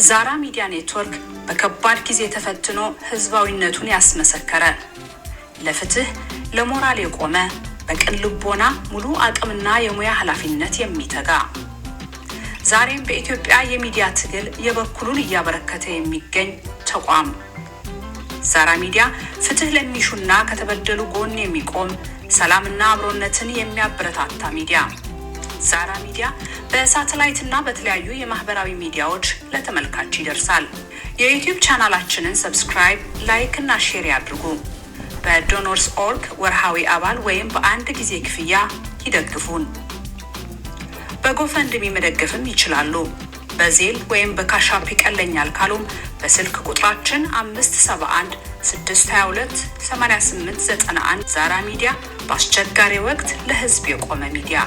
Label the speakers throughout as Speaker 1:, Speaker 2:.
Speaker 1: ዛራ ሚዲያ ኔትወርክ በከባድ ጊዜ ተፈትኖ ህዝባዊነቱን ያስመሰከረ ለፍትህ ለሞራል የቆመ በቅን ልቦና ሙሉ አቅምና የሙያ ኃላፊነት የሚተጋ ዛሬም በኢትዮጵያ የሚዲያ ትግል የበኩሉን እያበረከተ የሚገኝ ተቋም ዛራ ሚዲያ ፍትህ ለሚሹና ከተበደሉ ጎን የሚቆም ሰላምና አብሮነትን የሚያበረታታ ሚዲያ ዛራ ሚዲያ በሳተላይትና በተለያዩ የማህበራዊ ሚዲያዎች ለተመልካች ይደርሳል። የዩቲዩብ ቻናላችንን ሰብስክራይብ፣ ላይክ እና ሼር ያድርጉ። በዶኖርስ ኦርግ ወርሃዊ አባል ወይም በአንድ ጊዜ ክፍያ ይደግፉን። በጎፈንድሚ መደገፍም ይችላሉ። በዜል ወይም በካሻፕ ይቀለኛል ካሉም በስልክ ቁጥራችን 571 622 8891 ዛራ ሚዲያ በአስቸጋሪ ወቅት ለህዝብ የቆመ ሚዲያ።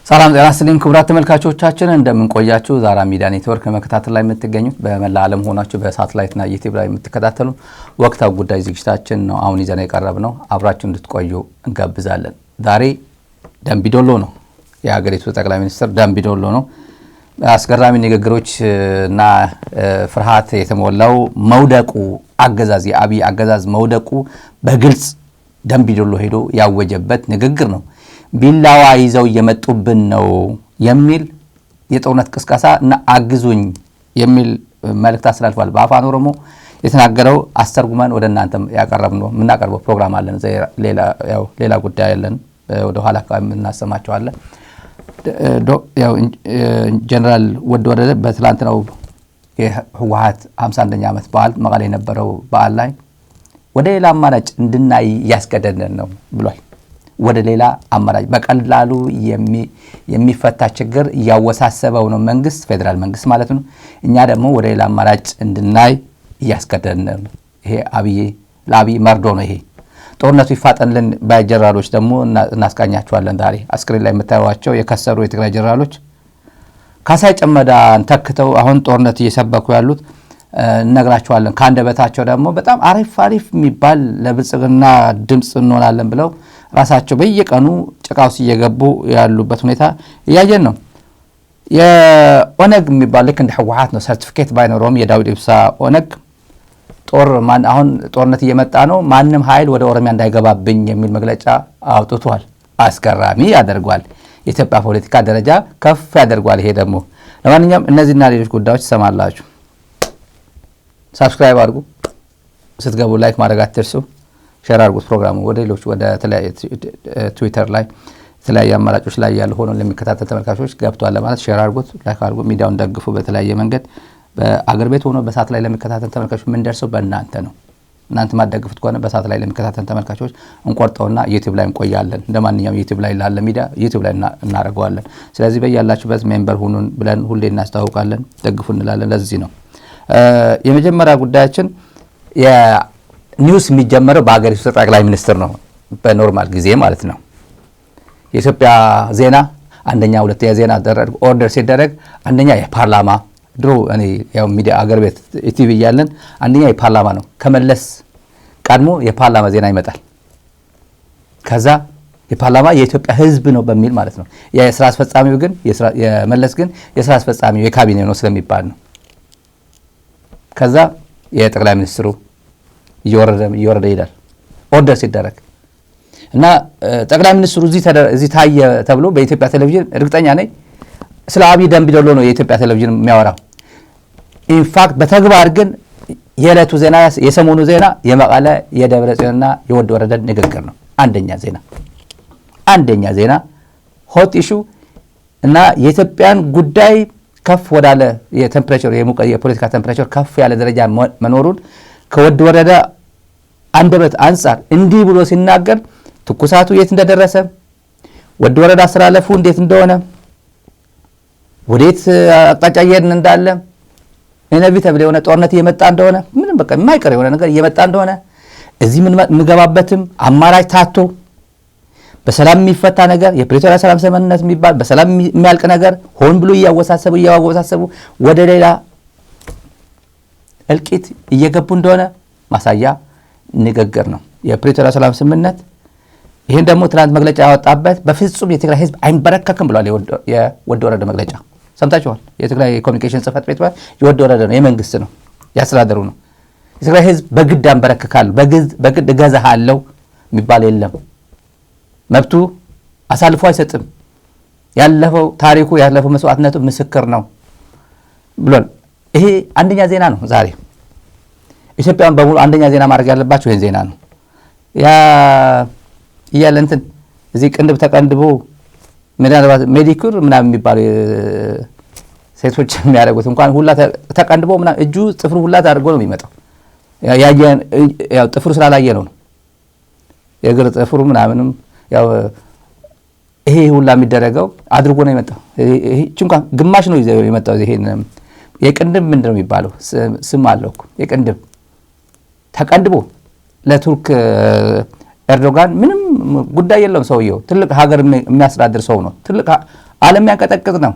Speaker 2: ሰላም ጤና ይስጥልኝ ክቡራት ተመልካቾቻችን እንደምን ቆያችሁ? ዛራ ሚዲያ ኔትወርክ መከታተል ላይ የምትገኙት በመላ ዓለም ሆናችሁ በሳተላይትና ዩቲዩብ ላይ የምትከታተሉ ወቅታዊ ጉዳይ ዝግጅታችን ነው አሁን ይዘን የቀረብነው። አብራችሁ እንድትቆዩ እንጋብዛለን። ዛሬ ደምቢዶሎ ነው የሀገሪቱ ጠቅላይ ሚኒስትር ደምቢዶሎ ነው። አስገራሚ ንግግሮች እና ፍርሃት የተሞላው መውደቁ አገዛዝ የአብይ አገዛዝ መውደቁ በግልጽ ደምቢዶሎ ሄዶ ያወጀበት ንግግር ነው። ቢላዋ ይዘው እየመጡብን ነው የሚል የጦርነት ቅስቀሳ እና አግዙኝ የሚል መልእክት አስተላልፏል። በአፋን ኦሮሞ የተናገረው አስተርጉመን ወደ እናንተም ያቀርብነው የምናቀርበው ፕሮግራም አለን። ሌላ ጉዳይ አለን ወደ ኋላ እናሰማቸዋለን። ጀነራል ወደወረደ በትላንትናው የህወሓት 51ኛ ዓመት በዓል መቀሌ የነበረው በዓል ላይ ወደ ሌላ አማራጭ እንድናይ ያስገደደን ነው ብሏል። ወደ ሌላ አማራጭ በቀላሉ የሚፈታ ችግር ያወሳሰበው ነው መንግስት ፌደራል መንግስት ማለት ነው። እኛ ደግሞ ወደ ሌላ አማራጭ እንድናይ ያስገደደን ነው። ይሄ ለአብይ መርዶ ነው። ይሄ ጦርነቱ ይፋጠንልን በጀነራሎች ደግሞ እናስቃኛቸዋለን። ዛሬ አስክሪን ላይ የምታዩዋቸው የከሰሩ የትግራይ ጀነራሎች ካሳይ ጨመዳን ተክተው አሁን ጦርነት እየሰበኩ ያሉት እነግራቸዋለን። ካንደበታቸው ደግሞ በጣም አሪፍ የሚባል ለብልጽግና ድምጽ እንሆናለን ብለው ራሳቸው በየቀኑ ጭቃው ሲየገቡ ያሉበት ሁኔታ እያየን ነው። የኦነግ የሚባል ልክ እንደ ህወሓት ነው። ሰርቲፊኬት ባይኖረውም የዳውድ ኢብሳ ኦነግ አሁን ጦርነት እየመጣ ነው ማንም ኃይል ወደ ኦሮሚያ እንዳይገባብኝ የሚል መግለጫ አውጥቷል። አስገራሚ ያደርጓል። የኢትዮጵያ ፖለቲካ ደረጃ ከፍ ያደርጓል። ይሄ ደግሞ ለማንኛውም እነዚህና ሌሎች ጉዳዮች ትሰማላችሁ። ሰብስክራይብ አድርጉ፣ ስትገቡ ላይክ ማድረግ አትርሱ። ሼር አድርጉት ፕሮግራሙ ወደ ሌሎች ወደ ተለያየ ትዊተር ላይ ተለያየ አማራጮች ላይ ያሉ ሆኖ ለሚከታተሉ ተመልካቾች ገብቷል ለማለት ሼር አድርጉት፣ ላይክ አድርጉ፣ ሚዲያውን ደግፉ። በተለያየ መንገድ በአገር ቤት ሆኖ በሳት ላይ ለሚከታተሉ ተመልካቾች ምን ደርሰው በእናንተ ነው። እናንተ ማደግፉት ከሆነ በሳት ላይ ለሚከታተሉ ተመልካቾች እንቆርጠውና ዩቲዩብ ላይ እንቆያለን። እንደማንኛውም ዩቲዩብ ላይ ላለ ሚዲያ ዩቲዩብ ላይ እናደርገዋለን። ስለዚህ በያላችሁበት ሜምበር ሁኑን ብለን ሁሌ እናስተዋውቃለን። ደግፉ እንላለን። ለዚህ ነው የመጀመሪያ ጉዳያችን ኒውስ የሚጀመረው በአገሪቱ ጠቅላይ ሚኒስትር ነው። በኖርማል ጊዜ ማለት ነው። የኢትዮጵያ ዜና አንደኛ ሁለተኛ ዜና ኦርደር ሲደረግ አንደኛ የፓርላማ ድሮ እኔ ያው ሚዲያ አገር ቤት ኢቲቪ ያለን አንደኛ የፓርላማ ነው። ከመለስ ቀድሞ የፓርላማ ዜና ይመጣል። ከዛ የፓርላማ የኢትዮጵያ ሕዝብ ነው በሚል ማለት ነው። የስራ አስፈጻሚው ግን የመለስ ግን የስራ አስፈጻሚው የካቢኔ ነው ስለሚባል ነው። ከዛ የጠቅላይ ሚኒስትሩ እየወረደ ይላል ኦርደር ሲደረግ እና ጠቅላይ ሚኒስትሩ እዚህ ታየ ተብሎ በኢትዮጵያ ቴሌቪዥን እርግጠኛ ነኝ ስለ አብይ ደምቢዶሎ ነው የኢትዮጵያ ቴሌቪዥን የሚያወራው። ኢንፋክት በተግባር ግን የዕለቱ ዜና የሰሞኑ ዜና የመቀለ የደብረ ጽዮንና የወደወረደ ንግግር ነው። አንደኛ ዜና ሆት ኢሹ እና የኢትዮጵያን ጉዳይ ከፍ ወዳለ የቴምፕሬቸር የፖለቲካ ቴምፕሬቸር ከፍ ያለ ደረጃ መኖሩን ከወደወረደ አንደበት አንፃር እንዲህ ብሎ ሲናገር ትኩሳቱ የት እንደደረሰ ወደወረደ አስተላለፉ እንዴት እንደሆነ ወዴት አቅጣጫ እየሄድን እንዳለ ኢነቪተብል የሆነ ጦርነት እየመጣ እንደሆነ ምንም በቃ የማይቀር የሆነ ነገር እየመጣ እንደሆነ እዚህ ምን ምገባበትም አማራጭ ታቶ በሰላም የሚፈታ ነገር የፕሪቶሪያ ሰላም ስምምነት የሚባል በሰላም የሚያልቅ ነገር ሆን ብሎ እያወሳሰቡ ወደ ሌላ እልቂት እየገቡ እንደሆነ ማሳያ ንግግር ነው የፕሪቶሪያ ሰላም ስምምነት። ይሄን ደግሞ ትናንት መግለጫ ያወጣበት በፍጹም የትግራይ ህዝብ አይንበረከክም ብሏል። የወደ ወረደ መግለጫ ሰምታችኋል። የትግራይ ኮሚኒኬሽን ጽህፈት ቤት የወደ ወረደ ነው፣ የመንግስት ነው፣ ያስተዳደሩ ነው። የትግራይ ህዝብ በግድ አንበረከካለሁ በግድ እገዛሃለሁ የሚባል የለም። መብቱ አሳልፎ አይሰጥም። ያለፈው ታሪኩ ያለፈው መስዋዕትነቱ ምስክር ነው ብሏል። ይሄ አንደኛ ዜና ነው። ዛሬ ኢትዮጵያን በሙሉ አንደኛ ዜና ማድረግ ያለባቸው ይሄን ዜና ነው። ያ ይያለ እንትን እዚህ ቅንድብ ተቀንድቦ ምናልባት ሜዲኩር ምናምን የሚባል ሴቶች የሚያደርጉት እንኳን ሁላ ተቀንድቦ ምናምን እጁ ጥፍሩ ሁላ ታርጎ ነው የሚመጣው። ያው ጥፍሩ ስላላየ ነው የእግር ጥፍሩ ምናምንም ያው ይሄ ሁላ የሚደረገው አድርጎ ነው የመጣው። ይሄ እንኳን ግማሽ ነው ይዘው የመጣው። ይሄን የቅንድብ ምንድነው የሚባለው ስም አለው እኮ የቅንድብ ተቀንድቦ ለቱርክ ኤርዶጋን ምንም ጉዳይ የለውም። ሰውየው ትልቅ ሀገር የሚያስተዳድር ሰው ነው። ትልቅ ዓለም ያንቀጠቅጥ ነው።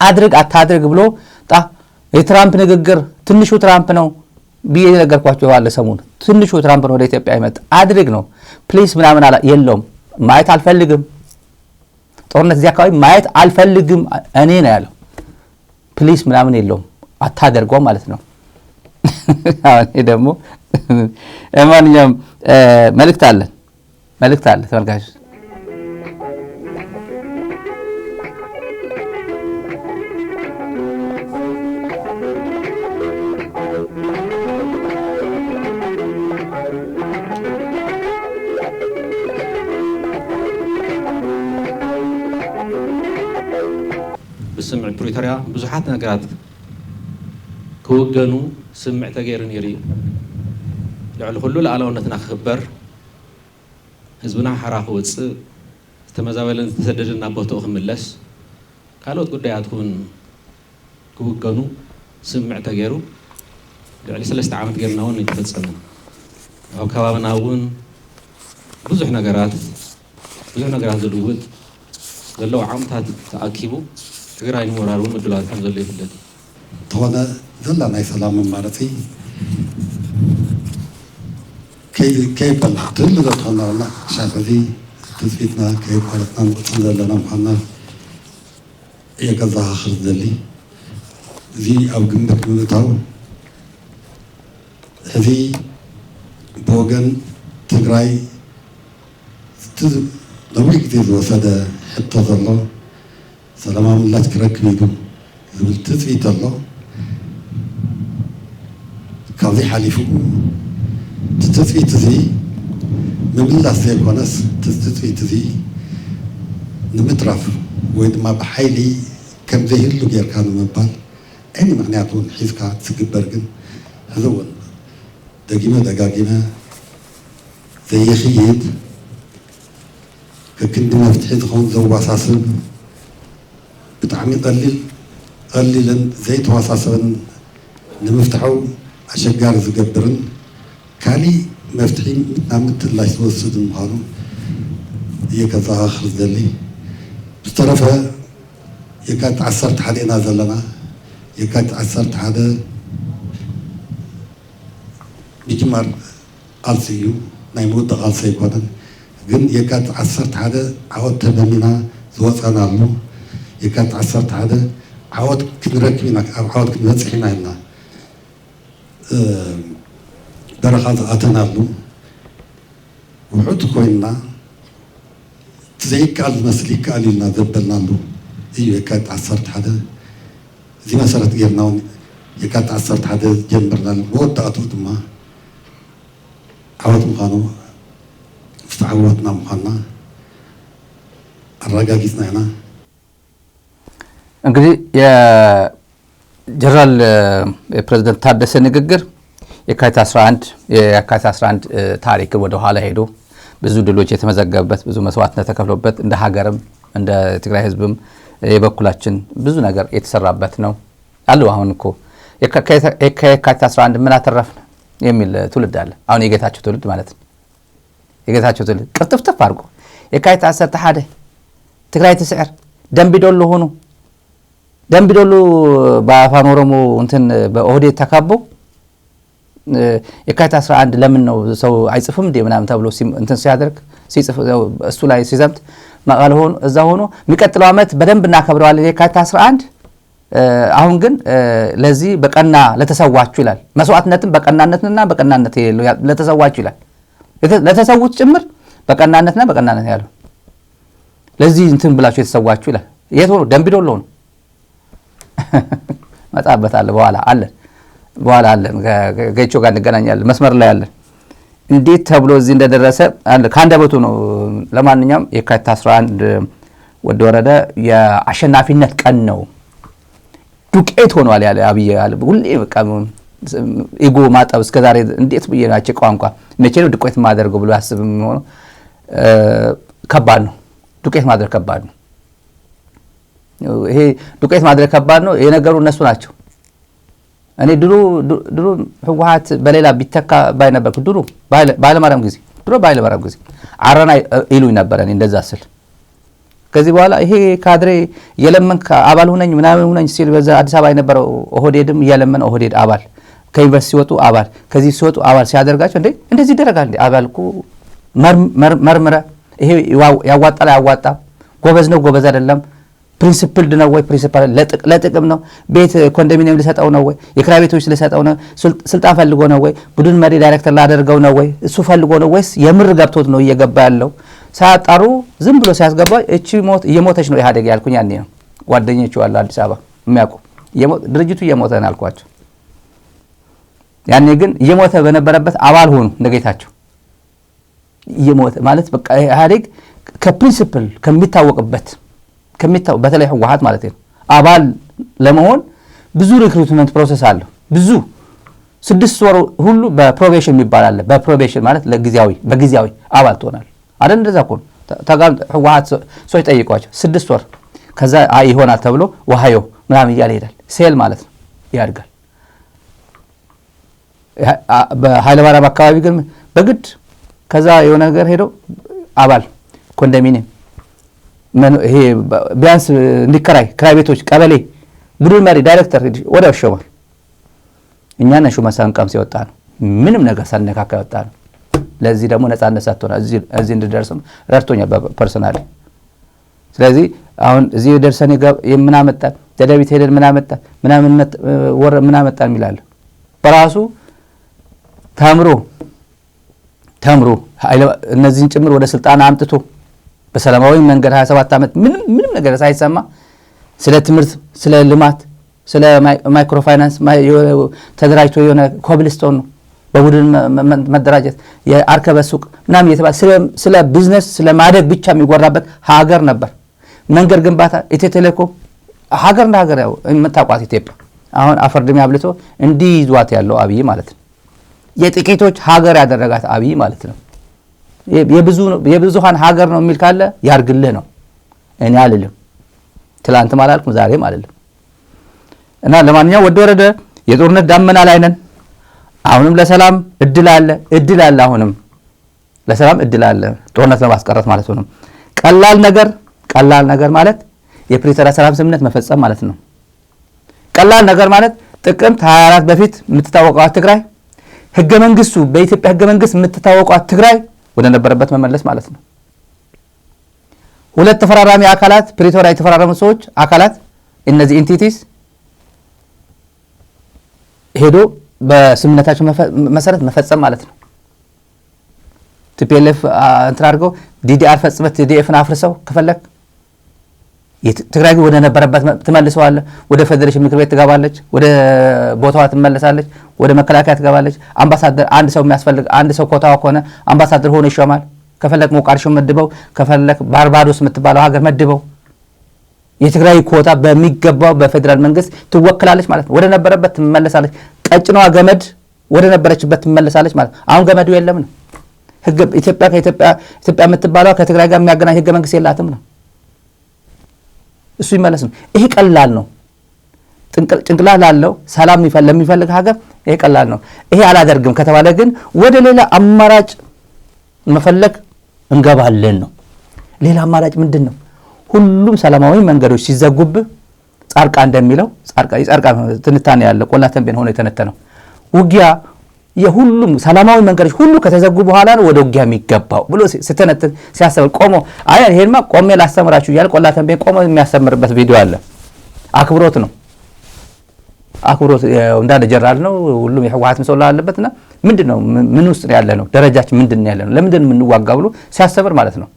Speaker 2: አድርግ አታድርግ ብሎ የትራምፕ ንግግር ትንሹ ትራምፕ ነው ብዬ ነገርኳቸው ባለ ሰሞን። ትንሹ ትራምፕ ነው ወደ ኢትዮጵያ ይመጣ አድርግ ነው ፕሊስ ምናምን የለውም። ማየት አልፈልግም፣ ጦርነት እዚህ አካባቢ ማየት አልፈልግም እኔ ነው ያለው። ፕሊስ ምናምን የለውም፣ አታደርገው ማለት ነው። አሁን ደግሞ ማንኛውም መልእክት አለ ተመልካቾች።
Speaker 3: بسمع بريتوريا ብዙሓት ነገራት ክወገኑ ስምዕ ተገይሩ ነይሩ እዩ። ልዕሊ ኩሉ ሉኣላውነትና ክኽበር ህዝብና ሓራ ክወፅእ ዝተመዛበለን ዝተሰደደን ናብ ቦትኡ ክምለስ ካልኦት ጉዳያት እውን ክውገኑ ስምዕ ተገይሩ ልዕሊ 3 ዓመት ጌርና እውን ይተፈፀሙ። ኣብ ከባቢና እውን ብዙሕ ነገራት ዝልውጥ ዘለዉ ዓቕምታት ተኣኪቡ ትግራይ ንምውራር እውን ምድላዋት ከም ዘሎ ይፍለጥ
Speaker 4: ተኾነ ዘላ ናይ ሰላም መማረፂ ከይበላሕ ትህሉ ዘትኾናላ ክሻዕ ሕዚ ትፅቢትና ከይቋረፅና ንቕፅል ዘለና ምዃንና የከዘኻኽር ዘሊ እዚ ኣብ ግምት ብምእታው ሕዚ ብወገን ትግራይ ነዊሕ ግዜ ዝወሰደ ሕቶ ዘሎ ሰላማዊ ምላሽ ክረክብ ኢሉ ዝብል ትፅቢት ኣሎ። ካብዚ ሓሊፉ ትፅቢት እዚ ምምላስ ዘይኮነስ ትፅቢት እዚ ንምትራፍ ወይ ድማ ብሓይሊ ከም ዘይህሉ ጌርካ ንምባል ዓይኒ ምክንያት እውን ሒዝካ ትግበር ግን ሕዚ እውን ደጊመ ደጋጊመ ዘይኽይድ ከክንዲ መፍትሒ ዝኸውን ዘዋሳስብ ብጣዕሚ ቀሊልን ዘይተዋሳሰብን ንምፍትሐው ኣሸጋሪ ዝገብርን ካሊእ መፍትሒ ናብ ምትላሽ ዝወስድ ምዃኑ እየ ከዘኻኽር ዘሊ። ብዝተረፈ የካቲት 11 ኢና ዘለና። የካቲት 11 ምጅማር ቃልሲ እዩ፣ ናይ ምውድቕ ቃልሲ ኣይኮነን። ግን የካቲት 11 ዓወት ተመሚና ዝወፀናሉ የካቲት 11 ዓወት ክንረክብ ኢና፣ ኣብ ዓወት ክንበፅሕ ኢና ኢልና በረኻ ዝኣተናሉ ውሑድ ኮይንና ዘይከኣል ዝመስል ይከኣል ኢልና ዘበልናሉ እዩ የካቲት 11። እዚ መሰረት ጌርና እውን የካቲት 11 ጀምርናል። መወዳእቱ ድማ ዓወት ምዃኑ ዝተዓወትና ምዃንና አረጋጊጥና ኢና።
Speaker 2: እንግዲህ የጀነራል ፕሬዝዳንት ታደሰ ንግግር የካቲት 11 ታሪክን ወደ ኋላ ሄዶ ብዙ ድሎች የተመዘገበበት ብዙ መስዋዕትነት ተከፍሎበት እንደ ሀገርም እንደ ትግራይ ህዝብም የበኩላችን ብዙ ነገር የተሰራበት ነው አሉ። አሁን እኮ የካቲት 11 ምን አተረፍን የሚል ትውልድ አለ። አሁን የጌታቸው ትውልድ ማለት ነው። የጌታቸው ትውልድ ቅርጥፍጥፍ አድርጎ የካቲት 11 ትግራይ ተስዕር ደምቢዶሎ ሆኖ ደምቢዶሎ በአፋን ኦሮሞ እንትን በኦህዴድ ተካቦ የካቲት 11 ለምን ነው ሰው አይጽፍም እንደ ምናምን ተብሎ እንትን ሲያደርግ ሲጽፍ እሱ ላይ ሲዘምት መቀለ ሆኖ እዛ ሆኖ የሚቀጥለው ዓመት በደንብ እናከብረዋለን የካቲት 11 አሁን ግን ለዚህ በቀና ለተሰዋችሁ ይላል መስዋዕትነትን በቀናነትና በቀናነት ለተሰዋችሁ ይላል ለተሰውት ጭምር በቀናነትና በቀናነት ያለው ለዚህ እንትን ብላችሁ የተሰዋችሁ ይላል የት ሆኖ ደምቢዶሎ ነው መጣበታል በኋላ አለን ገይቾ ጋር እንገናኛለን መስመር ላይ አለን እንዴት ተብሎ እዚህ እንደደረሰ ካንደበቱ ነው ለማንኛውም የካቲት 11 ወደ ወረደ የአሸናፊነት ቀን ነው ዱቄት ሆኗል ያለ አብይ ያለ ሁሌ በቃ ኢጎ ማጣብ እስከዛሬ እንዴት በየናቸው ቋንቋ መቼ ነው ዱቄት ማደርገው ብሎ ያስብ የሚሆነው ከባድ ነው ዱቄት ማድረግ ከባድ ነው ይሄ ዱቄት ማድረግ ከባድ ነው የነገሩ እነሱ ናቸው እኔ ድሮ ህወሓት በሌላ ቢተካ ባይነበርኩ ድሮ ባይለማርያም ጊዜ አረና ይሉኝ ነበር እኔ እንደዛ ስል ከዚህ በኋላ ይሄ ካድሬ የለመንክ አባል ሆነኝ ምናምን ሆነኝ ሲል በዛ አዲስ አበባ የነበረው ኦህዴድም የለመን ኦህዴድ አባል ከዩኒቨርሲቲ ወጡ አባል ከዚህ ሲወጡ አባል ሲያደርጋቸው እንደዚህ ይደረጋል አባልኩ መርምረ ይሄ ያዋጣላ ያዋጣ ጎበዝ ነው ጎበዝ አይደለም ፕሪንሲፕልድ ነው ወይ ፕሪንሲፓል ለጥቅም ነው ቤት ኮንዶሚኒየም ሊሰጠው ነው ወይ የክራይ ቤቶች ሊሰጠው ነው ስልጣን ፈልጎ ነው ወይ ቡድን መሪ ዳይሬክተር ላደርገው ነው ወይ እሱ ፈልጎ ነው ወይስ የምር ገብቶት ነው እየገባ ያለው ሳጣሩ ዝም ብሎ ሲያስገባ እቺ ሞት እየሞተች ነው ኢህአዴግ ያልኩኝ ያኔ ነው ጓደኞቹ አሉ አዲስ አበባ የሚያውቁ ድርጅቱ እየሞተ ነው አልኳቸው ያኔ ግን እየሞተ በነበረበት አባል ሆኑ እንደጌታቸው እየሞተ ማለት በቃ ኢህአዴግ ከፕሪንሲፕል ከሚታወቅበት በተለይ ህወሓት ማለት ነው አባል ለመሆን ብዙ ሪክሩትመንት ፕሮሰስ አለ ብዙ 6 ወር ሁሉ በፕሮቤሽን የሚባል አለ በፕሮቤሽን ማለት በጊዜያዊ አባል ትሆናለህ አይደል እንደዛ እኮ ተጋም ህወሓት ሰው ይጠይቋቸው 6 ወር ከዛ ይሆናል ተብሎ ወሃዮ ምናምን እያለ ይሄዳል ሴል ማለት ነው ያድጋል በኃይለማርያም አካባቢ ግን በግድ ከዛ የሆነ ነገር ሄዶ አባል ኮንዶሚኒየም ይሄ ቢያንስ እንዲከራይ ክራይ ቤቶች ቀበሌ ቡድን መሪ ዳይሬክተር ወዲያው ሾማል እኛ ነን ሹመት ሳንቀም ሲወጣ ነው ምንም ነገር ሳንነካካ ወጣ ነው ለዚህ ደግሞ ነፃነት ሰጥቶና እዚህ እንድደርስም ረድቶኛል በፐርሰናሊ ስለዚህ አሁን እዚህ ደርሰን የምናመጣ ደደቢት ሄደን ምናመጣ የሚላል በራሱ ተምሮ እነዚህን ጭምር ወደ ስልጣን አምጥቶ በሰላማዊ መንገድ 27 ዓመት ምንም ነገር ሳይሰማ ስለ ትምህርት ስለ ልማት ስለ ማይክሮ ፋይናንስ ተደራጅቶ የሆነ ኮብልስቶን ነው በቡድን መደራጀት የአርከበ ሱቅ ምናምን የተባለ ስለ ቢዝነስ ስለ ማደግ ብቻ የሚወራበት ሀገር ነበር መንገድ ግንባታ ኢትዮ ቴሌኮም ሀገር ያው የምታቋት ኢትዮጵያ አሁን አፈርድም ያብልቶ እንዲይዟት ያለው አብይ ማለት ነው የጥቂቶች ሀገር ያደረጋት አብይ ማለት ነው የብዙሃን ሀገር ነው የሚል ካለ ያርግልህ ነው እኔ አልልም ትላንት ማላልኩም ዛሬም አልልም እና ለማንኛውም ወደ ወረደ የጦርነት ዳመና ላይ ነን አሁንም ለሰላም እድል አለ አሁንም ለሰላም እድል አለ ጦርነት ለማስቀረት ማለት ነው ቀላል ነገር ማለት የፕሪቶሪያ ሰላም ስምምነት መፈጸም ማለት ነው ቀላል ነገር ማለት ጥቅምት 24 በፊት የምትታወቀው ትግራይ ህገ መንግስቱ በኢትዮጵያ ህገ መንግስት የምትታወቀው ትግራይ ወደ ነበረበት መመለስ ማለት ነው ሁለት ተፈራራሚ አካላት ፕሪቶሪያ የተፈራረሙ ሰዎች አካላት እነዚህ ኢንቲቲስ ሄዶ በስምምነታቸው መሰረት መፈጸም ማለት ነው ቲፒኤልኤፍ እንተራርገው ዲዲአር ፈጽመት ዲዲኤፍን አፍርሰው ከፈለክ ትግራይ ወደ ነበረበት ተመልሰዋል ወደ ፌደሬሽን ምክር ቤት ትገባለች ወደ ቦታዋ ትመለሳለች ወደ መከላከያ ትገባለች አምባሳደር አንድ ሰው የሚያስፈልግ አንድ ሰው ኮታው ከሆነ አምባሳደር ሆኖ ይሾማል ከፈለክ ሞቃዲሾ መድበው ከፈለክ ባርባዶስ የምትባለው ሀገር መድበው የትግራይ ኮታ በሚገባው በፌደራል መንግስት ትወክላለች ማለት ነው ወደ ነበረበት ትመለሳለች ቀጭኗ ገመድ ወደ ነበረችበት ትመለሳለች ማለት አሁን ገመዱ የለም ነው ኢትዮጵያ የምትባለው ከትግራይ ጋር የሚያገናኝ ህገ መንግስት የላትም ነው እሱ ይመለስ ነው ይሄ ቀላል ነው ጭንቅላት ላለው ሰላም ለሚፈልግ ሀገር ይሄ ቀላል ነው ይሄ አላደርግም ከተባለ ግን ወደ ሌላ አማራጭ መፈለግ እንገባለን ነው ሌላ አማራጭ ምንድነው? ሁሉም ሰላማዊ መንገዶች ሲዘጉብ ጻርቃ እንደሚለው ጻርቃ ትንታኔ ያለ ቆላ ተንቤን ሆኖ የተነተነው ውጊያ የሁሉም ሰላማዊ መንገዶች ሁሉ ከተዘጉ በኋላ ነው ወደ ውጊያ የሚገባው ብሎ ስተነተን ሲያሰብ ቆሞ አይ ይሄንማ ቆሜ ላስተምራችሁ ይላል። ቆላ ተንቤን ቆሞ የሚያስተምርበት ቪዲዮ አለ። አክብሮት ነው አክብሮት እንዳለ ጀራል ነው። ሁሉም የህወሓት መስሎ አለበትና ምንድነው ምን ውስጥ ነው ያለ ነው ደረጃችን ምንድነው ያለ ነው ለምንድን ምን ዋጋ ብሎ ሲያሰብር ማለት ነው።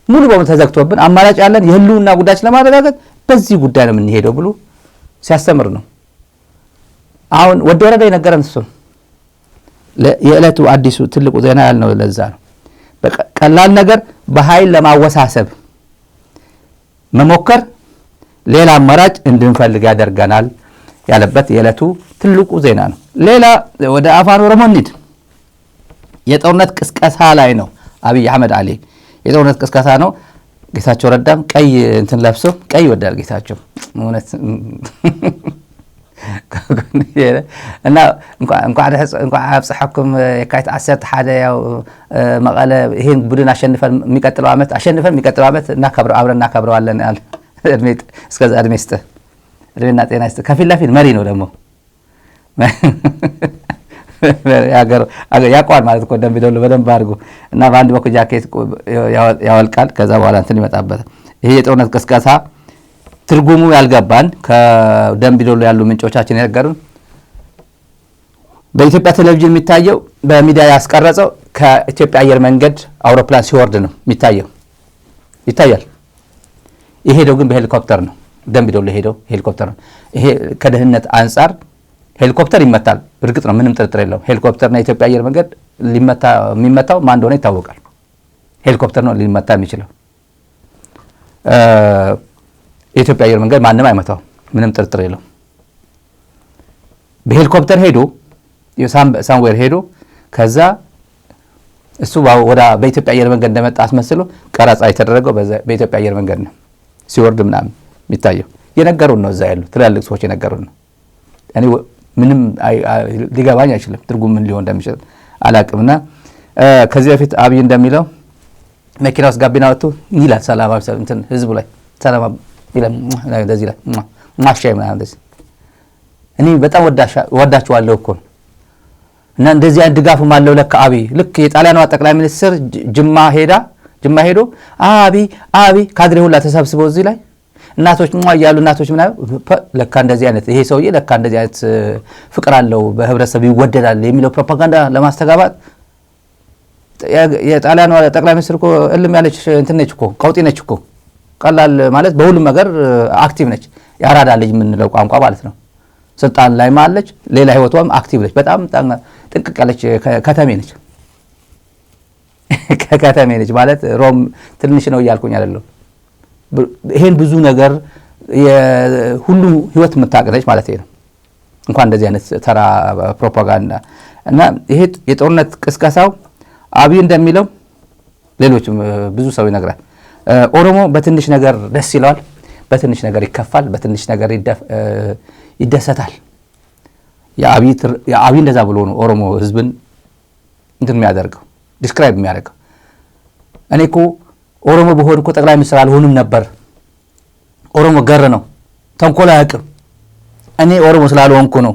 Speaker 2: ሙሉ በሙሉ ተዘግቶብን አማራጭ ያለን የህልውና ጉዳይ ለማረጋገጥ በዚህ ጉዳይ ነው የምንሄደው ብሎ ሲያስተምር ነው። አሁን ወደ ወረዳ የነገረን እሱ የዕለቱ አዲሱ ትልቁ ዜና ያልነው ለዛ ነው። በቀላል ነገር በኃይል ለማወሳሰብ መሞከር ሌላ አማራጭ እንድንፈልግ ያደርገናል ያለበት የዕለቱ ትልቁ ዜና ነው። ሌላ ወደ አፋን ኦሮሞ እንሂድ። የጦርነት ቅስቀሳ ላይ ነው አብይ አህመድ አሊ የጦርነት ቅስቀሳ ነው። ጌታቸው ረዳም ቀይ እንትን ለብሶ ቀይ ወዳል ጌታቸው እውነት እና እንኳን አብጽሐኩም የካቲት 11 ያው መቀለ ይሄን ቡድን አሸንፈን የሚቀጥለው ዓመት አብረን እናከብረዋለን ያለ እድሜት እስከዛ እድሜና ጤና ይስጥ። ከፊት ለፊት መሪ ነው ደግሞ ያቋል ማለት እኮ ደም ቢደሉ በደንብ አድርጎ እና በአንድ በኩል ጃኬት ያወልቃል። ከዛ በኋላ እንትን ይመጣበት ይሄ የጦርነት ቅስቀሳ ትርጉሙ ያልገባን ከደም ቢደሉ ያሉ ምንጮቻችን የነገሩን በኢትዮጵያ ቴሌቪዥን የሚታየው በሚዲያ ያስቀረጸው ከኢትዮጵያ አየር መንገድ አውሮፕላን ሲወርድ ነው የሚታየው ይታያል። ይሄደው ግን በሄሊኮፕተር ነው። ደም ቢደሉ ሄደው ሄሊኮፕተር ነው። ይሄ ከደህንነት አንፃር ሄሊኮፕተር ይመታል። እርግጥ ነው ምንም ጥርጥር የለውም። ሄሊኮፕተርና የኢትዮጵያ አየር መንገድ የሚመታው ማን እንደሆነ ይታወቃል። ሄሊኮፕተር ነው ሊመታ የሚችለው። የኢትዮጵያ አየር መንገድ ማንም አይመታው ምንም ጥርጥር የለውም። በሄሊኮፕተር ሄዶ ሳምዌር ሄዶ ከዛ እሱ ወደ በኢትዮጵያ አየር መንገድ እንደመጣ አስመስሎ ቀረጻ የተደረገው በኢትዮጵያ አየር መንገድ ነው። ሲወርድ ምናምን የሚታየው የነገሩን ነው። እዛ ያሉ ትላልቅ ሰዎች የነገሩን ነው። እኔ ምንም ሊገባኝ አይችልም ትርጉም ምን ሊሆን እንደሚችል አላቅምና ከዚህ በፊት አብይ እንደሚለው መኪና ውስጥ ጋቢና ወጥቶ ይላል ሰላማዊ እንትን ህዝቡ ላይ ሰላም ይላል እንደዚህ ይላል ማሻይ ምናምን እንደዚህ እኔ በጣም ወዳችኋለሁ እኮ እና እንደዚህ አይነት ድጋፍም አለው ለካ አብይ ልክ የጣሊያኗ ጠቅላይ ሚኒስትር ጅማ ሄዶ አብይ ካድሬ ሁላ ተሰብስበው እዚህ ላይ እናቶች ያሉ እናቶች ምናምን ለካ እንደዚህ አይነት ይሄ ሰውዬ ለካ እንደዚህ አይነት ፍቅር አለው በህብረተሰብ ይወደዳል የሚለው ፕሮፓጋንዳ ለማስተጋባት የጣሊያኗ ጠቅላይ ሚኒስትር እኮ እልም ያለች እንትን ነች እኮ ቀውጢ ነች እኮ ቀላል ማለት በሁሉም ነገር አክቲቭ ነች። ያራዳ ልጅ የምንለው ቋንቋ ማለት ነው። ስልጣን ላይ ማለች ሌላ ህይወቷም አክቲቭ ነች። በጣም ጥንቅቅ ያለች ከተሜ ነች። ከተሜ ነች ማለት ሮም ትንሽ ነው እያልኩኝ አይደለም። ይሄን ብዙ ነገር ሁሉ ህይወት የምታቀለች ማለት ነው። እንኳን እንደዚህ አይነት ተራ ፕሮፓጋንዳ እና ይሄ የጦርነት ቅስቀሳው አብይ እንደሚለው ሌሎችም ብዙ ሰው ይነግራል። ኦሮሞ በትንሽ ነገር ደስ ይለዋል፣ በትንሽ ነገር ይከፋል፣ በትንሽ ነገር ይደሰታል። የአብይ እንደዛ ብሎ ነው ኦሮሞ ህዝብን እንትን የሚያደርገው ዲስክራይብ የሚያደርገው። እኔ እኮ ኦሮሞ በሆን እኮ ጠቅላይ ሚኒስትር አልሆንም ነበር። ኦሮሞ ገር ነው፣ ተንኮል አያውቅም። እኔ ኦሮሞ ስላልሆንኩ ነው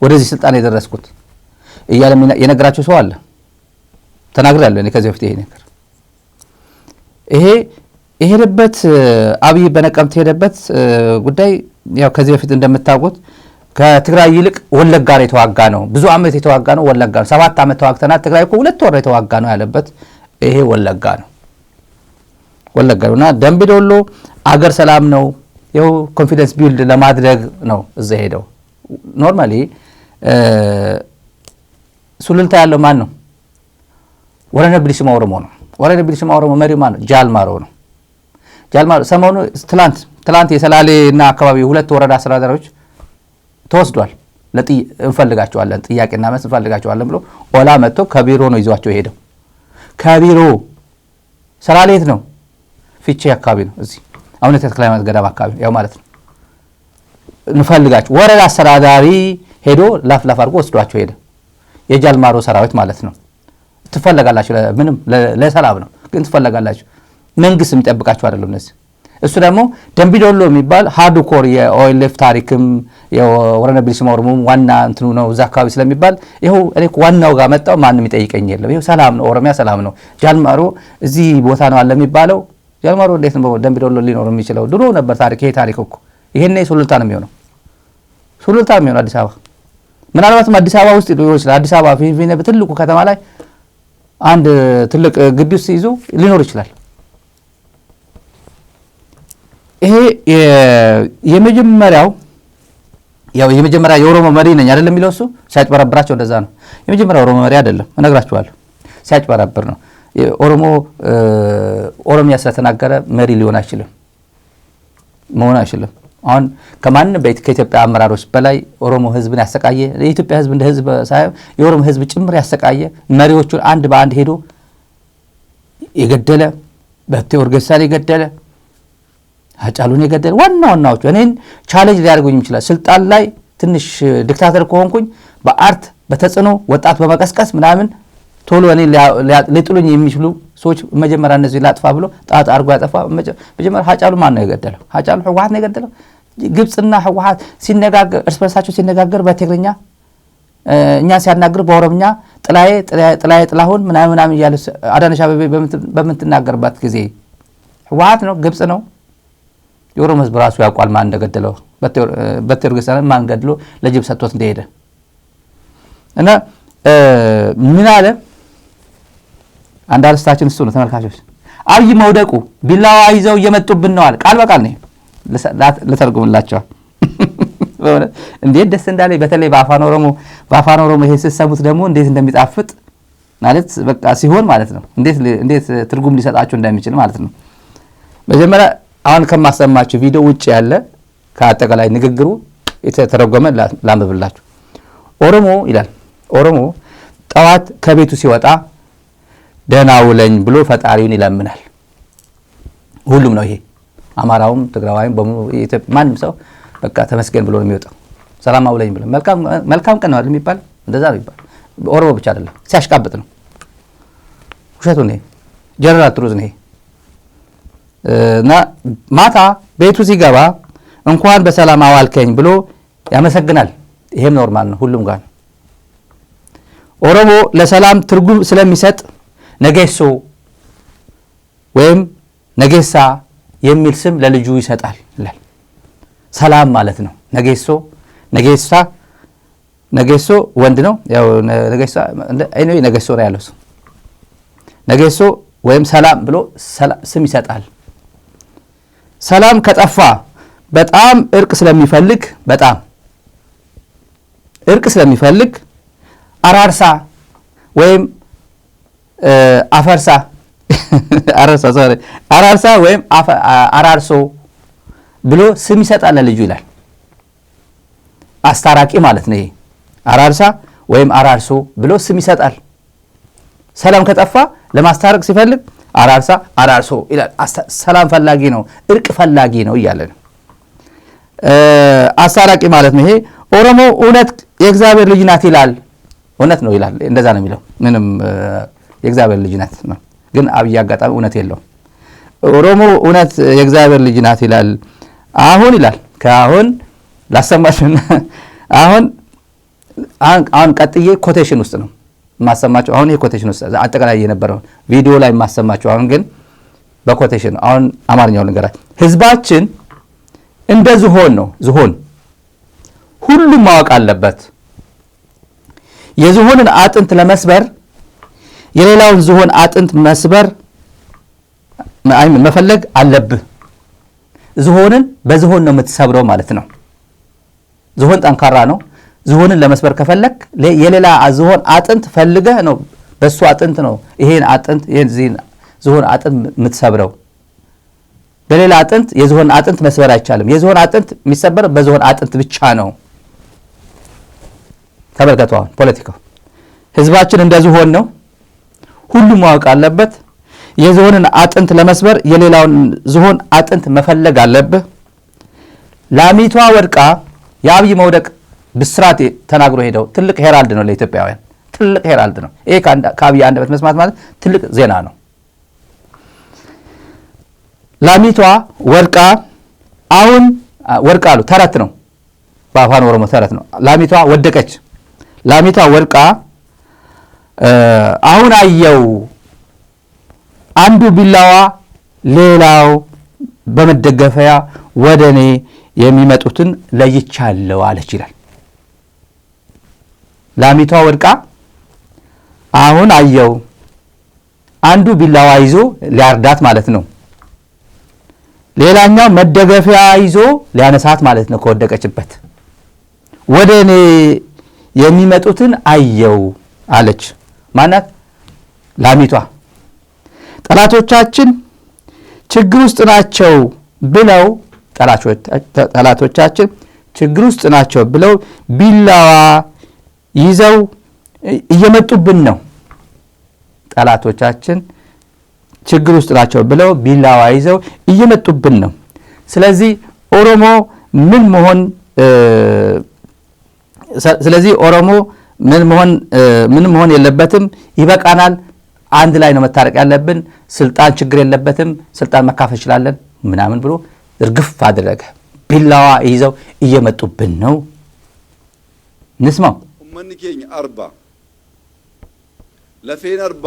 Speaker 2: ወደዚህ ስልጣን የደረስኩት እያለ የነገራቸው ሰው አለ። ተናግሬያለሁ እኔ ከዚህ በፊት ይሄ ነገር የሄደበት አብይ በነቀምት ሄደበት ጉዳይ ያው ከዚህ በፊት እንደምታውቁት ከትግራይ ይልቅ ወለጋ ጋር የተዋጋ ነው። ብዙ አመት የተዋጋ ነው ወለጋ ነው። 7 አመት ተዋግተናል። ትግራይ እኮ 2 ወር የተዋጋ ነው ያለበት ይሄ ወለጋ ነው። ወለጋውና ደምቢዶሎ አገር ሰላም ነው ያው ኮንፊደንስ ቢልድ ለማድረግ ነው እዛ ሄደው። ኖርማሊ ሱሉልታ ያለው ማን ነው? ወረነ ብሊስማ ኦሮሞ ነው። ወረነ ብሊስማ ኦሮሞ መሪው ማን ነው? ጃልማሮ ነው። ጃልማሮ ሰሞኑ ትላንት የሰላሌና አካባቢ 2 ወረዳ አስተዳዳሪዎች ተወስዷል። እንፈልጋቸዋለን ጥያቄና መልስ እንፈልጋቸዋለን ብሎ ኦላ መጥቶ ከቢሮ ነው ይዟቸው ሄደው። ከቢሮ ሰላሌ የት ነው? ፊቼ አካባቢ ነው። እዚህ አሁን ተክለሃይማኖት ገዳም አካባቢ ያው ማለት ነው። እንፈልጋቸው ወረዳ አስተዳዳሪ ሄዶ ላፍ አድርጎ ወስዷቸው ሄደ። የጃልማሮ ሰራዊት ማለት ነው። ትፈልጋላችሁ ምንም ለሰላም ነው ግን ትፈልጋላችሁ መንግስት የሚጠብቃቸው አይደለም እነዚህ። እሱ ደግሞ ደምቢዶሎ የሚባል ሃርድ ኮር የኦኤልኤፍ ታሪክም የወረነ ቢልስማ ኦሮሞም ዋና እንትኑ ነው እዛ አካባቢ ስለሚባል ይኸው እኔ ዋናው ጋር መጣው ማንም ይጠይቀኝ የለም። ይኸው ሰላም ነው፣ ኦሮሚያ ሰላም ነው። ጃልማሮ እዚህ ቦታ ነው አለ የሚባለው። ጃልማሮ እንዴት ነው ደምቢዶሎ ሊኖር የሚችለው? ድሮ ነበር ታሪክ። ይሄ ታሪክ እኮ ይሄኔ ሱሉልታ ነው የሚሆነው፣ ሱሉልታ ነው የሚሆነው አዲስ አበባ። ምናልባትም አዲስ አበባ ውስጥ ሊሆን ይችላል። አዲስ አበባ ፊንፊኔ በትልቁ ከተማ ላይ አንድ ትልቅ ግቢ ውስጥ ይዞ ሊኖር ይችላል። ይሄ የመጀመሪያው የኦሮሞ መሪ ነኝ አይደለም የሚለው እሱ ሲያጭበረብራቸው እንደዛ ነው። የመጀመሪያው ኦሮሞ መሪ አይደለም እነግራችኋለሁ፣ ሲያጭበረብር ነው። ኦሮሚያ ስለተናገረ መሪ ሊሆን አይችልም፣ መሆን አይችልም። አሁን ከማንም ከኢትዮጵያ አመራሮች በላይ ኦሮሞ ህዝብን ያሰቃየ የኢትዮጵያ ህዝብ እንደ ህዝብ ሳይሆን የኦሮሞ ህዝብ ጭምር ያሰቃየ መሪዎቹን አንድ በአንድ ሄዶ የገደለ በቴ ኦርጌሳን የገደለ አጫሉን የገደለ ዋናዎቹ እኔን ቻሌንጅ ሊያደርጉኝ ይችላል። ስልጣን ላይ ትንሽ ዲክታተር ከሆንኩኝ በአርት በተጽዕኖ ወጣት በመቀስቀስ ምናምን ቶሎ እኔ ሊጥሉኝ የሚችሉ ሰዎች መጀመሪያ እነዚህ ላጥፋ ብሎ ጣጣ አድርጎ ያጠፋ መጀመሪያ አጫሉ ማን ነው የገደለው? አጫሉ ህወሓት ነው የገደለው። ግብጽና ህወሓት ሲነጋገር እርስ በርሳቸው ሲነጋገር በትግርኛ እኛ ሲያናግር በኦሮምኛ ጥላዬ ጥላሁን ምናምን እያለ አዳነች አቤቤ በምትናገርባት ጊዜ ህወሓት ነው ግብጽ ነው? የኦሮሞ ህዝብ ራሱ ያውቃል ማን እንደገደለው። በቴዎርጌሳን ማን ገድሎ ለጅብ ሰጥቶት እንደሄደ እና ምን አለ አንድ አርስታችን እሱ ነው ተመልካቾች። አብይ መውደቁ ቢላዋ ይዘው እየመጡብን ነው አለ። ቃል በቃል ነው ለተርጉምላቸው። እንዴት ደስ እንዳለ በተለይ በአፋን ኦሮሞ ይሄ ሲሰሙት ደግሞ እንዴት እንደሚጣፍጥ ማለት በቃ ሲሆን ማለት ነው። እንዴት ትርጉም ሊሰጣቸው እንደሚችል ማለት ነው። መጀመሪያ አሁን ከማሰማችሁ ቪዲዮ ውጭ ያለ ከአጠቃላይ ንግግሩ የተተረጎመ ላንብብላችሁ። ኦሮሞ ይላል ኦሮሞ ጠዋት ከቤቱ ሲወጣ ደህና ውለኝ ብሎ ፈጣሪውን ይለምናል። ሁሉም ነው ይሄ አማራውም ትግራዋይም ማንም ሰው በቃ ተመስገን ብሎ ነው የሚወጣው። ሰላም አውለኝ ብሎ መልካም ቀን ነው አይደል የሚባል? እንደዛ ነው የሚባል። ኦሮሞ ብቻ አይደለም ሲያሽቃብጥ ነው። ውሸቱ ነው። ጀነራል ትሩዝ ነው። እና ማታ ቤቱ ሲገባ እንኳን በሰላም አዋልከኝ ብሎ ያመሰግናል። ይሄም ኖርማል ነው፣ ሁሉም ጋር ነው። ኦሮሞ ለሰላም ትርጉም ስለሚሰጥ ነጌሶ ወይም ነጌሳ የሚል ስም ለልጁ ይሰጣል ይላል። ሰላም ማለት ነው። ነጌሶ ወንድ ነው። ያው ነጌሶ ነው ያለው ሰው ነጌሶ ወይም ሰላም ብሎ ስም ይሰጣል። ሰላም ከጠፋ በጣም እርቅ ስለሚፈልግ አራርሳ ወይም አራርሳ ወይም አራርሶ ብሎ ስም ይሰጣል ለልጁ ይላል። አስታራቂ ማለት ነው ይሄ። አራርሳ ወይም አራርሶ ብሎ ስም ይሰጣል። ሰላም ከጠፋ ለማስታረቅ ሲፈልግ አራርሳ አራርሶ ይላል። ሰላም ፈላጊ ነው፣ እርቅ ፈላጊ ነው እያለ ነው። አስታራቂ ማለት ነው ይሄ። ኦሮሞ እውነት የእግዚአብሔር ልጅ ናት ይላል። እውነት ነው ይላል። እንደዛ ነው የሚለው። ምንም የእግዚአብሔር ልጅ ናት ነው፣ ግን አብይ አጋጣሚ እውነት የለውም። ኦሮሞ እውነት የእግዚአብሔር ልጅ ናት ይላል። አሁን ይላል ከአሁን ላሰማችሁና አሁን ቀጥዬ ኮቴሽን ውስጥ ነው ማሰማችሁ። አሁን ይሄ ኮቴሽን ውስጥ አጠቃላይ የነበረው ቪዲዮ ላይ ማሰማችሁ። አሁን ግን በኮቴሽን አሁን አማርኛው ንገራችሁ። ህዝባችን እንደ ዝሆን ነው። ዝሆን ሁሉም ማወቅ አለበት። የዝሆንን አጥንት ለመስበር የሌላውን ዝሆን አጥንት መፈለግ አለብህ። ዝሆንን በዝሆን ነው የምትሰብረው ማለት ነው። ዝሆን ጠንካራ ነው። ዝሆንን ለመስበር ከፈለክ የሌላ ዝሆን አጥንት ፈልገህ ነው፣ በሱ አጥንት ነው ይሄን ዝሆን አጥንት የምትሰብረው። በሌላ አጥንት የዝሆን አጥንት መስበር አይቻልም። የዝሆን አጥንት የሚሰበር በዝሆን አጥንት ብቻ ነው። ተመልከቱ አሁን ፖለቲካው። ህዝባችን እንደ ዝሆን ነው፣ ሁሉም ማወቅ አለበት። የዝሆንን አጥንት ለመስበር የሌላውን ዝሆን አጥንት መፈለግ አለብህ። ላሚቷ ወድቃ የአብይ መውደቅ ብስራት ተናግሮ ሄደው ትልቅ ሄራልድ ነው ለኢትዮጵያውያን፣ ትልቅ ሄራልድ ነው። ይሄ ከአብይ አንደበት መስማት ማለት ትልቅ ዜና ነው። ላሚቷ ወድቃ አሁን ወድቃ አሉ ተረት ነው በአፋን ኦሮሞ ተረት ነው ላሚቷ ወደቀች ላሚቷ ወድቃ አሁን አየው አንዱ ቢላዋ ሌላው በመደገፈያ ወደኔ የሚመጡትን ለይቻለው አለች ይላል ላሚቷ ወድቃ አሁን አየው አንዱ ቢላዋ ይዞ ሊያርዳት ማለት ነው ሌላኛው መደገፊያ ይዞ ሊያነሳት ማለት ነው ከወደቀችበት ወደኔ የሚመጡትን አየው አለች ማናት ላሚቷ ጠላቶቻችን ችግር ውስጥ ናቸው ብለው ጠላቶቻችን ችግር ውስጥ ናቸው ብለው ቢላዋ ይዘው እየመጡብን ነው ጠላቶቻችን ችግር ውስጥ ናቸው ብለው ቢላዋ ይዘው እየመጡብን ነው ስለዚህ ኦሮሞ ምን መሆን የለበትም ይበቃናል አንድ ላይ ነው መታረቅ ያለብን ስልጣን ችግር የለበትም ስልጣን መካፈል ይችላልን ምናምን ብሎ እርግፍ አደረገ ቢላዋ ይዘው እየመጡብን ነው ንስማው
Speaker 5: መንከኝ አርባ ለፌን አርባ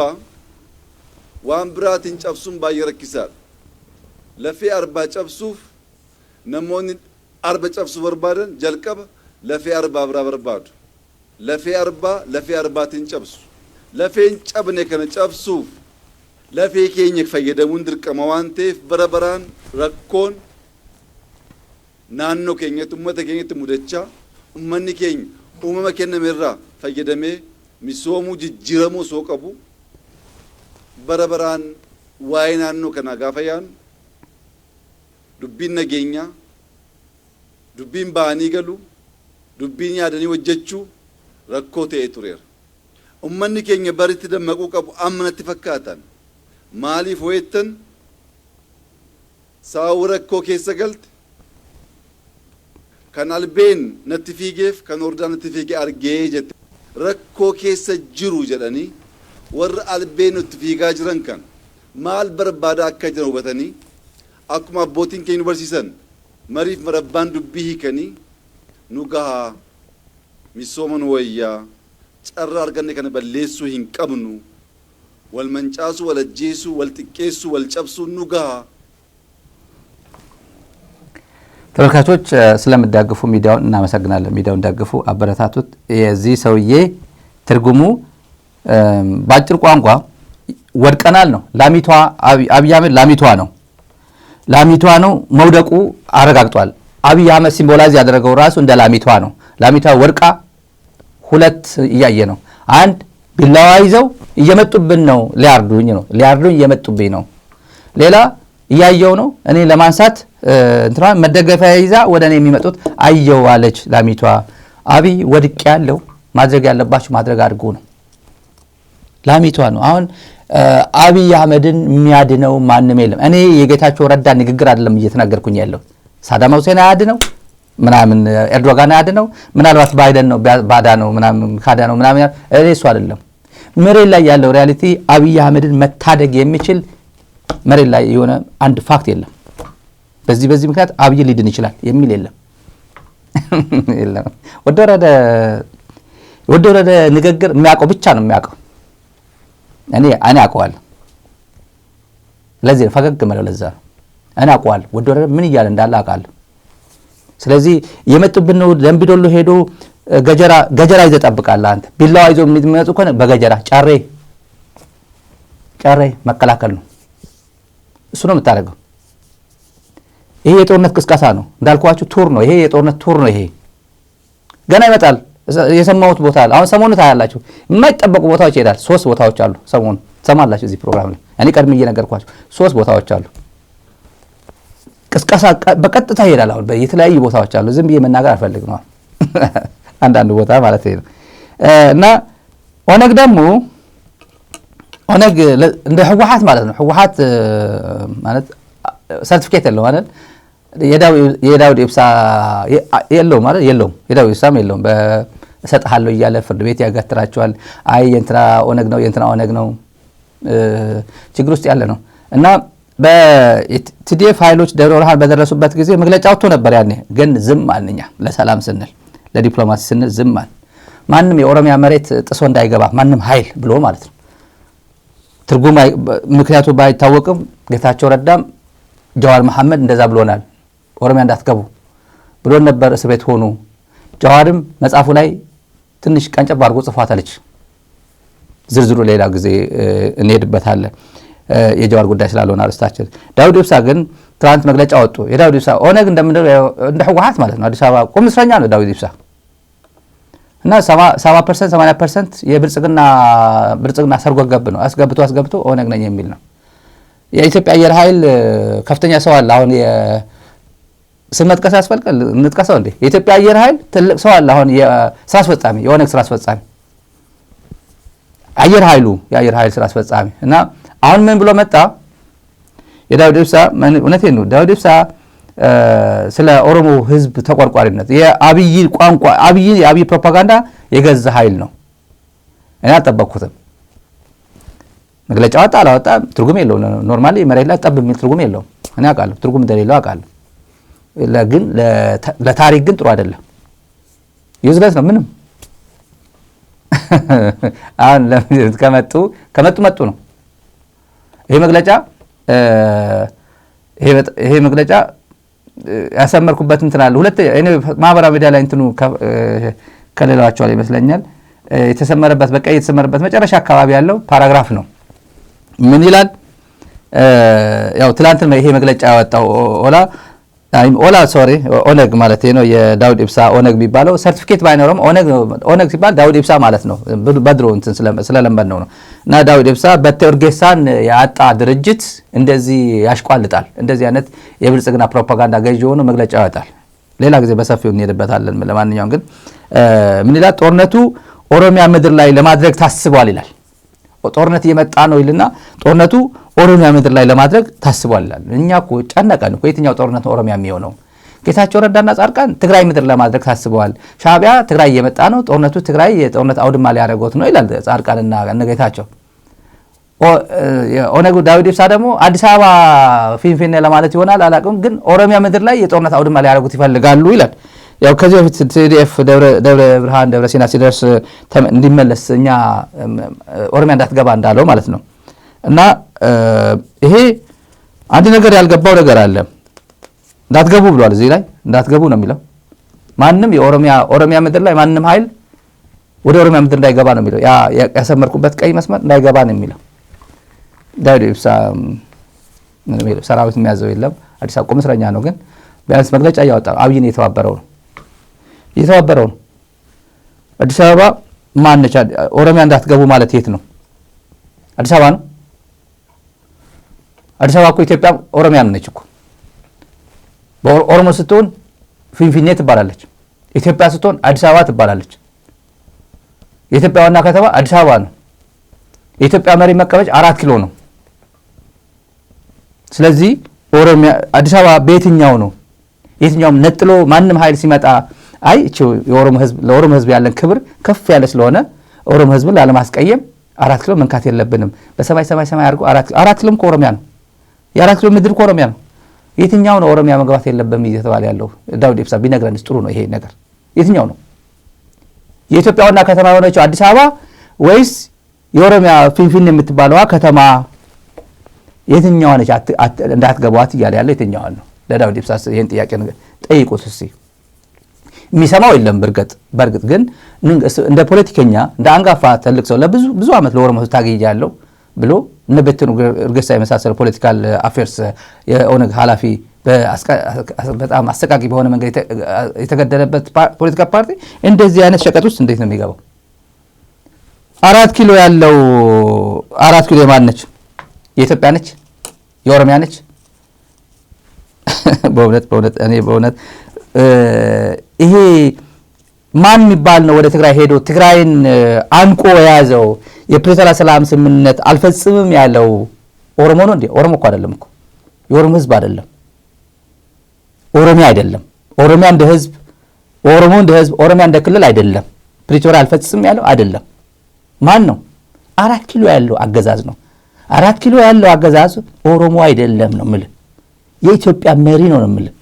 Speaker 5: ዋንብራትን ጨብሱን ባየረክሳል ለፌ አርባ ጨብሱፍ ነሞን አርባ ጨብሱ በርባደን ጀልቀብ ለፌ አርባ አብራ በርባዱ ለፌ አርባትን ጨብሱ ለፌን ጨብኔ ከነ ጨብሱፍ ለፌ ኬኝ ፈየደሙን ድርቀማ ዋንቴፍ በረበራን ረኮን ናኖ ኬኘት ኡመተ ኬኘት ሙደቻ ኡመኒ ኬኝ ኡመመ ከነሜራ ፈየደሜ ሚሶሙ ጅጅረሙ ሶቀቡ በረበራን ዋይናኖ ከና ጋፈያን ዱቢን ነገኛ ዱቢን ባኒ ገሉ ዱቢን ያደኒ ወጀቹ ረኮቴ ቱሬር ኡመኒ ኬኝ በሪት ደመቁ ቀቡ አምነት ፈካታን ማሊፍ ወይተን ሳውረኮ ከሰገልት ከናልቤን ነትፊጌፍ ከኖርዳ ነትፊጌ አርጌ ጀት ረኮ ከሰ ጅሩ ጀዳኒ ወር አልቤን ነትፊጋ ጅረን ከን ማል በርባዳ አከጀው በተኒ አኩማ ቦቲን ከዩኒቨርሲቲን መሪፍ መረባን ዱቢ ከኒ ኑጋ ሚሶመን ወያ ጨራ አርገነ ከነ በሌሱ ሂንቀምኑ ወልመንጫሱ ወለጄሱ ወልጥቄሱ ወልጨብሱ ኑጋ
Speaker 2: ተመልካቾች ስለምትደግፉ ሚዲያውን እናመሰግናለን ሚዲያውን ደግፉ አበረታቱት የዚህ ሰውዬ ትርጉሙ ባጭር ቋንቋ ወድቀናል ነው ላሚቷ አብይ አህመድ ላሚቷ ነው መውደቁ አረጋግጧል አብይ አህመድ ሲምቦላይዝ ያደረገው ራሱ እንደ ላሚቷ ነው ላሚቷ ወርቃ ሁለት እያየ ነው አንድ ቢላዋ ይዘው እየመጡብን ነው ሊያርዱኝ እየመጡብኝ ነው ሌላ እያየው ነው እኔ ለማንሳት እንትና መደገፊያ ይዛ ወደኔ የሚመጡት አየው አለች ላሚቷ አብይ ወድቅ ያለው ማድረግ ያለባችሁ ማድረግ አድርጉ ነው ላሚቷ ነው አሁን አብይ አህመድን የሚያድነው ማንም የለም እኔ የጌታቸው ረዳ ንግግር አይደለም እየተናገርኩኝ ያለው ሳዳም ሁሴን ያድነው ምናምን ኤርዶጋን ያድነው ምናልባት ባይደን ነው ባዳ ነው ምናምን ካዳ ነው ምናምን እሱ አይደለም መሬት ላይ ያለው ሪያሊቲ አብይ አህመድን መታደግ የሚችል መሬት ላይ የሆነ አንድ ፋክት የለም በዚህ ምክንያት አብይ ሊድን ይችላል የሚል የለም ወደረደ ንግግር የሚያውቀው ብቻ ነው የሚያውቀው እኔ አውቀዋለሁ ለዚህ ፈገግ ማለት ለዛ እኔ አውቀዋለሁ ወደረደ ምን ይያል እንዳለ አውቃለሁ ስለዚህ የመጡብን ነው ደምቢዶሎ ሄዶ ገጀራ ይዘጣብቃል አንተ ቢላዋ ይዞ የሚመጡ ከሆነ በገጀራ ጫሬ መከላከል ነው እሱ ነው የምታደርገው ይሄ የጦርነት ቅስቀሳ ነው እንዳልኳችሁ ቱር ነው ይሄ የጦርነት ቱር ነው ይሄ ገና ይመጣል የሰማሁት ቦታ አለ አሁን ሰሞኑን ታያላችሁ የማይጠበቁ ቦታዎች ይሄዳል 3 ቦታዎች አሉ ሰሞኑን ሰማላችሁ እዚህ ፕሮግራም ላይ እኔ ቀድሜ እየነገርኳችሁ 3 ቦታዎች አሉ ቅስቀሳ በቀጥታ ይሄዳል አሁን በየተለያዩ ቦታዎች አሉ ዝም ብዬ መናገር አልፈልግም ነው አንዳንድ ቦታ ማለት ነው እና ኦነግ ደግሞ ኦነግ እንደ ህወሓት ማለት ነው ህወሓት ማለት ሰርቲፊኬት የለው ማለት የዳውድ ኢብሳ የለው ማለት የለው የዳውድ ኢብሳም የለው በሰጣሃለው ይያለ ፍርድ ቤት ያጋትራቸዋል አይ የእንትና ኦነግ ነው ችግር ውስጥ ያለ ነው እና በቲዲኤፍ ኃይሎች ደብረ ብርሃን በደረሱበት ጊዜ መግለጫ ወጥቶ ነበር። ያኔ ግን ዝም አልኛ ለሰላም ስንል ለዲፕሎማሲ ስንል ዝም አል ማንም የኦሮሚያ መሬት ጥሶ እንዳይገባ ማንም ኃይል ብሎ ማለት ነው። ትርጉም ምክንያቱ ባይታወቅም ጌታቸው ረዳም ጀዋር መሐመድ እንደዛ ብሎናል፣ ኦሮሚያ እንዳትገቡ ብሎ ነበር። እስር ቤት ሆኑ። ጀዋርም መጽሐፉ ላይ ትንሽ ቀንጨብ አድርጎ ጽፏታለች። ዝርዝሩ ሌላ ጊዜ እንሄድበታለን የጀዋር ጉዳይ ስላልሆነ አርስታችን። ዳውድ ኢብሳ ግን ትናንት መግለጫ ወጡ። የዳውድ ኢብሳ ኦነግ እንደ ህወሓት ማለት ነው። አዲስ አበባ ቁም እስረኛ ነው ዳውድ ኢብሳ እና 70% 80% የብልጽግና ሰርጎ ገብ ነው። አስገብቶ ኦነግ ነኝ የሚል ነው። የኢትዮጵያ አየር ኃይል ከፍተኛ ሰው አለ። አሁን ስም መጥቀስ ያስፈልጋል? እንጥቀሰው እንዴ? የኢትዮጵያ አየር ኃይል ትልቅ ሰው አለ። አሁን የስራ አስፈጻሚ የኦነግ ስራ አስፈጻሚ የአየር ኃይል ስራ አስፈጻሚ እና አሁን ምን ብሎ መጣ? የዳውድ ኢብሳ እውነቴን ነው። ዳውድ ኢብሳ ስለ ኦሮሞ ህዝብ ተቆርቋሪነት የአብይ ቋንቋ የአብይ ፕሮፓጋንዳ የገዛ ኃይል ነው። እኔ አልጠበቅኩትም። መግለጫ ወጣ አላወጣ ትርጉም የለውም። ኖርማሊ መሬት ላይ ጠብ የሚል ትርጉም የለውም። እኔ አውቃለሁ ትርጉም እንደሌለው አውቃለሁ። ግን ለታሪክ ግን ጥሩ አይደለም። ዩዝለስ ነው ምንም። አሁን ከመጡ ነው። ይሄ መግለጫ ያሰመርኩበት እንትን አለ። ሁለት እኔ ማህበራዊ ሚዲያ ላይ እንትኑ ከሌላቸው ይመስለኛል የተሰመረበት በቀይ የተሰመረበት መጨረሻ አካባቢ ያለው ፓራግራፍ ነው። ምን ይላል? ያው ትላንት ይሄ መግለጫ ያወጣው ኦነግ ማለት ነው። የዳውድ ኢብሳ ኦነግ የሚባለው ሰርቲፊኬት ባይኖርም ኦነግ ሲባል ዳውድ ኢብሳ ማለት ነው። በድሮ እንትን ስለለመድ ነው። እና ዳውድ ኢብሳ በቴዎርጌሳን ያጣ ድርጅት እንደዚህ ያሽቋልጣል። እንደዚህ አይነት የብልጽግና ፕሮፓጋንዳ ገዢ ሆኖ መግለጫ ያወጣል። ሌላ ጊዜ በሰፊው እንሄድበታለን። ለማንኛውም ግን ምን ይላል? ጦርነቱ ኦሮሚያ ምድር ላይ ለማድረግ ታስቧል ይላል። ጦርነት እየመጣ ነው ይልና ጦርነቱ ኦሮሚያ ምድር ላይ ለማድረግ ታስቧል ይላል። እኛ እኮ ጨነቀን እኮ የትኛው ጦርነት ነው ኦሮሚያ የሚሆነው? ጌታቸው ረዳና ጻድቃን ትግራይ ምድር ለማድረግ ታስበዋል። ሻዕቢያ ትግራይ እየመጣ ነው፣ ጦርነቱ ትግራይ የጦርነት አውድማ ሊያደርጉት ነው ይላል ጻድቃንና ጌታቸው። ኦነግ ዳውድ ኢብሳ ደግሞ አዲስ አበባ ፊንፊኔ ለማለት ይሆናል አላውቅም፣ ግን ኦሮሚያ ምድር ላይ የጦርነት አውድማ ሊያደርጉት ይፈልጋሉ ይላል። ያው ከዚህ በፊት ቲዲኤፍ ደብረ ብርሃን ደብረ ሲና ሲደርስ እንዲመለስ እኛ ኦሮሚያ እንዳትገባ እንዳለው ማለት ነው። እና ይሄ አንድ ነገር ያልገባው ነገር አለ። እንዳትገቡ ብሏል። እዚህ ላይ እንዳትገቡ ነው የሚለው። ማንም የኦሮሚያ ምድር ላይ ማንም ኃይል ወደ ኦሮሚያ ምድር እንዳይገባ ነው የሚለው። ያሰመርኩበት ቀይ መስመር እንዳይገባ ነው የሚለው። ዳውድ ኢብሳ ሰራዊት የሚያዘው የለም። አዲስ አበባ ቁም እስረኛ ነው። ግን ቢያንስ መግለጫ እያወጣ አብይን እየተባበረው ነው። አዲስ አበባ ማነች? ኦሮሚያ እንዳትገቡ ማለት የት ነው? አዲስ አበባ ነው። አዲስ አበባ እኮ ኢትዮጵያ ኦሮሚያ ነች እኮ። በኦሮሞ ስትሆን ፊንፊኔ ትባላለች። ኢትዮጵያ ስትሆን አዲስ አበባ ትባላለች። የኢትዮጵያ ዋና ከተማ አዲስ አበባ ነው። የኢትዮጵያ መሪ መቀመጫ 4 ኪሎ ነው። ስለዚህ ኦሮሚያ አዲስ አበባ በየትኛው ነው? የትኛውም ነጥሎ ማንም ኃይል ሲመጣ አይ የኦሮሞ ህዝብ ለኦሮሞ ህዝብ ያለን ክብር ከፍ ያለ ስለሆነ ኦሮሞ ህዝብን ላለማስቀየም 4 ኪሎ መንካት የለብንም። በሰማይ አድርጎ 4 ኪሎም ከኦሮሚያ ነው። የ4 ኪሎ ምድር ከኦሮሚያ ነው። የትኛው ነው ኦሮሚያ መግባት የለብንም እየተባለ ያለው? ዳውድ ኢብሳ ቢነግረንስ ጥሩ ነው። ይሄ ነገር የትኛው ነው? የኢትዮጵያ ዋና ከተማ የሆነችው አዲስ አበባ ወይስ የኦሮሚያ ፊንፊኔ የምትባለዋ ከተማ የትኛዋ ነች? እንዳትገቧት እያለ ያለው የትኛዋ ነው? ለዳውድ ኢብሳ ይሄን ጥያቄ ጠይቁት እስቲ። የሚሰማው የለም። በርግጥ ግን እንደ ፖለቲከኛ እንደ አንጋፋ ትልቅ ሰው ለብዙ ዓመት ለኦሮሞ ታግያለሁ ብሎ እነ በትኑ እርገሳ የመሳሰለ ፖለቲካል አፌርስ የኦነግ ኃላፊ በጣም አሰቃቂ በሆነ መንገድ የተገደለበት ፖለቲካ ፓርቲ እንደዚህ አይነት ሸቀጥ ውስጥ እንዴት ነው የሚገባው? 4 ኪሎ ያለው 4 ኪሎ የማን ነች? የኢትዮጵያ ነች? የኦሮሚያ ነች? በእውነት ይሄ ማን የሚባል ነው ወደ ትግራይ ሄዶ ትግራይን አንቆ የያዘው? የፕሪቶሪያ ሰላም ስምምነት አልፈጽምም ያለው ኦሮሞ ነው እንዴ? ኦሮሞ እኮ አይደለም እኮ። የኦሮሞ ህዝብ አይደለም፣ ኦሮሚያ አይደለም። ኦሮሚያ እንደ ህዝብ፣ ኦሮሞ እንደ ህዝብ፣ ኦሮሚያ እንደ ክልል አይደለም። ፕሪቶሪያ አልፈጽምም ያለው አይደለም። ማን ነው? 4 ኪሎ ያለው አገዛዝ ነው። 4 ኪሎ ያለው አገዛዝ ኦሮሞ አይደለም ነው የምልህ። የኢትዮጵያ መሪ ነው የምልህ።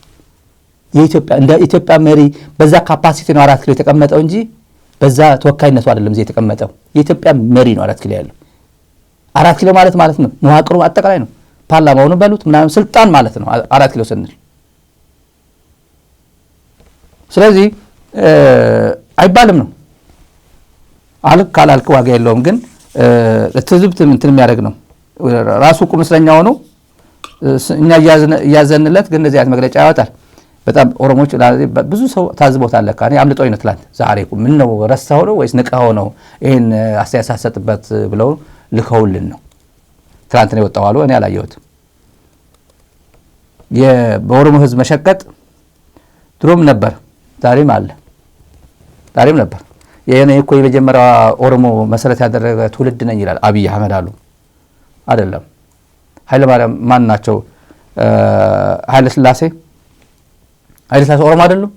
Speaker 2: የኢትዮጵያ መሪ በዛ ካፓሲቲ ነው 4 ኪሎ የተቀመጠው እንጂ በዛ ተወካይነቱ አይደለም እዚህ የተቀመጠው። የኢትዮጵያ መሪ ነው 4 ኪሎ ያለው። 4 ኪሎ ማለት ነው መዋቅሩ አጠቃላይ ነው። ፓርላማውን በሉት ምናምን ስልጣን ማለት ነው 4 ኪሎ ስንል። ስለዚህ አይባልም ነው አልክ ካላልክ ዋጋ የለውም። ግን ለትዝብት እንትን የሚያደርግ ነው ራሱ ቁም እስረኛ ሆኖ እኛ እያዘንለት ግን እንደዚህ አይነት መግለጫ ያወጣል። በጣም ኦሮሞዎች ብዙ ሰው ታዝቦታል። ለካ እኔ አምልጦኝ ነው ትላንት ዛሬ ምን ነው ረሳው ነው ወይስ ንቀኸው ነው ይሄን አስተያየት ብለው ልከውልን ነው ትላንት ነው የወጣው አሉ። እኔ አላየሁትም። በኦሮሞ ህዝብ መሸቀጥ ድሮም ነበር ዛሬም አለ። ዛሬም ነበር። የኔ እኮ የመጀመሪያ ኦሮሞ መሰረት ያደረገ ትውልድ ነኝ ይላል አብይ አህመድ አሉ። አይደለም ኃይለ ማርያም ማን ናቸው? ኃይለ ሥላሴ ኦሮሞ አይደለም?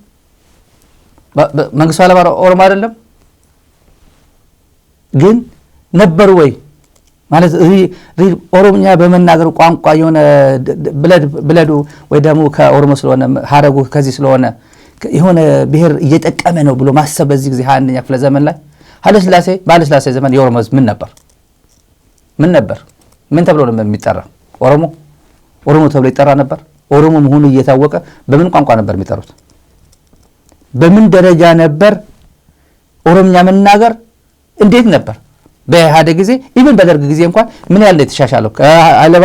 Speaker 2: መንግስቱ ኃይለማርያም ኦሮሞ አይደለም? ግን ነበሩ ወይ ማለት ኦሮሞኛ በመናገር ቋንቋ የሆነ ብለዱ ወይ ደግሞ ከኦሮሞ ስለሆነ ሀረጉ ከዚህ ስለሆነ የሆነ ብሔር እየጠቀመ ነው ብሎ ማሰብ በዚህ ጊዜ 21ኛ ክፍለ ዘመን ላይ ኃይለ ሥላሴ ዘመን የኦሮሞ ህዝብ ምን ነበር? ምን ተብሎ ነው የሚጠራ? ኦሮሞ ተብሎ ይጠራ ነበር? ኦሮሞ መሆኑ እየታወቀ በምን ቋንቋ ነበር የሚጠሩት? በምን ደረጃ ነበር ኦሮምኛ መናገር እንዴት ነበር? በኢህአዴግ ጊዜ ኢቭን በደርግ ጊዜ እንኳን ምን ያህል የተሻሻለው? ከኃይለ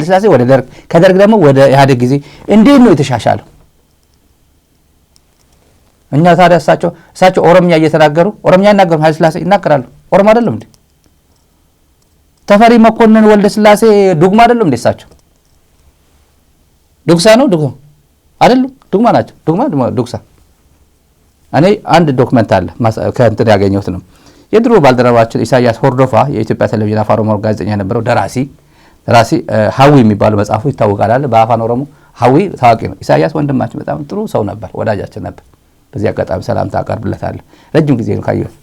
Speaker 2: ሥላሴ ወደ ደርግ፣ ከደርግ ደግሞ ወደ ኢህአዴግ ጊዜ እንዴት ነው የተሻሻለው? እኛ ታዲያ እሳቸው ኦሮምኛ እየተናገሩ ኦሮምኛ ይናገሩ ኃይለ ሥላሴ ይናገራሉ። ኦሮሞ አይደለም እንዴ? ተፈሪ መኮንን ወልደ ሥላሴ ዱግማ አይደለም እንዴ? እሳቸው ዱግሳ ነው አይደለም? ዱግማ ናቸው። ዱግሳ እኔ አንድ ዶክመንት አለ ከእንትን ያገኘሁት ነው። የድሮ ባልደረባችን ኢሳያስ ሆርዶፋ የኢትዮጵያ ቴሌቪዥን አፋን ኦሮሞ ጋዜጠኛ የነበረው ደራሲ ሀዊ የሚባለው መጽሐፉ ይታወቃል። በአፋን ኦሮሞ ሀዊ ታዋቂ ነው። ኢሳያስ ወንድማችን በጣም ጥሩ ሰው ነበር፣ ወዳጃችን ነበር። በዚህ አጋጣሚ ሰላምታ አቀርብለታለሁ። ረጅም ጊዜ ነው ካየሁት።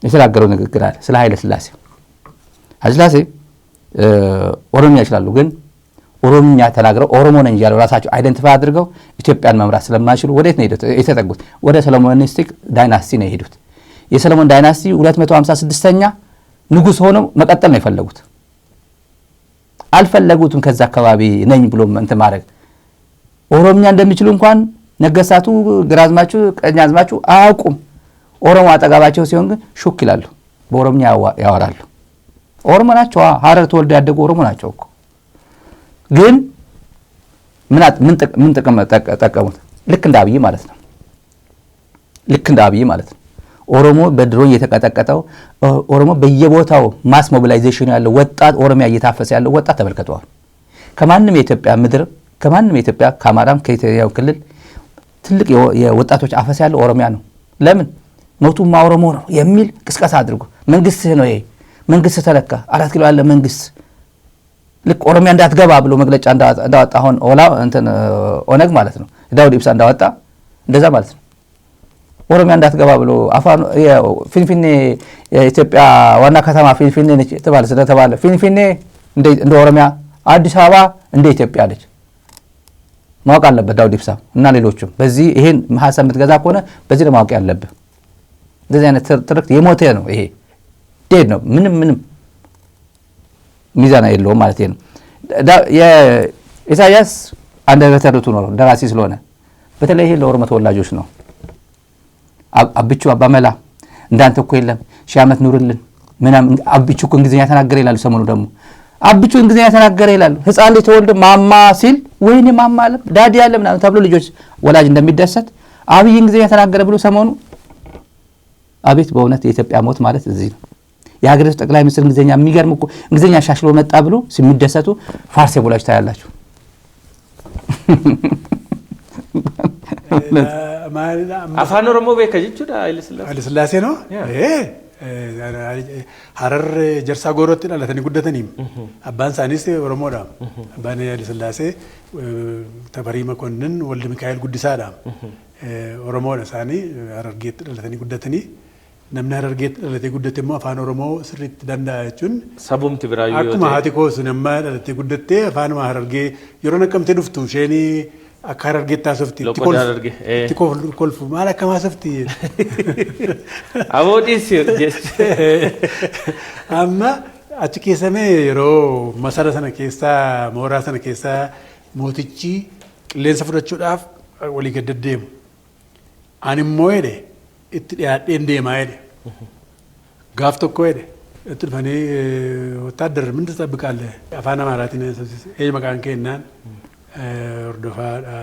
Speaker 2: የተናገረው ንግግር አለ ስለ ኃይለ ሥላሴ ኦሮምኛ ይችላሉ፣ ግን ኦሮምኛ ተናግረው ኦሮሞ ነኝ እያሉ ራሳቸው አይደንቲፋይ አድርገው ኢትዮጵያን መምራት ስለማይችሉ ወዴት ነው የተጠጉት? ወደ ሰሎሞኒስቲክ ዳይናስቲ ነው የሄዱት። የሰሎሞን ዳይናስቲ 256ኛ ንጉሥ ሆነው መቀጠል ነው የፈለጉት። አልፈለጉትም ከዛ አካባቢ ነኝ ብሎ እንትን ማድረግ። ኦሮምኛ እንደሚችሉ እንኳን ነገስታቱ፣ ግራዝማቹ፣ ቀኛዝማቹ አያውቁም። ኦሮሞ አጠገባቸው ሲሆን ግን ሹክ ይላሉ፣ በኦሮምኛ ያወራሉ። ኦሮሞ ናቸው፣ ሀረር ተወልደው ያደጉ ኦሮሞ ናቸው እኮ። ግን ምን ጥቅም ጠቀሙት? ልክ እንደ አብይ ማለት ነው። ኦሮሞ በድሮን እየተቀጠቀጠው ኦሮሞ በየቦታው ማስ ሞቢላይዜሽን ያለው ወጣት ኦሮሚያ እየታፈሰ ያለው ወጣት ተመልከተዋል። ከማንም የኢትዮጵያ ምድር ከአማራም ከኢትዮጵያ ክልል ትልቅ የወጣቶች አፈሳ ያለው ኦሮሚያ ነው። ለምን ሞቱማ ኦሮሞ ነው የሚል ቅስቀሳ አድርጎ መንግስት ነው ይሄ መንግስት ተለካ 4 ኪሎ ያለ መንግስት ልክ ኦሮሚያ እንዳትገባ ብሎ መግለጫ እንዳወጣ አሁን ኦነግ ማለት ነው ዳውድ ኢብሳ እንዳወጣ እንደዛ ማለት ነው። ኦሮሚያ እንዳትገባ ብሎ ፊንፊኔ የኢትዮጵያ ዋና ከተማ ፊንፊኔ ነች ስለተባለ ፊንፊኔ እንደ ኦሮሚያ፣ አዲስ አበባ እንደ ኢትዮጵያ አለች። ማወቅ አለበት ዳውድ ኢብሳ እና ሌሎችም። በዚህ ይሄን ሀሳብ የምትገዛ ከሆነ በዚህ ነው ማወቅ ያለብህ። እንደዚህ አይነት ትርክት የሞተ ነው፣ ይሄ ዴድ ነው። ምንም ሚዛን የለውም ማለት ነው። የኢሳያስ አንደበተርቱ ነው ደራሲ ስለሆነ በተለይ ይሄ ለኦሮሞ ተወላጆች ነው። አብቹ አባመላ እንዳንተ እኮ የለም 1000 ዓመት ኑርልን ምናምን አብቹ እኮ እንግሊዝኛ ተናገረ ይላሉ። ሰሞኑ ደግሞ አብቹ እንግሊዝኛ ተናገረ ይላሉ። ህፃን ልጅ ተወልዶ ማማ ሲል ወይኔ ማማ አለ ዳዲ አለ ምናምን ተብሎ ልጆች ወላጅ እንደሚደሰት አብይ እንግሊዝኛ ተናገረ ብሎ ሰሞኑ አቤት በእውነት የኢትዮጵያ ሞት ማለት እዚህ ነው። የሀገሪቱ ጠቅላይ ሚኒስትር እንግሊዝኛ የሚገርም እኮ እንግሊዝኛ ሻሽሎ መጣ ብሎ ሲሚደሰቱ ፋርሴ ቦላጅ ታያላችሁ።
Speaker 6: አፋን ኦሮሞ በከጅቹ አይለ
Speaker 7: ስላሴ ነው ሀረር ጀርሳ ጎሮት ዳለተኒ ጉደተኒም አባን ሳኒስ ኦሮሞዳ አባን አይለ ስላሴ ተፈሪ መኮንን ወልድ ሚካኤል ጉዲሳዳ ኦሮሞ ለሳኒ ሀረር ጌት ዳለተኒ ጉደተኒ namni harargee dhalatee guddate immoo afaan oromoo sirriitti danda'a jechuun
Speaker 6: sabumti biraayyuu
Speaker 7: akkuma haati koos nama dhalatee guddattee afaanuma harargee yeroo naqqamtee dhuftu isheen akka harargeetti haasofti itti kolfu maal akkam haasofti
Speaker 6: aboodhiis
Speaker 7: amma achi keessamee yeroo masara sana keessaa mooraa sana keessaa mootichi qilleensa fudhachuudhaaf walii gad deddeemu ani immoo jedhe itti dhiyaadheen deemaa jedhe gaaf tokko jedhe itti dhufanii ወታደር ምን ትጠብቃለህ afaan amaaraatiin ee maqaan kee jennaan hordofaadha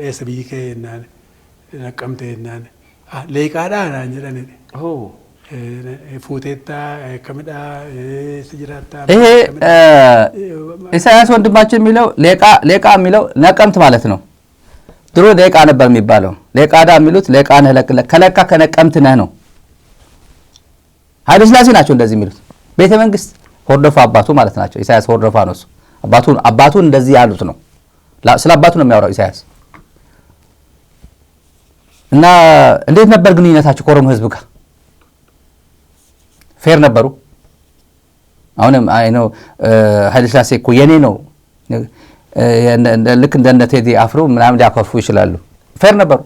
Speaker 7: eessa biyyi kee jennaan naqqamtee jennaan leeqaadhaa naan jedhanidhe fuuteettaa kamidhaa sijiraattaa
Speaker 2: ይሄ ኢሳያስ ወንድማችን የሚለው ሌቃ የሚለው ነቀምት ማለት ነው። ድሮ ሌቃ ነበር የሚባለው። ሌቃዳ የሚሉት ሌቃ ነህ ከለካ ከነቀምት ነህ ነው። ኃይለ ሥላሴ ናቸው እንደዚህ የሚሉት። ቤተ መንግስት ሆርዶፋ አባቱ ማለት ናቸው። ኢሳያስ ሆርዶፋ ነው እሱ። አባቱን እንደዚህ ያሉት ነው። ስለ አባቱ ነው የሚያወራው ኢሳያስ። እና እንዴት ነበር ግንኙነታቸው ከኦሮሞ ህዝብ ጋር? ፌር ነበሩ? አሁንም አይ ነው ኃይለ ሥላሴ እኮ የኔ ነው ልክ እንደነ ቴዲ አፍሮ ምናምን ሊያኮርፉ ይችላሉ። ፌር ነበሩ?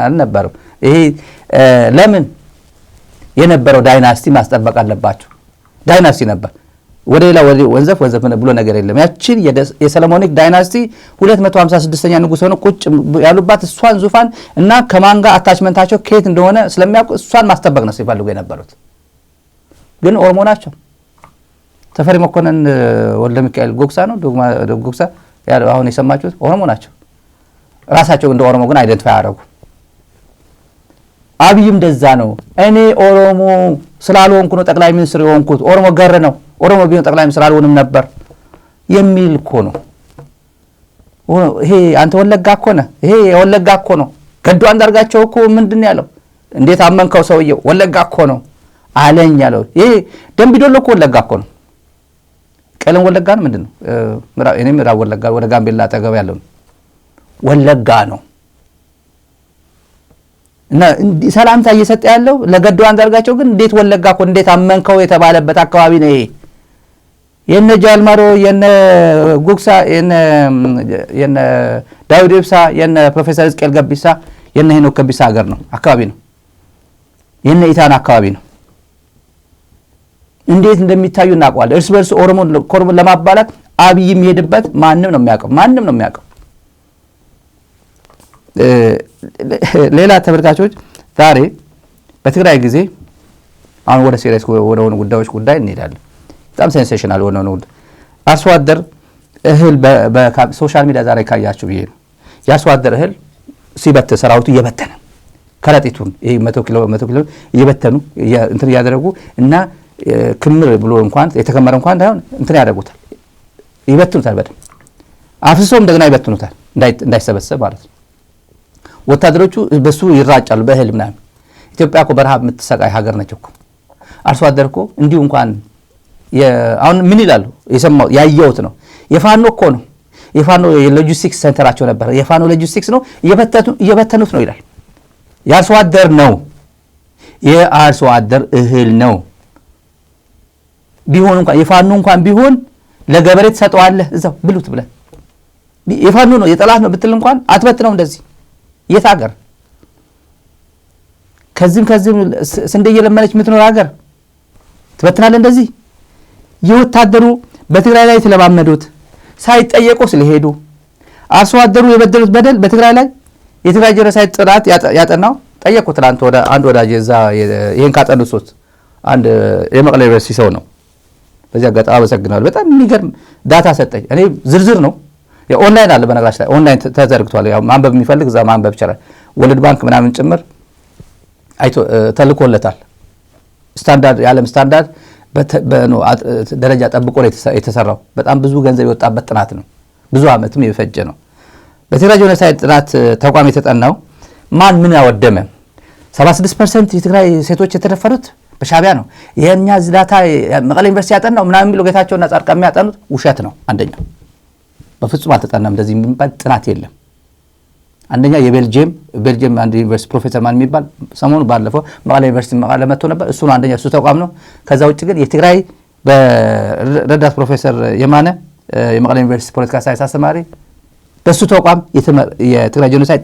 Speaker 2: አልነበሩ። ይሄ ለምን የነበረው ዳይናስቲ ማስጠበቅ አለባቸው። ዳይናስቲ ነበር። ወደ ሌላ ወንዘፍ ብሎ ነገር የለም። ያቺን የሰለሞኒክ ዳይናስቲ 256ኛ ንጉስ ሆነው ቁጭ ያሉባት እሷን ዙፋን እና ከማን ጋር አታችመንታቸው ከየት እንደሆነ ስለሚያውቁ እሷን ማስጠበቅ ነው ሲፈልጉ የነበሩት። ግን ኦሮሞ ናቸው። ተፈሪ መኮንን ወልደ ሚካኤል ጎግሳ ነው ጎግሳ ያለው አሁን የሰማችሁት ኦሮሞ ናቸው። ራሳቸው እንደ ኦሮሞ ግን አይደንቲፋይ ያደረጉ። አብይም እንደዛ ነው። እኔ ኦሮሞ ስላልሆንኩ ነው ጠቅላይ ሚኒስትር የሆንኩት፣ ኦሮሞ ገር ነው፣ ኦሮሞ ቢሆን ጠቅላይ ሚኒስትር አልሆንም ነበር የሚል እኮ ነው። ይሄ አንተ ወለጋ እኮ ነህ፣ ይሄ የወለጋ እኮ ነው። ገዱ አንዳርጋቸው እኮ ምንድን ያለው? እንዴት አመንከው ሰውየው? ወለጋ እኮ ነው አለኝ ያለው። ይሄ ደምቢዶሎ እኮ ወለጋ እኮ ነው። ቀለም ወለጋ ነው ምንድን ነው? እኔ ምዕራብ ወለጋ ወደ ጋምቤላ አጠገብ ያለው ወለጋ ነው። እና ሰላምታ እየሰጠ ያለው ለገዱ አንዳርጋቸው ግን እንዴት ወለጋ እኮ እንዴት አመንከው የተባለበት አካባቢ ነው ይሄ። የነ ጃልማሮ የነ ጉግሳ የነ ዳውድ ኢብሳ የነ ፕሮፌሰር እስቄል ገቢሳ የነ ሄኖክ ገቢሳ ሀገር ነው አካባቢ ነው። የነ ኢታን አካባቢ ነው። እንዴት እንደሚታዩ እናውቀዋለን። እርስ በርስ ኦሮሞን ለማባላት አብይ የሚሄድበት ማንም ነው የሚያውቀው። ሌላ ተመልካቾች ዛሬ በትግራይ ጊዜ አሁን ወደ ሲሪየስ ወደ ሆኑ ጉዳይ እንሄዳለን። በጣም ሴንሴሽናል ሆነ ነው። አርሶ አደር እህል በሶሻል ሚዲያ ዛሬ ካያችሁ ይሄ ነው። የአርሶ አደር እህል ሲበት ሰራዊቱ እየበተነ ከረጢቱን ይሄ 100 ኪሎ እየበተኑ እንትን ያደረጉ እና ክምር ብሎ እንኳን የተከመረ እንኳን እንዳይሆን እንትን ያደርጉታል፣ ይበትኑታል። በደንብ አፍስሶም እንደገና ይበትኑታል እንዳይሰበሰብ ማለት ነው። ወታደሮቹ በሱ ይራጫሉ በእህል ምናምን። ኢትዮጵያ እኮ በረሃብ የምትሰቃይ ሀገር ነች እኮ። አርሶ አደር እኮ እንዲሁ እንኳን አሁን ምን ይላሉ የሰማው ያየሁት ነው። የፋኖ እኮ ነው የፋኖ የሎጂስቲክስ ሴንተራቸው ነበር። የፋኖ ሎጂስቲክስ ነው እየበተኑት ነው ይላል። የአርሶ አደር ነው የአርሶ አደር እህል ነው ቢሆን እንኳን የፋኖ እንኳን ቢሆን ለገበሬ ተሰጠዋለህ እዛው ብሉት ብለህ። የፋኖ ነው የጠላት ነው ብትል እንኳን አትበትነው እንደዚህ። የት ሀገር ከዚህም ስንዴ እየለመነች የምትኖር ሀገር ትበትናለህ እንደዚህ? የወታደሩ በትግራይ ላይ የተለማመዱት ሳይጠየቁ ስለሄዱ አርሶ አደሩ የበደሉት በደል በትግራይ ላይ የትግራይ ጄኖሳይድ ጥናት ያጠናው ጠየቁ። ትናንት ወደ አንድ ወዳጅ እዛ ይሄን ካጠኑት ሶስት አንድ የመቀሌ ዩኒቨርሲቲ ሰው ነው። በዚህ አጋጣሚ አመሰግናለሁ። በጣም የሚገርም ዳታ ሰጠኝ። እኔ ዝርዝር ነው የኦንላይን አለ በነገራችን ላይ ኦንላይን ተዘርግቷል። ያው ማንበብ የሚፈልግ እዛ ማንበብ ይችላል። ወርልድ ባንክ ምናምን ጭምር አይቶ ተልኮለታል። ስታንዳርድ የዓለም ስታንዳርድ ደረጃ ጠብቆ ነው የተሰራው። በጣም ብዙ ገንዘብ የወጣበት ጥናት ነው። ብዙ ዓመትም የፈጀ ነው። በትግራይ ጄኖሳይድ ጥናት ተቋም የተጠናው ማን ምን ያወደመ 76% የትግራይ ሴቶች የተደፈሩት በሻቢያ ነው። የኛ ዳታ መቀሌ ዩኒቨርሲቲ ያጠናው ምናምን የሚለው ጌታቸውና ጻድቃን የሚያጠኑት ውሸት ነው። አንደኛ በፍጹም አልተጠናም። እንደዚህ የሚባል ጥናት የለም። አንደኛ የቤልጂየም አንድ ዩኒቨርሲቲ ፕሮፌሰር ማን የሚባል ሰሞኑ ባለፈው መቀሌ ዩኒቨርሲቲ መቀሌ መጥቶ ነበር። እሱ ነው አንደኛ፣ እሱ ተቋም ነው። ከዛ ውጭ ግን የትግራይ በረዳት ፕሮፌሰር የማነ የመቀሌ ዩኒቨርሲቲ ፖለቲካ ሳይንስ አስተማሪ በሱ ተቋም የትግራይ ጄኖሳይድ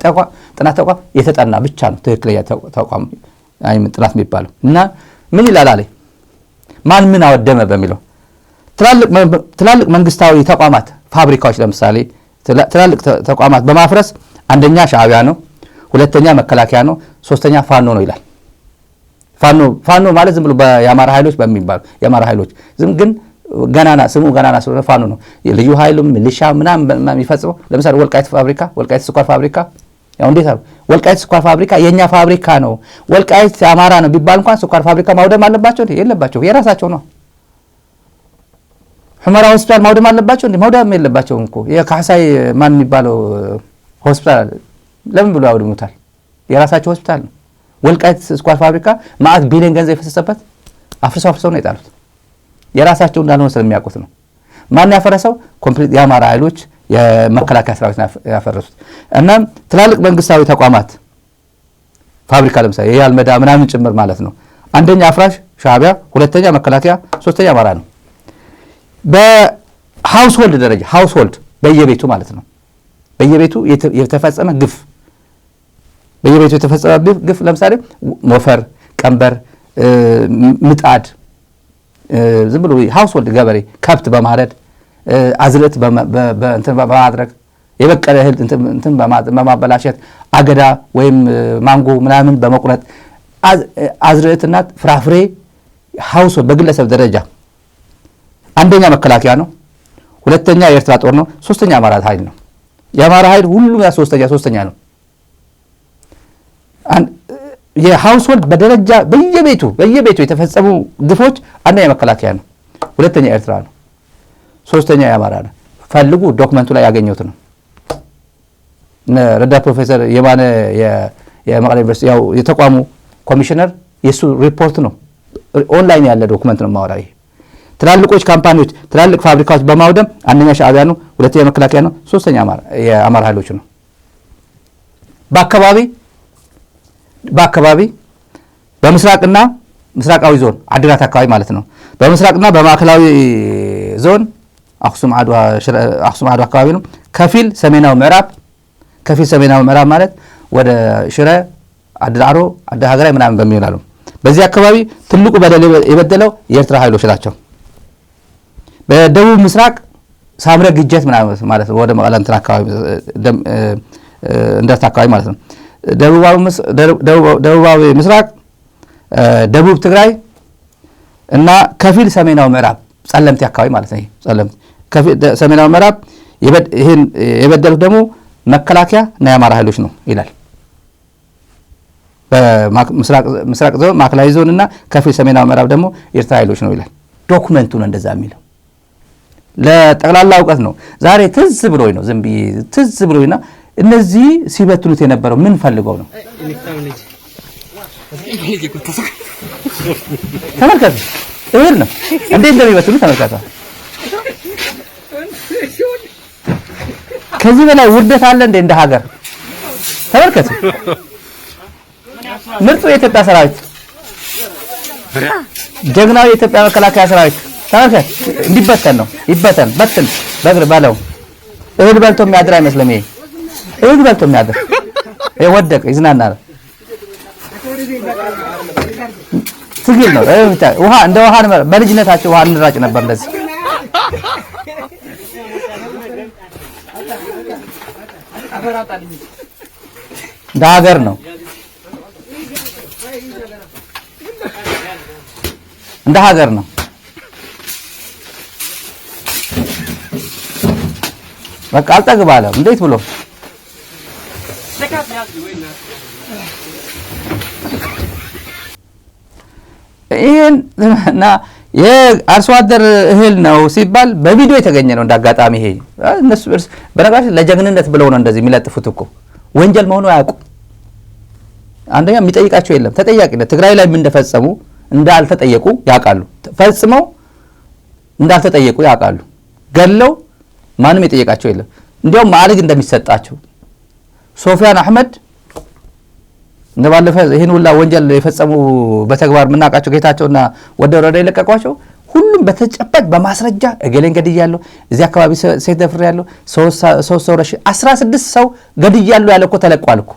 Speaker 2: ጥናት ተቋም የተጠና ብቻ ነው ትክክለኛ ተቋም ጥናት የሚባለው። እና ምን ይላል አለ ማን ምን አወደመ በሚለው ትላልቅ መንግስታዊ ተቋማት ፋብሪካዎች፣ ለምሳሌ ትላልቅ ተቋማት በማፍረስ አንደኛ ሻዕቢያ ነው፣ ሁለተኛ መከላከያ ነው፣ ሶስተኛ ፋኖ ነው ይላል። ፋኖ ማለት ዝም ብሎ የአማራ ኃይሎች በሚባሉ የአማራ ኃይሎች ዝም ግን ገናና ስሙ ገናና ስለሆነ ፋኖ ነው። ልዩ ኃይሉም ሚሊሻ ምናምን የሚፈጽመው ለምሳሌ ወልቃይት ስኳር ፋብሪካ ያው እንዴት አሉ ወልቃይት ስኳር ፋብሪካ የኛ ፋብሪካ ነው፣ ወልቃይት አማራ ነው ቢባል እንኳን ስኳር ፋብሪካ ማውደም አለባቸው የለባቸው? የራሳቸው ነው። ሁመራ ሆስፒታል ማውደም አለባቸው እንዴ? ማውደም የለባቸውም እኮ። የካህሳይ ማን የሚባለው ሆስፒታል ለምን ብሎ ያውድሙታል? የራሳቸው ሆስፒታል ነው። ወልቃይት ስኳር ፋብሪካ ማአት ቢሊዮን ገንዘብ የፈሰሰበት አፍርሰው ነው የጣሉት። የራሳቸው እንዳልሆነ ስለሚያውቁት ነው። ማን ያፈረሰው? ኮምፕሊት የአማራ ኃይሎች የመከላከያ ሰራዊት ያፈረሱት። እና ትላልቅ መንግስታዊ ተቋማት ፋብሪካ ለምሳሌ የአልመዳ ምናምን ጭምር ማለት ነው። አንደኛ አፍራሽ ሻዕቢያ፣ ሁለተኛ መከላከያ፣ ሶስተኛ አማራ ነው። በሃውስሆልድ ደረጃ ሃውስሆልድ በየቤቱ ማለት ነው በየቤቱ የተፈጸመ ግፍ ለምሳሌ ሞፈር፣ ቀንበር፣ ምጣድ ዝም ብሎ ሃውስሆልድ ገበሬ ከብት በማረድ አዝርዕት በማድረግ የበቀለ እህል እንትን በማበላሸት አገዳ ወይም ማንጎ ምናምን በመቁረጥ አዝርዕትና ፍራፍሬ ሃውስሆልድ በግለሰብ ደረጃ አንደኛ መከላከያ ነው፣ ሁለተኛ የኤርትራ ጦር ነው፣ ሶስተኛ አማራ ኃይል ነው። የአማራ ኃይል ሁሉም ያ ሶስተኛ ነው። የሃውስሆልድ በደረጃ በየቤቱ የተፈጸሙ ግፎች አንደኛ መከላከያ ነው፣ ሁለተኛ ኤርትራ ነው፣ ሶስተኛ የአማራ ነው። ፈልጉ ዶክመንቱ ላይ ያገኘሁት ነው። ረዳት ፕሮፌሰር የማነ የመቀሌ ዩኒቨርሲቲ ያው የተቋሙ ኮሚሽነር የሱ ሪፖርት ነው። ኦንላይን ያለ ዶክመንት ነው ማወራ። ይሄ ትላልቆች ካምፓኒዎች ትላልቅ ፋብሪካዎች በማውደም አንደኛ ሻዕቢያ ነው፣ ሁለተኛ መከላከያ ነው፣ ሶስተኛ የአማራ ኃይሎች ነው። በአካባቢ በምስራቅና ምስራቃዊ ዞን አድግራት አካባቢ ማለት ነው። በምስራቅና በማዕከላዊ ዞን አክሱም አድዋ አካባቢ ነው። ከፊል ሰሜናዊ ምዕራብ ማለት ወደ ሽረ፣ አድዳዕሮ፣ አድሃገራይ ምናምን በሚላሉ በዚህ አካባቢ ትልቁ በደል የበደለው የኤርትራ ኃይሎች ናቸው። በደቡብ ምስራቅ ሳምረ ግጀት ምናምን ማለት ነው ወደ መቀለ እንትን አካባቢ እንደርታ አካባቢ ማለት ነው። ደቡባዊ ምስራቅ ደቡብ ትግራይ እና ከፊል ሰሜናዊ ምዕራብ ጸለምቲ አካባቢ ማለት ነው። ጸለምቲ ከፊል ሰሜናዊ ምዕራብ ይሄን የበደሉት ደግሞ መከላከያ እና የአማራ ኃይሎች ነው ይላል። በምስራቅ ዞን ማዕከላዊ ዞን እና ከፊል ሰሜናዊ ምዕራብ ደግሞ የኤርትራ ኃይሎች ነው ይላል። ዶክመንቱ ነው እንደዛ የሚለው። ለጠቅላላ እውቀት ነው። ዛሬ ትዝ ብሎኝ ነው ዝም ብዬ ትዝ ብሎኝና እነዚህ ሲበትኑት የነበረው ምን ፈልገው ነው? ተመልከቱ። እህል ነው እንዴት እንደሚበትኑ ተመልከቱ። ከዚህ በላይ ውርደት አለ እንደ ሀገር? ተመልከቱ። ምርጡ የኢትዮጵያ ሰራዊት፣ ጀግናው የኢትዮጵያ መከላከያ ሰራዊት ተመልከት። እንዲበተን ነው። ይበተን፣ በትን በእግር በለው። እህል በልቶ የሚያድር አይመስልም። ይሄ እህል በልቶ የሚያድር ወደቀ፣ ይዝናናል። ትግል ነው። ውሃ እንደ ውሃ በልጅነታቸው ውሃ እንራጭ ነበር እንደዚህ። እንደ ሀገር ነው፣ እንደ ሀገር ነው። በቃ አልጠግብ አለ። እንዴት ብሎ ይሄን እና የአርሶ አደር እህል ነው ሲባል በቪዲዮ የተገኘ ነው። እንዳጋጣሚ ይሄ እነሱ በነጋሽ ለጀግንነት ብለው ነው እንደዚህ የሚለጥፉት እኮ ወንጀል መሆኑ አያውቁም። አንደኛ የሚጠይቃቸው የለም። ተጠያቂነት ትግራይ ላይ ምን እንደፈጸሙ እንዳልተጠየቁ ያውቃሉ። ፈጽመው እንዳልተጠየቁ ያውቃሉ። ገለው ማንም የጠየቃቸው የለም። እንዲያውም ማዕረግ እንደሚሰጣቸው ሶፊያን አህመድ እንደባለፈ ይሄን ሁላ ወንጀል የፈጸሙ በተግባር ምናቃቸው ጌታቸውና ወደረደ ይለቀቋቸው ሁሉም በተጨባጭ በማስረጃ እገሌን ገድያለሁ እዚህ አካባቢ ሴት ደፍሬያለሁ 16 ሰው ገድያለሁ ያለ እኮ ተለቋል እኮ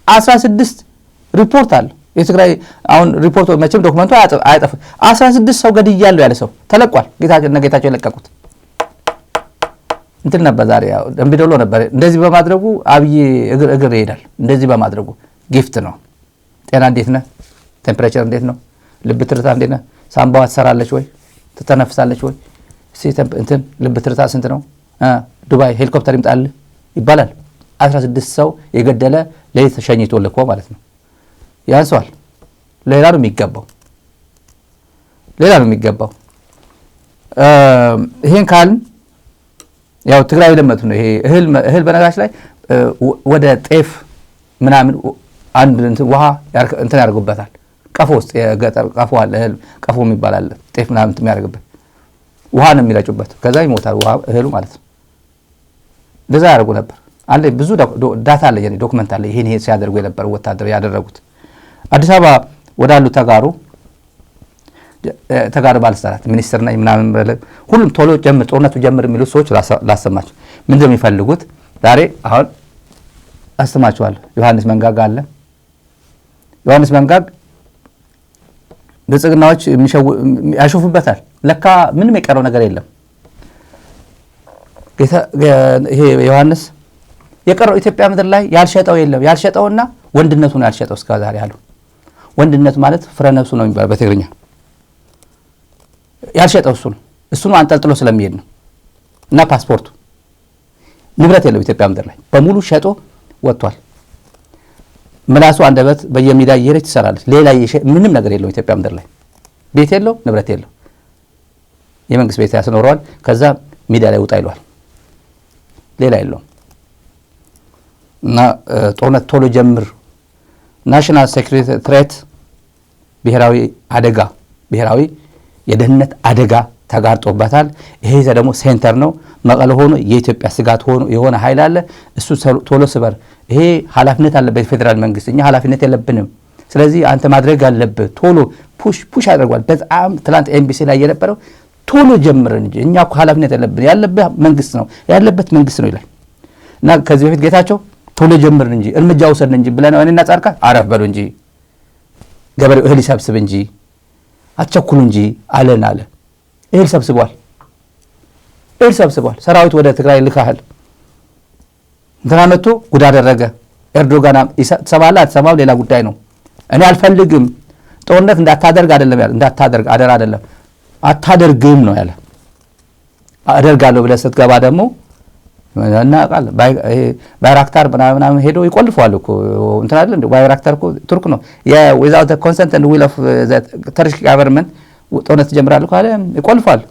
Speaker 2: 16 ሪፖርት አለ የትግራይ አሁን ሪፖርት መቼም ዶክመንቱ አያጠፍ 16 ሰው ገድያለሁ ያለ ሰው ተለቋል ጌታቸው የለቀቁት እንትን ነበር ዛሬ ያው ደምቢዶሎ ነበር እንደዚህ በማድረጉ አብይ እግር ይሄዳል እንደዚህ በማድረጉ ጊፍት ነው ጤና እንዴት ነህ ቴምፕሬቸር እንዴት ነው ልብ ትርታ እንዴት ነህ ሳምባዋ ትሰራለች ወይ ትተነፍሳለች ወይ እንትን ልብ ትርታ ስንት ነው ዱባይ ሄሊኮፕተር ይምጣል ይባላል 16 ሰው የገደለ ለይት ተሸኝቶ ልኮ ማለት ነው ያንሷል ሌላ ነው የሚገባው ይሄን ካልን ያው ትግራይ ለመቱ ነው ይሄ እህል በነጋሽ ላይ ወደ ጤፍ ምናምን አንድ እንትን ውሃ እንትን ያርጉበታል ቀፎ ውስጥ የገጠር ቀፎ አለ እህል ቀፎ የሚባል ጤፍ ምናምን የሚያርጉበት ውሃ ነው የሚረጩበት ከዛ ይሞታል ውሃ እህሉ ማለት ነው እንደዛ ያርጉ ነበር አለ ብዙ ዳታ አለ የኔ ዶክመንት አለ ይሄን ሲያደርጉ የነበሩ ወታደር ያደረጉት አዲስ አበባ ወዳሉ ተጋሩ ባለስልጣናት ሚኒስትር ነኝ ምናምን ሁሉም ቶሎ ጀምር ጦርነቱ ጀምር የሚሉ ሰዎች ላሰማቸው ምንድነው የሚፈልጉት ዛሬ አሁን አስተማቸዋለሁ ዮሐንስ መንጋጋ አለ ዮሐንስ መንጋግ በጽግናዎች ያሾፉበታል ለካ ምንም የቀረው ነገር የለም ይሄ ዮሐንስ የቀረው ኢትዮጵያ ምድር ላይ ያልሸጠው የለም ያልሸጠውና ወንድነቱ ነው ያልሸጠው እስከ ዛሬ ያለው ወንድነት ማለት ፍረነሱ ነው የሚባለው በትግርኛ ያልሸጠው እሱ ነው አንጠልጥሎ ስለሚሄድ ነው እና ፓስፖርቱ ንብረት የለው ኢትዮጵያ ምድር ላይ በሙሉ ሸጦ ወጥቷል ምላሱ አንደበት በየሚዳ ይሄድ ትሰራለች ሌላ ምንም ነገር የለው ኢትዮጵያ ምድር ላይ ቤት የለው ንብረት የለው የመንግስት ቤት ያስኖረዋል ከዛ ሚዳ ላይ ወጣ ይሏል ሌላ የለው እና ጦርነት ቶሎ ጀምር ናሽናል ሴኩሪቲ ትሬት ብሔራዊ የደህንነት አደጋ ተጋርጦበታል ይሄ ደግሞ ሴንተር ነው መቀለ ሆኖ የኢትዮጵያ ስጋት ሆኖ የሆነ ኃይል አለ እሱ ቶሎ ስበር ይሄ ኃላፊነት አለበት ፌደራል መንግስት እኛ ኃላፊነት የለብንም ስለዚህ አንተ ማድረግ አለበት ቶሎ ፑሽ አድርጓል በጣም ትላንት ኤምቢሲ ላይ የነበረው ቶሎ ጀምር እንጂ እኛ እኮ ኃላፊነት የለብን ያለበት መንግስት ነው ይላል እና ከዚህ በፊት ጌታቸው ቶሎ ጀምር እንጂ እርምጃ ወሰድን እንጂ ብለን እኔና ጻድቃን አረፍ በሉ እንጂ ገበሬው እህል ይሰብስብ እንጂ አትቸኩሉ እንጂ አለ እህል ሰብስቧል ሰራዊት ወደ ትግራይ ልካል እንትና መጥቶ ጉዳ አደረገ ኤርዶጋን ተሰማው ሌላ ጉዳይ ነው እኔ አልፈልግም ጦርነት እንዳታደርግ አይደለም ያለ እንዳታደርግ አደራ አይደለም አታደርግም ነው ያለ አደርጋለሁ ብለህ ስትገባ ደግሞ እና ቃል ባይራክታር ምናምን ሄዶ ይቆልፈዋል እኮ እንትና አይደል እንዴ ባይራክታር እኮ ቱርክ ነው without the consent and will of the Turkish government ጦርነት ጀምራሉ ካለ ይቆልፋል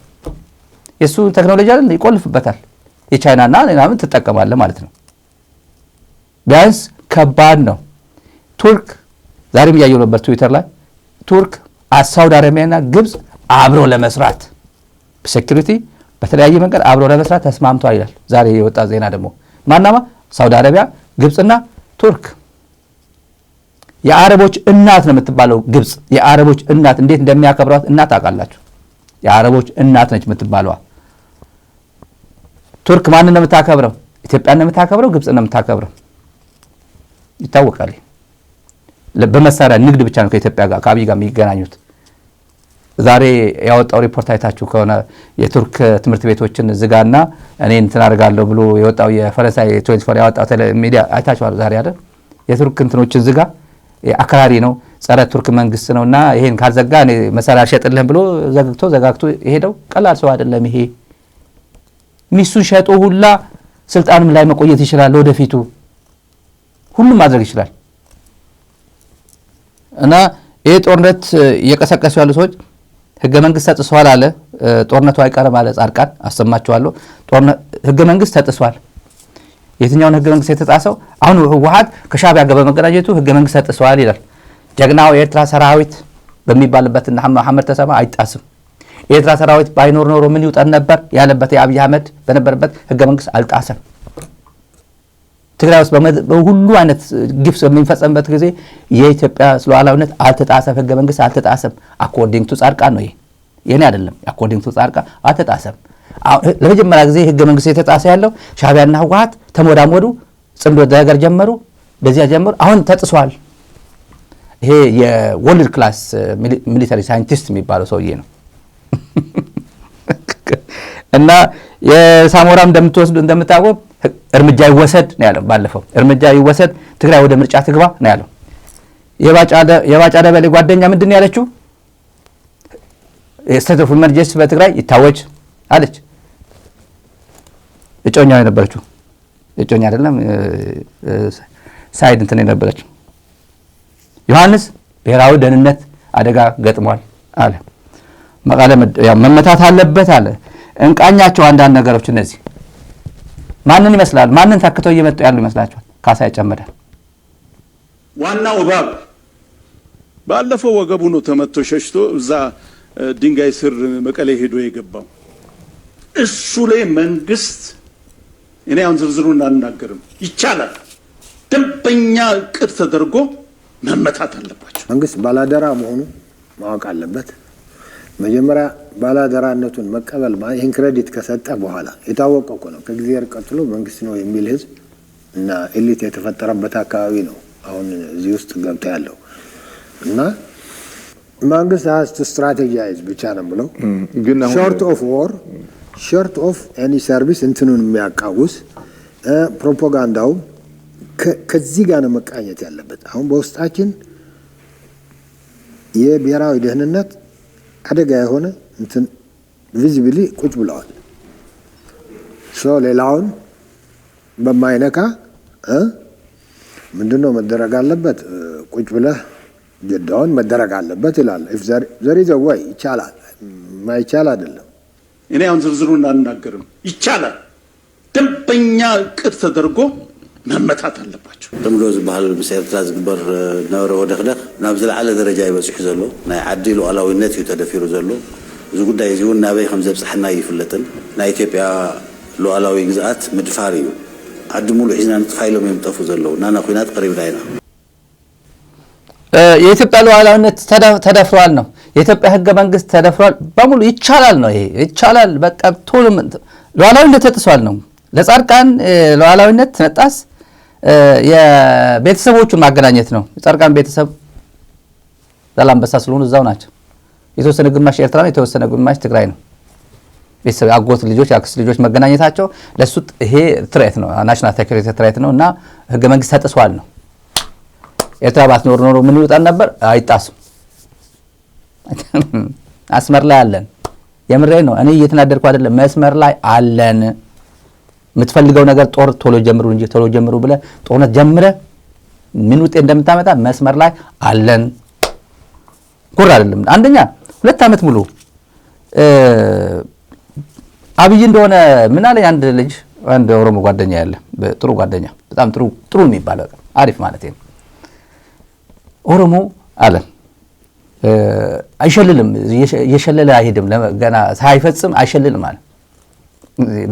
Speaker 2: የሱ ቴክኖሎጂ አይደል ይቆልፍበታል የቻይናና ምናምን ተጠቀማለ ማለት ነው ቢያንስ ከባድ ነው ቱርክ ዛሬም ያየው ነበር ትዊተር ላይ ቱርክ ሳውዲ አረቢያና ግብጽ አብሮ ለመስራት ሴኩሪቲ በተለያየ መንገድ አብሮ ለመስራት ተስማምቷል ይላል ዛሬ የወጣ ዜና ደግሞ ማናማ ሳውዲ አረቢያ ግብጽና ቱርክ የአረቦች እናት ነው የምትባለው ግብጽ የአረቦች እናት እንዴት እንደሚያከብሯት እናት አቃላችሁ የአረቦች እናት ነች የምትባለው ቱርክ ማንን ነው የምታከብረው ኢትዮጵያን ነው የምታከብረው ግብጽን ነው የምታከብረው ይታወቃል በመሳሪያ ንግድ ብቻ ነው ከኢትዮጵያ ጋር ከአብይ ጋር የሚገናኙት ዛሬ ያወጣው ሪፖርት አይታችሁ ከሆነ የቱርክ ትምህርት ቤቶችን ዝጋና እኔ እንትን አደርጋለሁ ብሎ የወጣው የፈረንሳይ 24 ያወጣው ሚዲያ አይታችኋል ዛሬ አይደል የቱርክ እንትኖችን ዝጋ አክራሪ ነው ጸረ ቱርክ መንግስት ነውና ይሄን ካልዘጋ እኔ መሳሪያ ሸጥልህም ብሎ ዘጋግቶ ይሄደው ቀላል ሰው አይደለም ይሄ ሚስቱን ሸጦ ሁላ ስልጣንም ላይ መቆየት ይችላል ወደፊቱ ሁሉም ማድረግ ይችላል እና ይሄ ጦርነት እየቀሰቀሱ ያሉ ሰዎች ህገ መንግስት ተጥሷል አለ ጦርነቱ አይቀርም አለ ጻድቃን አሰማቸዋለሁ ጦርነት ህገ መንግስት ተጥሷል የትኛውን ህገ መንግስት የተጣሰው አሁን ህወሓት ከሻዕቢያ ጋር በመገናኘቱ ህገ መንግስት ተጥሷል ይላል ጀግናው የኤርትራ ሰራዊት በሚባልበትና መሐመድ ተሰማ አይጣስም የኤርትራ ሰራዊት ባይኖር ኖሮ ምን ይውጣን ነበር ያለበት የአብይ አህመድ በነበረበት ህገ መንግስት አልጣሰም ትግራይ ውስጥ በሁሉ አይነት ግፍ በሚፈጸምበት ጊዜ የኢትዮጵያ ሉዓላዊነት አልተጣሰም፣ ህገ መንግስት አልተጣሰም። አኮርዲንግ ቱ ጻድቃን ነው። የኔ አይደለም። አኮርዲንግ ቱ ጻድቃን አልተጣሰም። ለመጀመሪያ ጊዜ ህገ መንግስት የተጣሰ ያለው ሻዕቢያና ህወሓት ተሞዳሞዱ፣ ጽምዶ ነገር ጀመሩ፣ በዚያ ጀመሩ። አሁን ተጥሷል። ይሄ የወርልድ ክላስ ሚሊታሪ ሳይንቲስት የሚባለው ሰውዬ ነው። እና የሳሞራም እንደምታውቁ እርምጃ ይወሰድ ነው ያለው። ባለፈው እርምጃ ይወሰድ፣ ትግራይ ወደ ምርጫ ትግባ ነው ያለው። የባጫ ደበሌ ጓደኛ ምንድን ያለችው? ስቴት ኦፍ ኢመርጀንሲ በትግራይ ይታወጅ አለች። እጮኛ የነበረችው እጮኛ አይደለም ሳይድ እንትን የነበረችው ዮሐንስ ብሔራዊ ደህንነት አደጋ ገጥሟል አለ። መቀለ መመታት አለበት አለ። እንቃኛቸው አንዳንድ ነገሮች እነዚህ ማንን ይመስላል? ማንን ታክተው እየመጡ ያሉ ይመስላችኋል? ካሳ ያጨመደ
Speaker 8: ዋናው እባብ ባለፈው ወገቡ ነው ተመቶ ሸሽቶ እዛ ድንጋይ ስር መቀሌ ሄዶ የገባው እሱ ላይ መንግስት እኔ አሁን ዝርዝሩን አልናገርም። ይቻላል ደንበኛ ቅድ ተደርጎ መመታት አለባቸው።
Speaker 9: መንግስት ባላደራ መሆኑ ማወቅ አለበት። መጀመሪያ ባላደራነቱን መቀበል ይህን ክሬዲት ከሰጠ በኋላ የታወቀ እኮ ነው። ከእግዚአብሔር ቀጥሎ መንግስት ነው የሚል ህዝብ እና ኤሊት የተፈጠረበት አካባቢ ነው አሁን እዚህ ውስጥ ገብታ ያለው እና መንግስት has to strategize ብቻ ነው ብለው short of any service እንትኑን የሚያቃውስ ፕሮፓጋንዳው ከዚህ ጋር ነው መቃኘት ያለበት። አሁን በውስጣችን የብሔራዊ ደህንነት አደጋ የሆነ እንትን ቪዚብሊ ቁጭ ብለዋል። ሌላውን በማይነካ ምንድነው መደረግ አለበት? ቁጭ ብለህ ጀዳውን መደረግ አለበት ይላል። if there is a way ይቻላል፣ ማይቻል አይደለም።
Speaker 8: እኔ አሁን ዝርዝሩን አልናገርም። ይቻላል ደንበኛ ቅድ ተደርጎ መመታት አለባቸው።
Speaker 10: ደምሎ ዝበሃል ብሰይርታ ዝግበር ነበረ ወደኽደኽ ናብ ዝለዓለ ደረጃ ይበፅሑ ዘሎ ናይ ዓዲ ሉዓላዊነት እዩ ተደፊሩ ዘሎ። እዚ ጉዳይ እዚ እውን ናበይ ከም ዘብፅሐና ይፍለጥን። ናይ ኢትዮጵያ ሉዓላዊ ግዝኣት ምድፋር እዩ። ዓዲ ሙሉእ ሒዝና ንጥፋ ኢሎም እዮም ጠፉ ዘለው። ናና ኩናት ቀሪብና ኢና።
Speaker 2: የኢትዮጵያ ሉዓላዊነት ተደፍሯል ነው። የኢትዮጵያ ህገ መንግስት ተደፍሯል በሙሉ ይቻላል ነው። ይሄ ይቻላል በቃ ቶሎ ሉዓላዊነት ተጥሷል ነው። ለጻድቃን ሉዓላዊነት መጣስ የቤተሰቦቹን ማገናኘት ነው። ጻድቃን ቤተሰብ ዛላምበሳ ስለሆኑ እዛው ናቸው። የተወሰነ ግማሽ ኤርትራ ነው፣ የተወሰነ ግማሽ ትግራይ ነው። ቤተሰብ አጎት ልጆች አክስት ልጆች መገናኘታቸው ለሱ ይሄ ትሬት ነው፣ ናሽናል ሴኩሪቲ ትሬት ነው እና ህገ መንግስት ተጥሷል ነው። ኤርትራ ባትኖር ኖሮ ምን ይወጣል ነበር? አይጣስም። መስመር ላይ አለን። የምሬ ነው። እኔ እየተናደርኩ አይደለም። መስመር ላይ አለን። የምትፈልገው ነገር ጦር ቶሎ ጀምሩ እንጂ ቶሎ ጀምሩ ብለ ጦርነት ጀምረ ምን ውጤት እንደምታመጣ መስመር ላይ አለን። ጉር አይደለም። አንደኛ 2 ዓመት ሙሉ አብይ እንደሆነ ምን አለ አንድ ልጅ አንድ ኦሮሞ ጓደኛ ያለ ጥሩ ጓደኛ በጣም ጥሩ የሚባለው አሪፍ ማለት ነው። ኦሮሞ አለ አይሸልልም፣ የሸለለ አይሄድም፣ ገና ሳይፈጽም አይሸልልም ማለት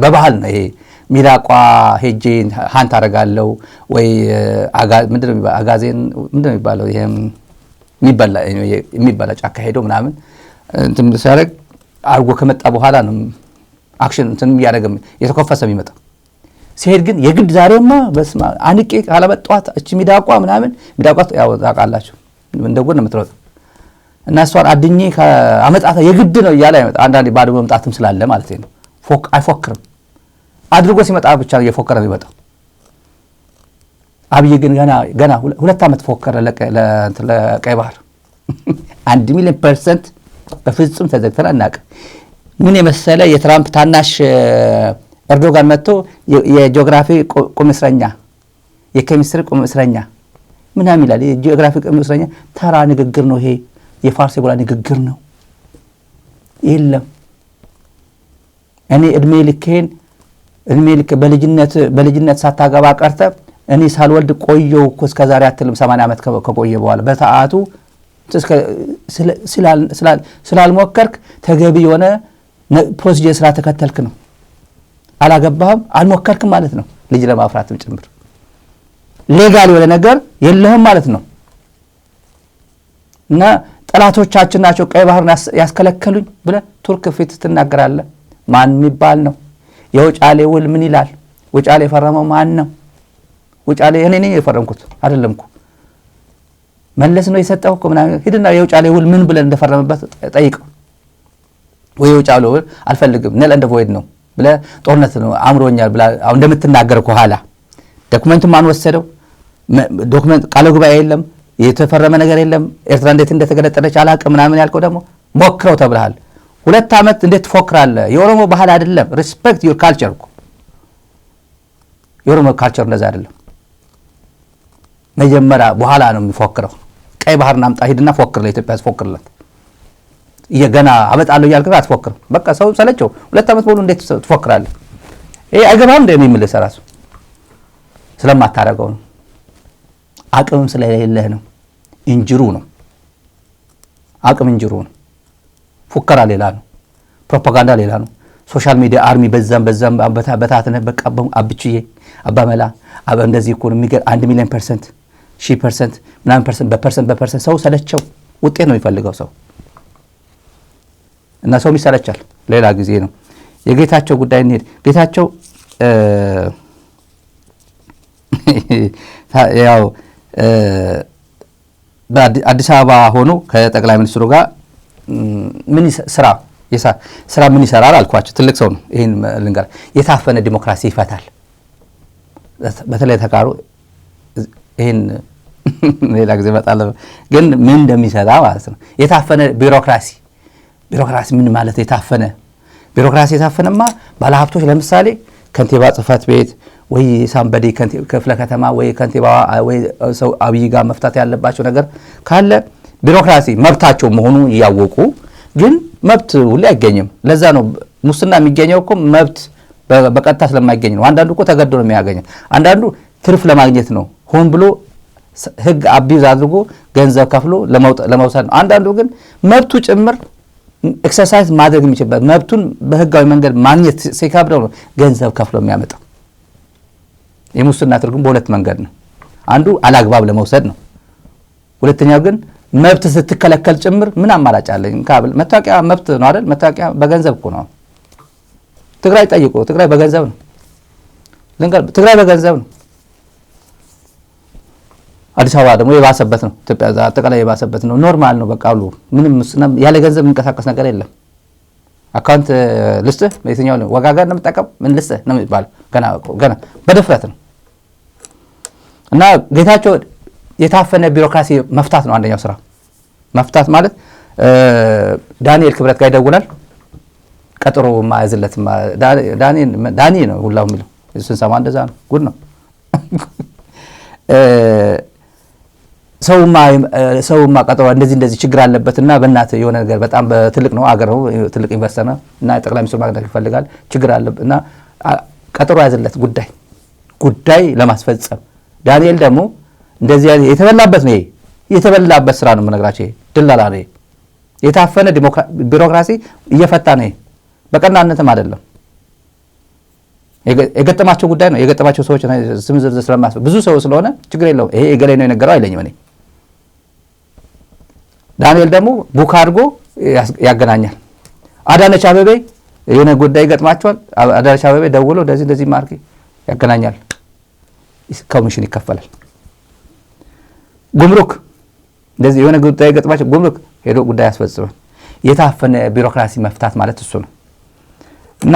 Speaker 2: በባህል ነው ይሄ። ሚራቋ ሄጄ ሃንት አረጋለው ወይ ምንድነው አጋዜን ምንድነው የሚባለው ይሄም የሚበላ ጫካ ሄዶ ምናምን እንትን ሲያደርግ አርጎ ከመጣ በኋላ ነው አክሽን እንትን ያደረገ የተኮፈሰ የሚመጣ። ሲሄድ ግን የግድ ዛሬማ በስማ አንቄ ካላመጣኋት እቺ ሚዳቋ ምናምን ሚዳቋ ያው ታውቃላችሁ እንደጎን የምትሮጥ እና እሷን አድኜ አመጣታ የግድ ነው እያለ አይመጣ። አንዳንዴ ባዶ መምጣትም ስላለ ማለት ነው። አይፎክርም። አድርጎ ሲመጣ ብቻ እየፎከረ የሚመጣው። አብይ ግን ገና 2 ዓመት ፎከረ ለቀይ ባህር 1,000,000% በፍጹም ተዘግተና እናቀ ምን የመሰለ የትራምፕ ታናሽ ኤርዶጋን መጥቶ የጂኦግራፊ ቁም እስረኛ የኬሚስትሪ ቁም እስረኛ ምናምን ይላል። የጂኦግራፊ ቁም እስረኛ ተራ ንግግር ነው ይሄ። የፋርስ የጎላ ንግግር ነው። የለም እኔ እድሜ ልክ በልጅነት ሳታገባ ቀርተ እኔ ሳልወልድ ቆየው እኮ እስከዛሬ አትልም 80 ዓመት ከቆየ በኋላ በተአቱ ስላልሞከርክ ተገቢ የሆነ ፕሮሲጀር ስላተከተልክ ነው። አላገባህም አልሞከርክም ማለት ነው። ልጅ ለማፍራትም ጭምር ሌጋል የሆነ ነገር የለህም ማለት ነው። እና ጠላቶቻችን ናቸው ቀይ ባህርን ያስከለከሉኝ ብለህ ቱርክ ፊት ትናገራለህ። ማን የሚባል ነው? የውጫሌ ውል ምን ይላል? ውጫሌ የፈረመው ማን ነው? ውጫሌ እኔ ነኝ የፈረምኩት አይደለም እኮ መለስ ነው የሰጠው እኮ ምናምን። ሂድና የውጫሌ ውል ምን ብለን እንደፈረመበት ጠይቀው። ወይ የውጫሌ ውል አልፈልግም ነል እንደ ቮይድ ነው ብለህ ጦርነት ነው አምሮኛል ብላ አሁን እንደምትናገር ከኋላ ዶክመንቱ ማን ወሰደው? ዶክመንት ቃለ ጉባኤ የለም፣ የተፈረመ ነገር የለም። ኤርትራ እንዴት እንደተገነጠለች አላውቅም ምናምን ያልከው ደግሞ ሞክረው ተብለሃል። 2 ዓመት እንዴት ትፎክራለህ? የኦሮሞ ባህል አይደለም። ሪስፔክት ዩር ካልቸር እኮ የኦሮሞ ካልቸር እንደዛ አይደለም። መጀመሪያ በኋላ ነው የሚፎክረው። ቀይ ባህርና አምጣ ሂድና ፎክር፣ ለኢትዮጵያ ፎክርለት። ገና አመጣለሁ እያልክ አትፎክርም። በቃ ሰው ሰለቸው። 2 ዓመት ሙሉ እንዴት ትፎክራለህ? ይሄ አይገባም እንደ የሚልህ ራሱ ስለማታረገው ነው። አቅምም ስለሌለህ ነው። እንጅሩ ነው አቅም እንጅሩ ነው። ፉከራ ሌላ ነው፣ ፕሮፓጋንዳ ሌላ ነው። ሶሻል ሚዲያ አርሚ በዛም በታተነ በቃ አብችዬ አባመላ እንደዚህ እኮ ነው የሚገር 1 ሚሊዮን %፣ 1000% ምናምን በፐርሰንት ሰው ሰለቸው። ውጤት ነው የሚፈልገው ሰው እና ሰው ይሰለቻል። ሌላ ጊዜ ነው። የጌታቸው ጉዳይ እንሄድ። ጌታቸው ያው በአዲስ አበባ ሆኖ ከጠቅላይ ሚኒስትሩ ጋር ምን ስራ ምን ይሰራል አልኳቸው። ትልቅ ሰው ነው። ይሄን ልንገር፣ የታፈነ ዲሞክራሲ ይፈታል። በተለይ ተቃሩ ይሄን ሌላ ጊዜ መጣለ ግን ምን እንደሚሰራ ማለት ነው። የታፈነ ቢሮክራሲ ምን ማለት? የታፈነ ቢሮክራሲ የታፈነማ ባለሀብቶች ለምሳሌ ከንቲባ ጽህፈት ቤት ወይ ሳምበዲ ክፍለ ከተማ ወይ ከንቲባ ወይ ሰው አብይ ጋር መፍታት ያለባቸው ነገር ካለ ቢሮክራሲ መብታቸው መሆኑን ያወቁ ግን መብት ሁሉ አይገኝም። ለዛ ነው ሙስና የሚገኘው እኮ መብት በቀጥታ ስለማይገኝ ነው። አንዳንዱ እኮ ተገዶ ነው የሚያገኘው። አንዳንዱ ትርፍ ለማግኘት ነው ሆን ብሎ ህግ አቢዝ አድርጎ ገንዘብ ከፍሎ ለመውሰድ ነው። አንዳንዱ ግን መብቱ ጭምር ኤክሰርሳይዝ ማድረግ የሚችልበት መብቱን በህጋዊ መንገድ ማግኘት ሲከብደው ነው ገንዘብ ከፍሎ የሚያመጣው። የሙስና ትርጉም በሁለት መንገድ ነው። አንዱ አላግባብ ለመውሰድ ነው። ሁለተኛው ግን መብት ስትከለከል ጭምር ምን አማራጭ አለኝ? ካብል መታወቂያ መብት ነው አይደል? መታወቂያ በገንዘብ እኮ ነው። ትግራይ ጠይቆ ትግራይ በገንዘብ ነው። ትግራይ በገንዘብ ነው። አዲስ አበባ ደግሞ የባሰበት ነው። ኢትዮጵያ አጠቃላይ የባሰበት ነው። ኖርማል ነው። በቃ ሁሉ ምንም ያለ ገንዘብ የሚንቀሳቀስ ነገር የለም። አካውንት ልስጥህ የትኛው ነው ወጋጋን ነው የምጠቀም ምን ልስጥህ ነው የሚባለው። ገና በድፍረት ነው። እና ጌታቸው የታፈነ ቢሮክራሲ መፍታት ነው አንደኛው ስራ። መፍታት ማለት ዳንኤል ክብረት ጋር ይደውላል። ቀጥሮ ማያዝለት ዳኒ ነው ሁላው የሚለው ስንሰማ እንደዛ ነው። ጉድ ነው። ሰውማ ቀጥሮ እንደዚህ ችግር አለበትና በእናት የሆነ ነገር በጣም በትልቅ ነው አገር ነው ትልቅ ኢንቨስተር ነው እና ጠቅላይ ሚኒስትሩ ማግኘት ይፈልጋል ችግር አለበትና ቀጥሮ ያዝለት ጉዳይ ለማስፈጸም። ዳንኤል ደግሞ እንደዚህ የተበላበት ነው። የተበላበት ስራ ነው የምነግራችሁ። ድላላ ነው። የታፈነ ቢሮክራሲ እየፈታ ነው። በቀናነትም አይደለም። የገጠማቸው ጉዳይ ነው። የገጠማቸው ሰዎች ስም ዝርዝር ስለማስፈ ብዙ ሰው ስለሆነ ችግር የለውም። ይሄ የገሌ ነው የነገረው አይለኝም እኔ። ዳንኤል ደግሞ ቡክ አድርጎ ያገናኛል። አዳነች አበቤ የሆነ ጉዳይ ገጥማቸዋል። አዳነች አበቤ ደውሎ እንደዚህ ማርኪ ያገናኛል። ኮሚሽን ይከፈላል። ጉምሩክ እንደዚህ የሆነ ጉዳይ ገጥማቸው ጉምሩክ ሄዶ ጉዳይ ያስፈጽማል። የታፈነ ቢሮክራሲ መፍታት ማለት እሱ ነው። እና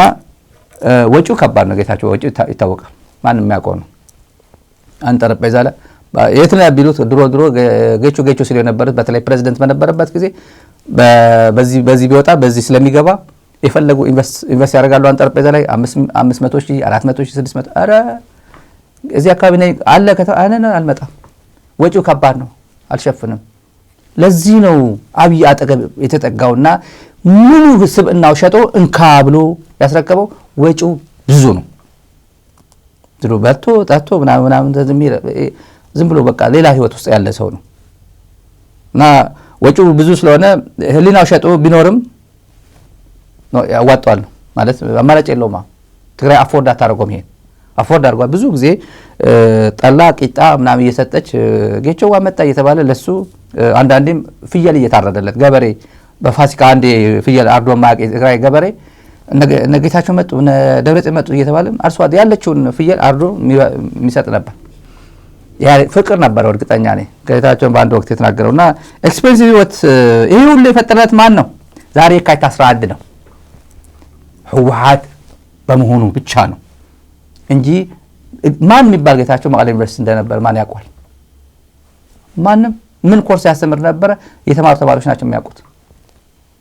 Speaker 2: ወጪው ከባድ ነው። ጌታቸው ወጪው ይታወቃል። ማንም የሚያውቀው ነው። አንድ ጠረጴዛ ላይ የት ነው ቢሉት ድሮ ጌቾ ሲል የነበረበት በተለይ ፕሬዚደንት በነበረበት ጊዜ በዚህ ቢወጣ በዚህ ስለሚገባ የፈለጉ ኢንቨስት ያደርጋሉ። አንድ ጠረጴዛ ላይ 500,000 400,000 600 ኧረ እዚህ አካባቢ ነኝ አለ አልመጣም። ወጪው ከባድ ነው። አልሸፍንም። ለዚህ ነው አብይ አጠገብ የተጠጋውና ሙሉ ስብዕናው ሸጦ እንካ ብሎ ያስረከበው። ወጪው ብዙ ነው። ድሮ በልቶ ጠጥቶ ምናምን ዝም ብሎ በቃ ሌላ ህይወት ውስጥ ያለ ሰው ነው እና ወጪው ብዙ ስለሆነ ህሊናው ሸጦ ቢኖርም ነው ያዋጣል ማለት አማራጭ የለውም። ትግራይ አፎርድ አታረጎም። ይሄ አፎርድ አድርጓል። ብዙ ጊዜ ጠላ ቂጣ ምናምን እየሰጠች ጌቾዋ መጣ እየተባለ ለሱ አንዳንዴም ፍየል እየታረደለት ገበሬ በፋሲካ አንዴ ፍየል አርዶ ማያውቅ የትግራይ ገበሬ ነገታቸው መጡ ደብረጽዮን መጡ እየተባለ አርሶ ያለችውን ፍየል አርዶ የሚሰጥ ነበር። ያ ፍቅር ነበር እርግጠኛ ነኝ ጌታቸውን በአንድ ወቅት የተናገረውና ኤክስፔንሲቭ ህይወት ይሄ ሁሉ የፈጠረለት ማን ነው? ዛሬ የካቲት 11 ነው ህወሓት በመሆኑ ብቻ ነው እንጂ ማን የሚባል ጌታቸው መቀሌ ዩኒቨርሲቲ እንደነበር ማን ያውቃል? ማንም ምን ኮርስ ያስተምር ነበር? የተማሩ ተማሪዎች ናቸው የሚያውቁት።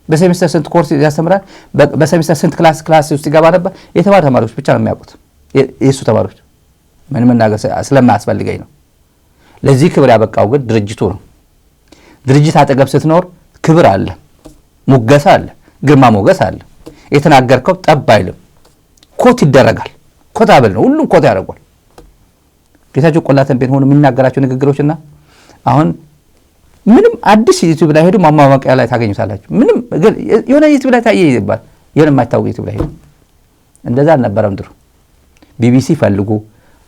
Speaker 2: በሴሚስተር ስንት ኮርስ ያስተምራል? በሴሚስተር ስንት ክላስ ውስጥ ይገባ ነበር? የተማሩ ተማሪዎች ብቻ ነው የሚያውቁት። የሱ ተማሪዎች ምን መናገር ስለማያስፈልገኝ ነው። ለዚህ ክብር ያበቃው ግን ድርጅቱ ነው። ድርጅት አጠገብ ስትኖር ክብር አለ፣ ሙገሳ አለ፣ ግርማ ሞገስ አለ። የተናገርከው ጠብ አይልም፣ ኮት ይደረጋል። ኮት አበል ነው፣ ሁሉም ኮት ያደርጓል። ጌታቸው ቆላተን ቤት ሆኖ የሚናገራቸው ንግግሮችና አሁን ምንም አዲስ ዩቲዩብ ላይ ሄዱ ማማማቂያ ላይ ታገኙታላችሁ። ምንም ግን የሆነ ዩቲዩብ ላይ ታየ ይባል የሆነ የማይታወቅ ዩቲዩብ ላይ ሄዱ። እንደዛ አልነበረም ድሮ። ቢቢሲ ፈልጉ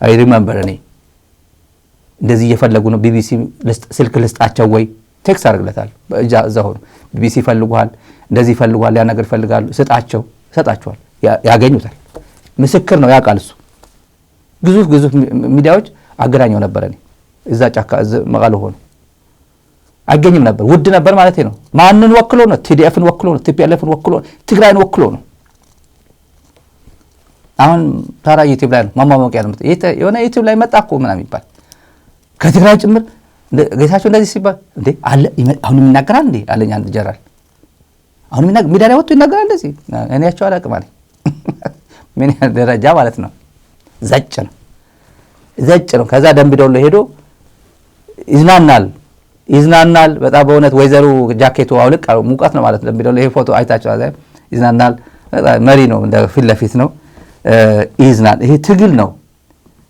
Speaker 2: አይ ሪመምበር እኔ እንደዚህ እየፈለጉ ነው። ቢቢሲ ስልክ ልስጣቸው ወይ ቴክስት አድርግለታለሁ እዛ ሆኖ ቢቢሲ ፈልጓል፣ እንደዚህ ፈልጓል፣ ያ ነገር ፈልጋሉ፣ ስጣቸው ሰጣቸዋል፣ ያገኙታል። ምስክር ነው ያውቃል እሱ። ግዙፍ ሚዲያዎች አገናኘው ነበር እኔ እዛ ጫካ መቀለ ሆኖ አይገኝም ነበር። ውድ ነበር ማለት ነው። ማንን ወክሎ ነው? ቲዲኤፍን ወክሎ ነው? ቲፒኤልኤፍን ወክሎ ነው? ትግራይን ወክሎ ነው? አሁን ታራ ዩቲዩብ ላይ ነው ማማማቂያ ነው የሆነ ዩቲዩብ ላይ መጣ እኮ ምናምን ይባል ከትግራይ ጭምር ጌታቸው እንደዚህ ሲባል እንዴ አለ አሁን ይናገራል እንዴ አለኝ አንድ ጀራል። አሁን ሚዲያ ላይ ወጥቶ ይናገራል እንደዚህ እኔ ያቸው አላቅም አለኝ። ምን ደረጃ ማለት ነው? ዘጭ ነው። ከዛ ደምቢዶሎ ሄዶ ይዝናናል በጣም በእውነት ወይዘሩ ጃኬቱ አውልቅ ሙቀት ነው ማለት ደምቢዶሎ። ይሄ ፎቶ አይታችኋል። ይዝናናል መሪ ነው እንደ ፊት ለፊት ነው ይዝናል። ይሄ ትግል ነው።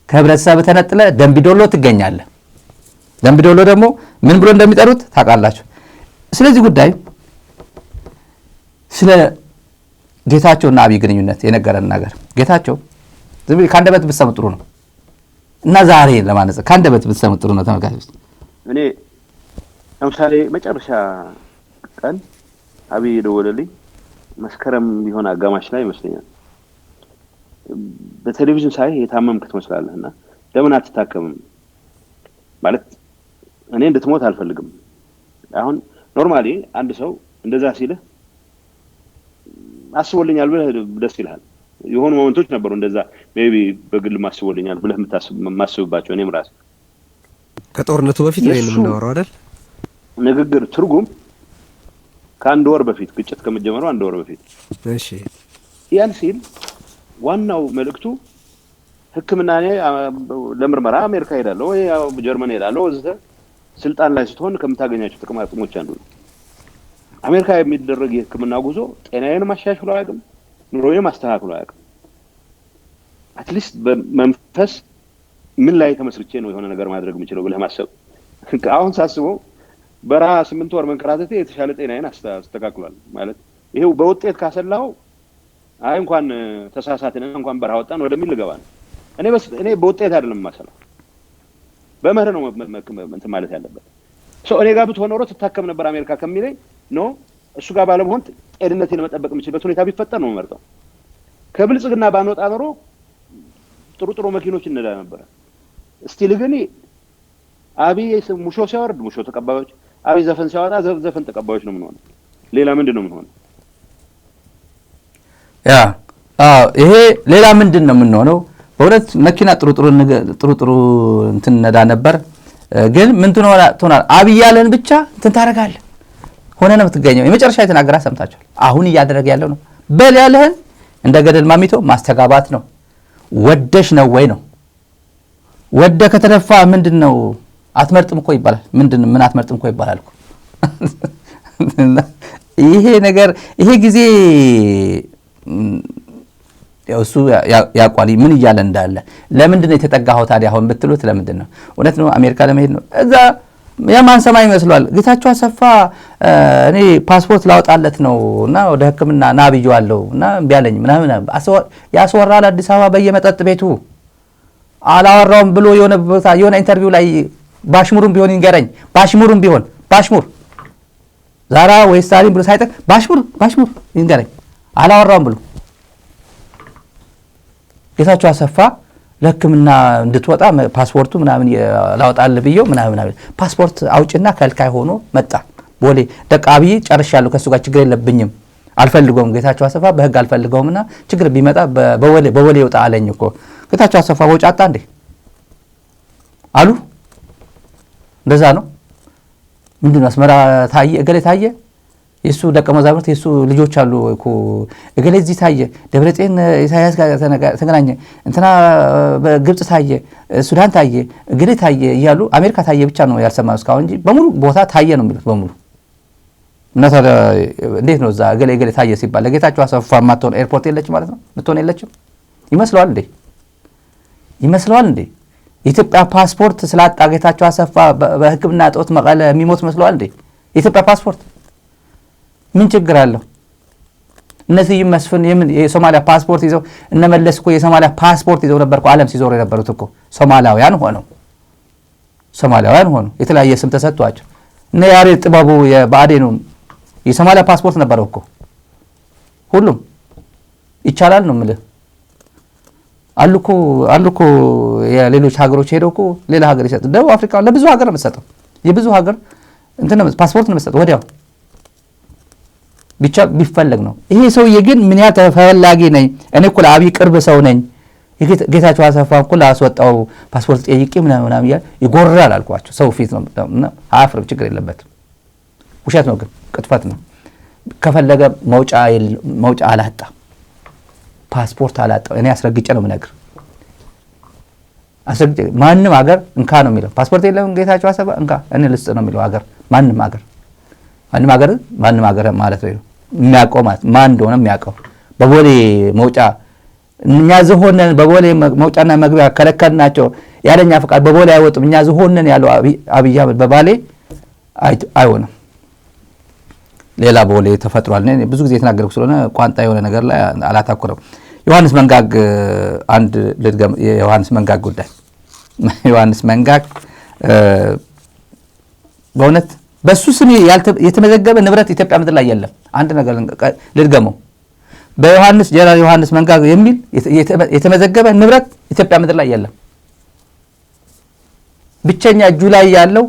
Speaker 2: ከህብረተሰብ ተነጥለ ደምቢዶሎ ትገኛለህ። ደምቢዶሎ ደግሞ ምን ብሎ እንደሚጠሩት ታውቃላችሁ። ስለዚህ ጉዳይ ስለ ጌታቸውና አብይ ግንኙነት የነገረን ነገር ጌታቸው ዝም ብሎ ካንደበት ብትሰሙ ጥሩ ነው እና ዛሬ ለማነጽ ካንደበት ብትሰሙ ጥሩ ነው ተመልካቾች።
Speaker 6: እኔ ለምሳሌ መጨረሻ ቀን አብይ ደወለልኝ መስከረም ቢሆን አጋማሽ ላይ ይመስለኛል። በቴሌቪዥን ሳይ የታመምክ ትመስላለህና ለምን አትታከምም ማለት እኔ እንድትሞት አልፈልግም። አሁን ኖርማሊ አንድ ሰው እንደዛ ሲልህ አስቦልኛል ብለህ ደስ ይልሃል። የሆኑ ሞመንቶች ነበሩ እንደዛ ሜቢ በግል ማስቦልኛል ብለህ ማስብባቸው። እኔም ራሴ
Speaker 11: ከጦርነቱ በፊት ነው የምናወራው አይደል?
Speaker 6: ንግግር ትርጉም ከአንድ ወር በፊት ግጭት ከመጀመሩ አንድ ወር በፊት
Speaker 11: እሺ
Speaker 6: ያን ሲል ዋናው መልእክቱ ሕክምና ለምርመራ አሜሪካ ሄዳለሁ ወይ ጀርመን ሄዳለሁ ወዘተ ስልጣን ላይ ስትሆን ከምታገኛቸው ጥቅሞች አንዱ ነው። አሜሪካ የሚደረግ የሕክምና ጉዞ ጤናዬን ማሻሻል አያውቅም፣ ኑሮዬን ማስተካከል አያውቅም። አትሊስት በመንፈስ ምን ላይ ተመስርቼ ነው የሆነ ነገር ማድረግ የምችለው ብለህ ማሰብ። አሁን ሳስበው በረሃ 8 ወር መንከራተቴ የተሻለ ጤናዬን አስተካክሏል ማለት ይሄው በውጤት ካሰላው አይ እንኳን ተሳሳተን እንኳን በረሃ ወጣን ወደሚል ልገባ ነው። እኔ በውጤት አይደለም ማሰላው በመርህ ነው እንትን ማለት ያለበት። እኔ ጋር ብትሆን ኖሮ ትታከም ነበር አሜሪካ ከሚለኝ ኖ እሱ ጋር ባለመሆን ጤንነቴን መጠበቅ የምችልበት ሁኔታ ቢፈጠር ነው የምመርጠው። ከብልጽግና ባንወጣ ኖሮ ጥሩ መኪኖች እንዳ ነበር። እስቲል ግን አብይ ሙሾ ሲያወርድ ሙሾ ተቀባዮች፣ አብይ ዘፈን ሲያወጣ ዘፈን ተቀባዮች ነው የምንሆነው። ሌላ ምንድን ነው የምንሆነው?
Speaker 2: ይሄ ሌላ ምንድን ነው የምንሆነው? በሁለት መኪና ጥሩ እንትን ነዳ ነበር። ግን ምን ትሆናል? አብይ ያለን ብቻ እንትን ታደርጋለህ ሆነ ነው የምትገኘው። የመጨረሻ የተናገራ ሰምታችኋል። አሁን እያደረገ ያለው ነው በል ያለህን እንደ ገደል ማሚቶ ማስተጋባት ነው። ወደሽ ነው ወይ ነው? ወደ ከተደፋ ምንድነው አትመርጥም እኮ ይባላል። ምን አትመርጥም እኮ ይባላል እኮ። ይሄ ነገር ይሄ ጊዜ እሱ ያቋሊ ምን እያለ እንዳለ ለምንድን ነው የተጠጋኸው ታዲያ አሁን ብትሉት ለምንድን ነው? እውነት ነው አሜሪካ ለመሄድ ነው። እዛ የማን ሰማይ ይመስላል። ጌታቸው አሰፋ እኔ ፓስፖርት ላውጣለት ነው እና ወደ ሕክምና ና ብየዋለሁ እና ቢያለኝ ምናምን ያስወራል። አዲስ አበባ በየመጠጥ ቤቱ አላወራውም ብሎ የሆነ ኢንተርቪው ላይ ባሽሙሩም ቢሆን ይንገረኝ። ባሽሙሩም ቢሆን ባሽሙር ዛራ ወይ ስታሊን ብሎ ሳይጠቅ ባሽሙር ይንገረኝ አላወራውም ብሎ ጌታቸው አሰፋ ለሕክምና እንድትወጣ ፓስፖርቱ ምናምን ላወጣልህ ብየው ምናምን ፓስፖርት አውጭና ከልካይ ሆኖ መጣ። ቦሌ ደቃቢ ጨርሻለሁ ከሱ ጋር ችግር የለብኝም አልፈልገውም ጌታቸው አሰፋ በህግ አልፈልገውምና ችግር ቢመጣ በቦሌ ይወጣ አለኝ እኮ ጌታቸው አሰፋ ወጫጣ እንዴ አሉ። እንደዛ ነው። ምንድነው አስመራ ታየ እገሌ ታየ የሱ ደቀ መዛሙርት የሱ ልጆች አሉ እኮ እገሌ እዚህ ታየ ደብረጽዮን ኢሳያስ ጋር ተገናኘ እንትና በግብጽ ታየ ሱዳን ታየ እገሌ ታየ እያሉ አሜሪካ ታየ ብቻ ነው ያልሰማው እስካሁን እንጂ በሙሉ ቦታ ታየ ነው የሚሉት በሙሉ። እንዴት ነው እዛ እገሌ ታየ ሲባል ለጌታቸው አሰፋ ማተውን ኤርፖርት የለች ማለት ነው ልትሆን የለችም ይመስለዋል እንዴ የኢትዮጵያ ፓስፖርት ስላጣ ጌታቸው አሰፋ በሕክምና እጦት መቀለ የሚሞት መስለዋል እንዴ? የኢትዮጵያ ፓስፖርት ምን ችግር አለው? እነዚህ መስፍን የሶማሊያ ፓስፖርት ይዘው እነመለስ እኮ የሶማሊያ ፓስፖርት ይዘው ነበርኩ ዓለም ሲዞሩ የነበሩት እኮ ሶማሊያውያን ሆነው የተለያየ ስም ተሰጥቷቸው እነ ያሬድ ጥበቡ የባዴኑ የሶማሊያ ፓስፖርት ነበረው እኮ ሁሉም ይቻላል ነው የምልህ። አሉኮ የሌሎች ሀገሮች ሄደው እኮ ሌላ ሀገር ይሰጥ ደቡብ አፍሪካ ለብዙ ሀገር ነው የምትሰጠው የብዙ ሀገር ፓስፖርት ነው የምትሰጠው ወዲያው ብቻ ቢፈለግ ነው። ይሄ ሰውዬ ግን ምን ያህል ተፈላጊ ነኝ እኔ እኮ ለአብይ ቅርብ ሰው ነኝ ጌታቸው አሰፋ እኮ ላስወጣው ፓስፖርት ጠይቄ ምናምን ይላል ይጎራል አልኳቸው። ሰው ፊት ነው አፍርም ችግር የለበትም። ውሸት ነው ግን ቅጥፈት ነው። ከፈለገ መውጫ አላጣ ፓስፖርት አላጣ እኔ አስረግጬ ነው የምነግር። አስረግጬ ማንም ሀገር እንካ ነው የሚለው ፓስፖርት የለም ጌታቸው አሰፋ እንካ እኔ ልስጥ ነው የሚለው ሀገር ማንም ሀገር ማለት ነው የሚያውቀው ማለት ማን እንደሆነ የሚያውቀው በቦሌ መውጫ እኛ ዝሆነን በቦሌ መውጫና መግቢያ ከለከልናቸው ያለኛ ፍቃድ በቦሌ አይወጡም እኛ ዝሆነን ያለው አብይ አህመድ በባሌ አይሆንም። ሌላ ቦሌ ተፈጥሯል። እኔ ብዙ ጊዜ የተናገርኩ ስለሆነ ቋንጣ የሆነ ነገር ላይ አላታኩረም። ዮሐንስ መንጋግ አንድ ልድገም የዮሐንስ መንጋግ ጉዳይ ዮሐንስ መንጋግ በእውነት በሱ ስም የተመዘገበ ንብረት ኢትዮጵያ ምድር ላይ የለም። አንድ ነገር ልድገመው በዮሐንስ ጀነራል ዮሐንስ መንጋግ የሚል የተመዘገበ ንብረት ኢትዮጵያ ምድር ላይ የለም። ብቸኛ እጁ ላይ ያለው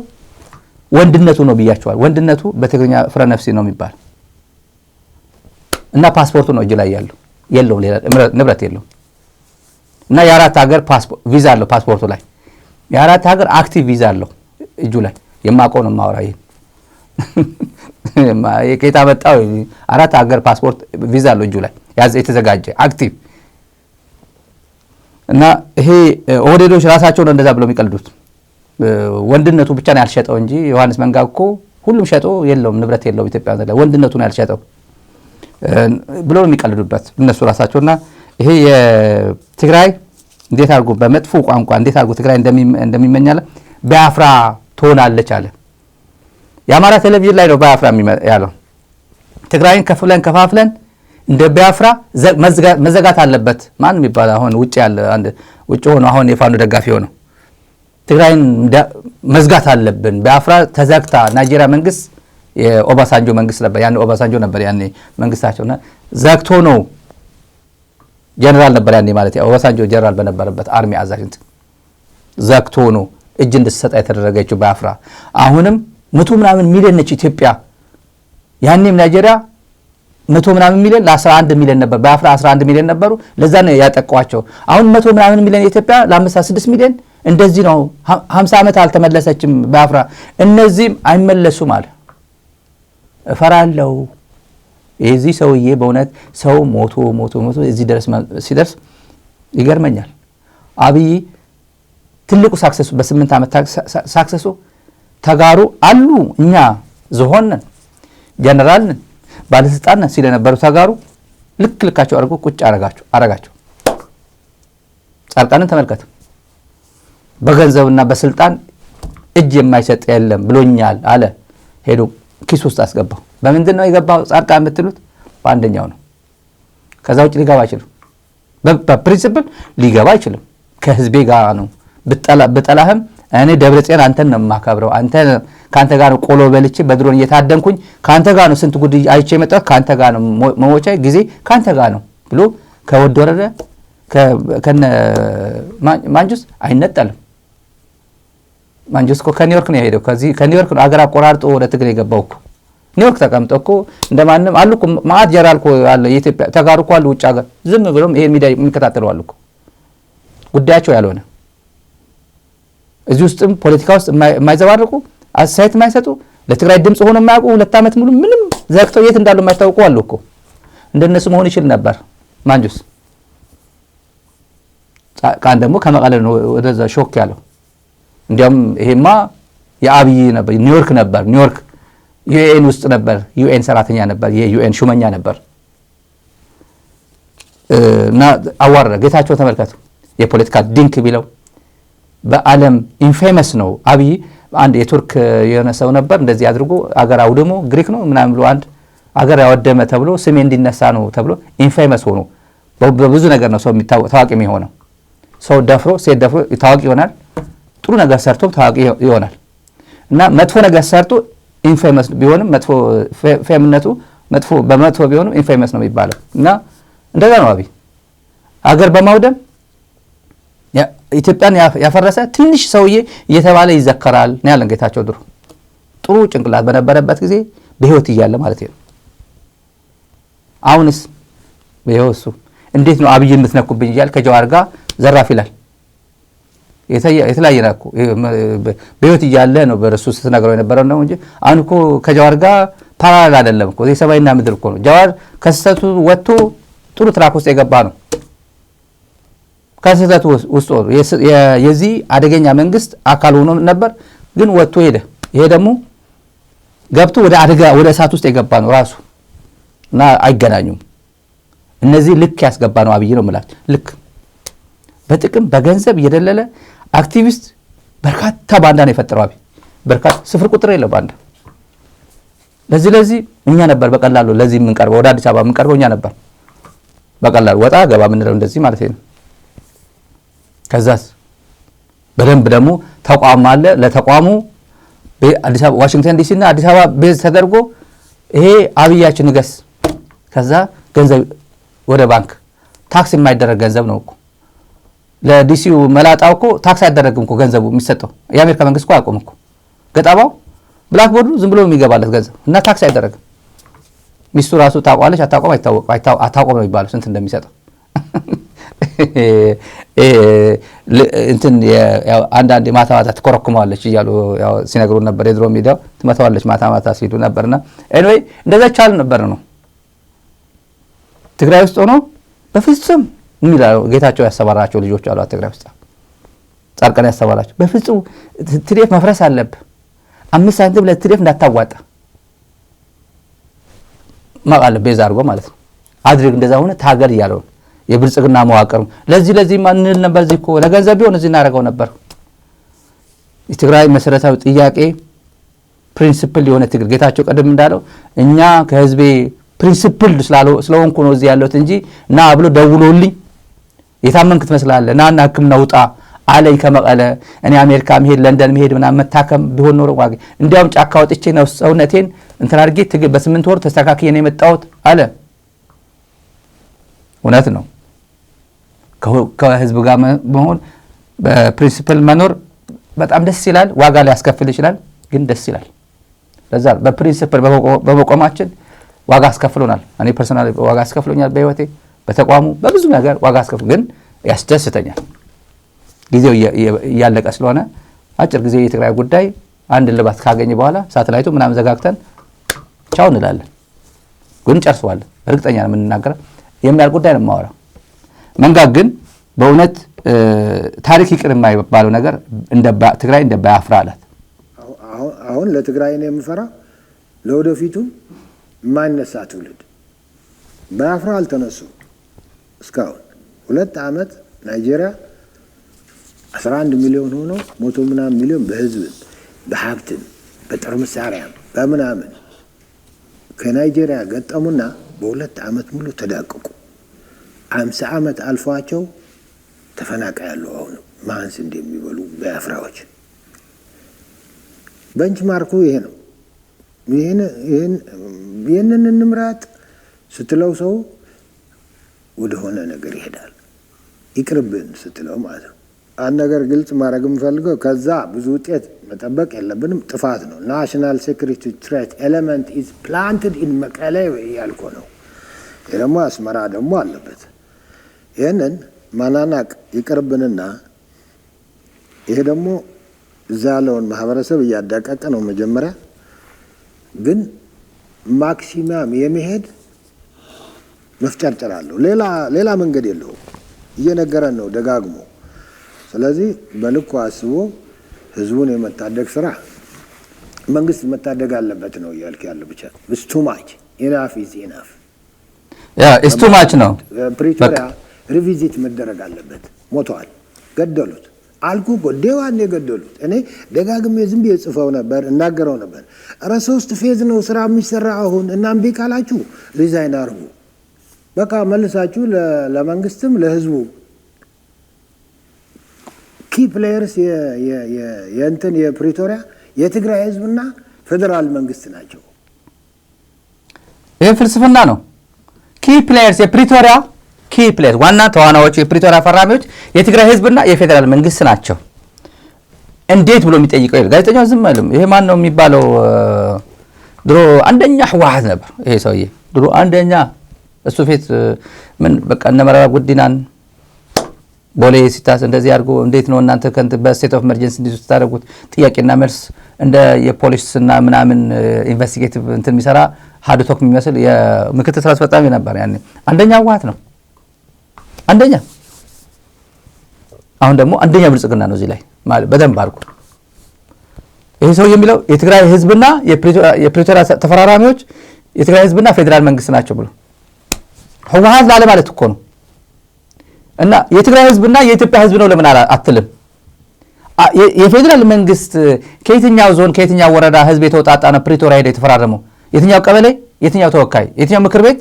Speaker 2: ወንድነቱ ነው ብያቸዋል። ወንድነቱ በትግርኛ ፍረ ነፍሲ ነው የሚባል እና ፓስፖርቱ ነው እጁ ላይ ያለው የለው ሌላ ንብረት የለው እና የአራት ሀገር ቪዛ አለው ፓስፖርቱ ላይ የአራት ሀገር አክቲቭ ቪዛ አለው እጁ ላይ የማውቀው ነው ማውራይ የቄታ መጣው አራት ሀገር ፓስፖርት ቪዛ አለው እጁ ላይ ያዘ የተዘጋጀ አክቲቭ እና ይሄ ኦህዴዶች ራሳቸው ነው እንደዛ ብለው የሚቀልዱት። ወንድነቱ ብቻ ነው ያልሸጠው እንጂ ዮሐንስ መንጋግ እኮ ሁሉም ሸጦ የለውም ንብረት የለውም ኢትዮጵያ ላይ ወንድነቱ ነው ያልሸጠው ብሎ የሚቀልዱበት እነሱ ራሳቸውና ይሄ የትግራይ እንዴት አድርጎ በመጥፎ ቋንቋ እንዴት አድርጎ ትግራይ እንደሚመኛለ በአፍራ ትሆናለች አለ። የአማራ ቴሌቪዥን ላይ ነው በአፍራ ያለው ትግራይን ከፋፍለን እንደ በአፍራ መዘጋት አለበት ማን የሚባል አሁን ውጭ ያለ አንድ ውጭ ሆኖ አሁን የፋኖ ደጋፊ ሆኖ ትግራይን መዝጋት አለብን በአፍራ ተዘግታ ናይጄሪያ መንግስት የኦባሳንጆ መንግስት ነበር ያኔ ኦባሳንጆ ነበር ያኔ መንግስታቸውና ዘግቶ ነው ጀነራል ነበር ያኔ ማለት ኦባሳንጆ ጀነራል በነበረበት አርሚ አዛዥ ዘግቶ ነው እጅ እንድትሰጣ የተደረገችው በአፍራ። አሁንም 100 ምናምን ሚሊዮን ነች ኢትዮጵያ ያኔም ናይጄሪያ 100 ምናምን ሚሊዮን ለ11 ሚሊዮን ነበር በአፍራ 11 ሚሊዮን ነበሩ ለዛ ነው ያጠቋቸው። አሁን 100 ምናምን ሚሊዮን ኢትዮጵያ ለ56 ሚሊዮን እንደዚህ ነው 50 ዓመት አልተመለሰችም በአፍራ እነዚህም አይመለሱም አለ። እፈራለሁ የዚህ ሰውዬ በእውነት ሰው ሞቶ እዚህ ድረስ ሲደርስ ይገርመኛል። አብይ ትልቁ ሳክሰሱ በ8 ዓመት ሳክሰሱ ተጋሩ አሉ እኛ ዝሆነን ጀነራልን ባለስልጣን ሲል የነበሩ ተጋሩ ልካቸው አድርጎ ቁጭ አረጋቸው። ጻድቃንን ተመልከቱ በገንዘብና በስልጣን እጅ የማይሰጥ የለም ብሎኛል አለ። ሄዶ ኪስ ውስጥ አስገባው። በምንድን ነው የገባው ጻድቃን የምትሉት? በአንደኛው ነው። ከዛ ውጭ ሊገባ አይችልም። በፕሪንሲፕል ሊገባ አይችልም። ከህዝቤ ጋር ነው ብጠላህም እኔ ደብረጽዮን አንተን ነው ማከብረው አንተ ካንተ ጋር ነው ቆሎ በልቼ በድሮን እየታደንኩኝ ካንተ ጋር ነው ስንት ጉድ አይቼ መጣሁ ካንተ ጋር ነው መሞቻ ጊዜ ካንተ ጋር ነው ብሎ ከወደረደ ከነ ማንጁስ አይነጠልም ማንጁስ ከኒውዮርክ ነው የሄደው ከዚህ ከኒውዮርክ ነው አገር አቆራርጦ ወደ ትግሬ የገባው እኮ ኒውዮርክ ተቀምጦ እኮ እንደማንም አሉ እኮ ማአት ጀራል እኮ አለ የኢትዮጵያ ተጋሩ እኮ አሉ ውጭ ሀገር ዝም ብሎም ይሄ ሚዲያ የሚከታተሉ አሉ እኮ ጉዳያቸው ያልሆነ እዚህ ውስጥም ፖለቲካ ውስጥ የማይዘባርቁ አሳይት የማይሰጡ ለትግራይ ድምጽ ሆኖ የማያውቁ 2 ዓመት ሙሉ ምንም ዘግተው የት እንዳሉ የማይታወቁ አሉ እኮ እንደነሱ መሆን ይችል ነበር ማንጁስ ካን ደግሞ ከመቀለ ነው ወደዛ ሾክ ያለው እንዲያም ይሄማ የአብይ ነበር ኒውዮርክ ነበር ኒውዮርክ ዩኤን ውስጥ ነበር ዩኤን ሰራተኛ ነበር የዩኤን ሹመኛ ነበር እና አዋረደ ጌታቸው ተመልከቱ የፖለቲካ ድንክ ቢለው በአለም ኢንፌመስ ነው አብይ አንድ የቱርክ የሆነ ሰው ነበር እንደዚህ አድርጎ አገር አውድሞ ግሪክ ነው ምናምን ብሎ አንድ አገር ያወደመ ተብሎ ስሜ እንዲነሳ ነው ተብሎ ኢንፌመስ ሆኖ በብዙ ነገር ነው ሰው ታዋቂ የሚሆነው ሰው ደፍሮ ሴት ደፍሮ ታዋቂ ይሆናል ጥሩ ነገር ሰርቶ ታዋቂ ይሆናል እና መጥፎ ነገር ሰርቶ ኢንፌመስ ቢሆንም መጥፎ ፌምነቱ መጥፎ በመጥፎ ቢሆንም ኢንፌመስ ነው የሚባለው እና እንደዛ ነው አብይ አገር በማውደም ኢትዮጵያን ያፈረሰ ትንሽ ሰውዬ እየተባለ ይዘከራል ነው ያለን ጌታቸው ድሮ ጥሩ ጭንቅላት በነበረበት ጊዜ በህይወት ይያለ ማለት ነው አሁንስ በህይወቱ እንዴት ነው አብይ የምትነኩብኝ ይያል ከጀዋር ጋር ዘራፍ ይላል የተለያየ ነው በህይወት ይያለ ነው በረሱ ስትነግረው የነበረው ነው እንጂ አሁን እኮ ከጀዋር ጋር ፓራላል አይደለም እኮ የሰማይና ምድር እኮ ነው ጀዋር ከስተቱ ወጥቶ ጥሩ ትራክ ውስጥ የገባ ነው ከስተቱ ውስጥ የዚህ አደገኛ መንግስት አካል ሆኖ ነበር ግን ወጥቶ ሄደ ይሄ ደግሞ ገብቶ ወደ አደጋ ወደ እሳት ውስጥ የገባ ነው ራሱ እና አይገናኙም እነዚህ ልክ ያስገባ ነው አብይ ነው ማለት ልክ በጥቅም በገንዘብ እየደለለ አክቲቪስት በርካታ ባንዳ ነው የፈጠረው አብይ በርካታ ስፍር ቁጥር የለው ባንዳ ለዚህ እኛ ነበር በቀላሉ ለዚህ ምን ቀርበው ወደ አዲስ አበባ ምን ቀርበው እኛ ነበር በቀላሉ ወጣ ገባ ምን ነው እንደዚህ ማለት ነው ከዛስ በደንብ ደግሞ ተቋም አለ ለተቋሙ በአዲስ አበባ ዋሽንግተን ዲሲ እና አዲስ አበባ ቤዝ ተደርጎ ይሄ አብያችን ንገስ ከዛ ገንዘብ ወደ ባንክ ታክስ የማይደረግ ገንዘብ ነው እኮ ለዲሲው መላጣው እኮ ታክስ አይደረግም እኮ ገንዘቡ የሚሰጠው የአሜሪካ መንግስት እኮ አቆም እኮ ገጣባው ብላክ ቦርዱ ዝም ብሎ የሚገባለት ገንዘብ እና ታክስ አይደረግም ሚስቱ ራሱ ታቋለች አታቆም ነው ይባላል ስንት እንደሚሰጠው እንትን አንዳንድ ማታ ተኮረኩማለች ይያሉ ያው ሲነግሩ ነበር የድሮ ሚዲያው ትመታዋለች ማታ ሲሉ ነበርና ኤኒዌይ እንደዛ ቻል ነበር ነው ትግራይ ውስጥ ሆኖ በፍጹም የሚላው ጌታቸው ያሰባራቸው ልጆች አሉ ትግራይ ውስጥ ጻርቀን ያሰባራቸው በፍጹም ትሪፍ መፍረስ አለበት 5 ሳንቲም ለትሪፍ እንዳታዋጣ ማቃለ ቤዛ አድርጎ ማለት ነው አድርግ እንደዛ ሆነ ታገር ይያለው የብልጽግና መዋቅር ለዚህ ማንል ነበር እኮ ለገንዘብ ቢሆን እዚህ እናረጋው ነበር የትግራይ መሰረታዊ ጥያቄ ፕሪንሲፕል የሆነ ትግል ጌታቸው ቀደም እንዳለው እኛ ከህዝቤ ፕሪንሲፕል ስለሆንኩ ነው እዚህ ያለሁት እንጂ እና ብሎ ደውሎልኝ የታመንክት መስላለህ ናና ህክምና ውጣ አለኝ ከመቀለ እኔ አሜሪካ መሄድ ለንደን መሄድ ምናምን መታከም ቢሆን ኖሮ ዋጋ እንዲያውም ጫካ ወጥቼ ነው ሰውነቴን እንትን አድርጌ በ8 ወር ተስተካክዬ ነው የመጣሁት አለ እውነት ነው ከህዝብ ጋር መሆን በፕሪንሲፕል መኖር በጣም ደስ ይላል ዋጋ ሊያስከፍል ይችላል ግን ደስ ይላል ለዛ በፕሪንሲፕል በመቆማችን ዋጋ አስከፍሎናል እኔ ፐርሰናሊ ዋጋ አስከፍሎኛል በህይወቴ በተቋሙ በብዙ ነገር ዋጋ አስከፍሎ ግን ያስደስተኛል ጊዜው ያለቀ ስለሆነ አጭር ጊዜ የትግራይ ጉዳይ አንድ ልባት ካገኘ በኋላ ሳተላይቱ ምናምን ዘጋግተን ቻው እንላለን ግን ጨርሷል እርግጠኛ ነኝ የምንናገረው የሚያል ጉዳይ ነው ማወራ መንጋ ግን በእውነት ታሪክ ይቅር የማይባለው ነገር እንደ ትግራይ እንደ ባያፍራላት
Speaker 9: አሁን ለትግራይ ነው የምፈራ ለወደፊቱ ማንነሳ ትውልድ ባያፍራ አልተነሱ እስካሁን 2 ዓመት ናይጄሪያ 11 ሚሊዮን ሆኖ 100 ምናምን ሚሊዮን በህዝብ በሀብት በጦር መሳሪያ በምናምን ከናይጄሪያ ገጠሙና በ2 ዓመት ሙሉ ተዳቀቁ 50 ዓመት አልፏቸው ተፈናቃያሉ አሁን ማንስ እንደሚበሉ በአፍራዎች ቤንችማርኩ ይሄ ነው። ይሄንን እንምራት ስትለው ሰው ወደ ሆነ ነገር ይሄዳል። ይቅርብን ስትለው ማለት ነው። አንድ ነገር ግልጽ ማድረግ የምፈልገው ከዛ ብዙ ውጤት መጠበቅ የለብንም። ጥፋት ነው። ናሽናል ሴኩሪቲ ትሬት ኤሌመንት ኢዝ ፕላንትድ ኢን መቀሌ ያልኮ ነው። ይሄ ደግሞ አስመራ ደግሞ አለበት። ይህንን ማናናቅ ይቅርብንና ይሄ ደግሞ እዛ ያለውን ማህበረሰብ እያዳቀቀ ነው። መጀመሪያ ግን ማክሲማም የመሄድ መፍጨርጨር አለው። ሌላ መንገድ የለውም። እየነገረን ነው ደጋግሞ። ስለዚህ በልኩ አስቦ ህዝቡን የመታደግ ስራ መንግስት መታደግ አለበት ነው እያልክ ያለው ብቻ it's too much enough is enough
Speaker 2: it's too much ነው።
Speaker 9: ፕሪቶሪያ ሪቪዚት መደረግ አለበት። ሞተዋል፣ ገደሉት አልኩ እኮ ዴዋን የገደሉት። እኔ ደጋግሜ ዝም ብዬ ጽፈው ነበር እናገረው ነበር። ኧረ 3 ፌዝ ነው ስራ የሚሰራ አሁን እና እምቢ ካላችሁ ሪዛይን አርጉ። በቃ መልሳችሁ ለመንግስትም ለህዝቡ ኪ ፕሌየርስ የእንትን የፕሪቶሪያ የትግራይ ህዝብና ፌደራል መንግስት ናቸው።
Speaker 2: ይሄ ፍልስፍና ነው። ኪ ፕሌየርስ የፕሪቶሪያ ኪ ፕሌየርስ ዋና ተዋናዮች የፕሪቶሪያ ፈራሚዎች የትግራይ ህዝብና የፌደራል መንግስት ናቸው። እንዴት ብሎ የሚጠይቀው ይል ጋዜጠኛው ዝም አይልም። ይሄ ማን ነው የሚባለው? ድሮ አንደኛ ህወሓት ነበር ይሄ ሰውዬ። ድሮ አንደኛ እሱ ፊት ምን በቃ እነ መረራ ጉዲናን ቦሌ ሲታስ እንደዚህ አድርጎ እንዴት ነው እናንተ ከንት በስቴት ኦፍ ኢመርጀንሲ እንዲዙ ተታረጉት ጥያቄና መልስ እንደ የፖሊስና ምናምን ኢንቨስቲጌቲቭ እንትን የሚሰራ ሀዱቶክ የሚመስል የምክትል ስራ አስፈጻሚ ነበር ያኔ። አንደኛ ህወሓት ነው አንደኛ። አሁን ደግሞ አንደኛ ብልጽግና ነው እዚህ ላይ ማለት በደንብ አድርጎ ይሄ ሰው የሚለው የትግራይ ህዝብና የፕሪቶሪያ ተፈራራሚዎች የትግራይ ህዝብና ፌደራል መንግስት ናቸው ብሎ ህወሓት ላለ ማለት እኮ ነው። እና የትግራይ ህዝብና የኢትዮጵያ ህዝብ ነው ለምን አትልም? የፌደራል መንግስት ከየትኛው ዞን ከየትኛው ወረዳ ህዝብ የተወጣጣ ነው ፕሪቶሪያ ሄደ የተፈራረመው? የትኛው ቀበሌ፣ የትኛው ተወካይ፣ የትኛው ምክር ቤት?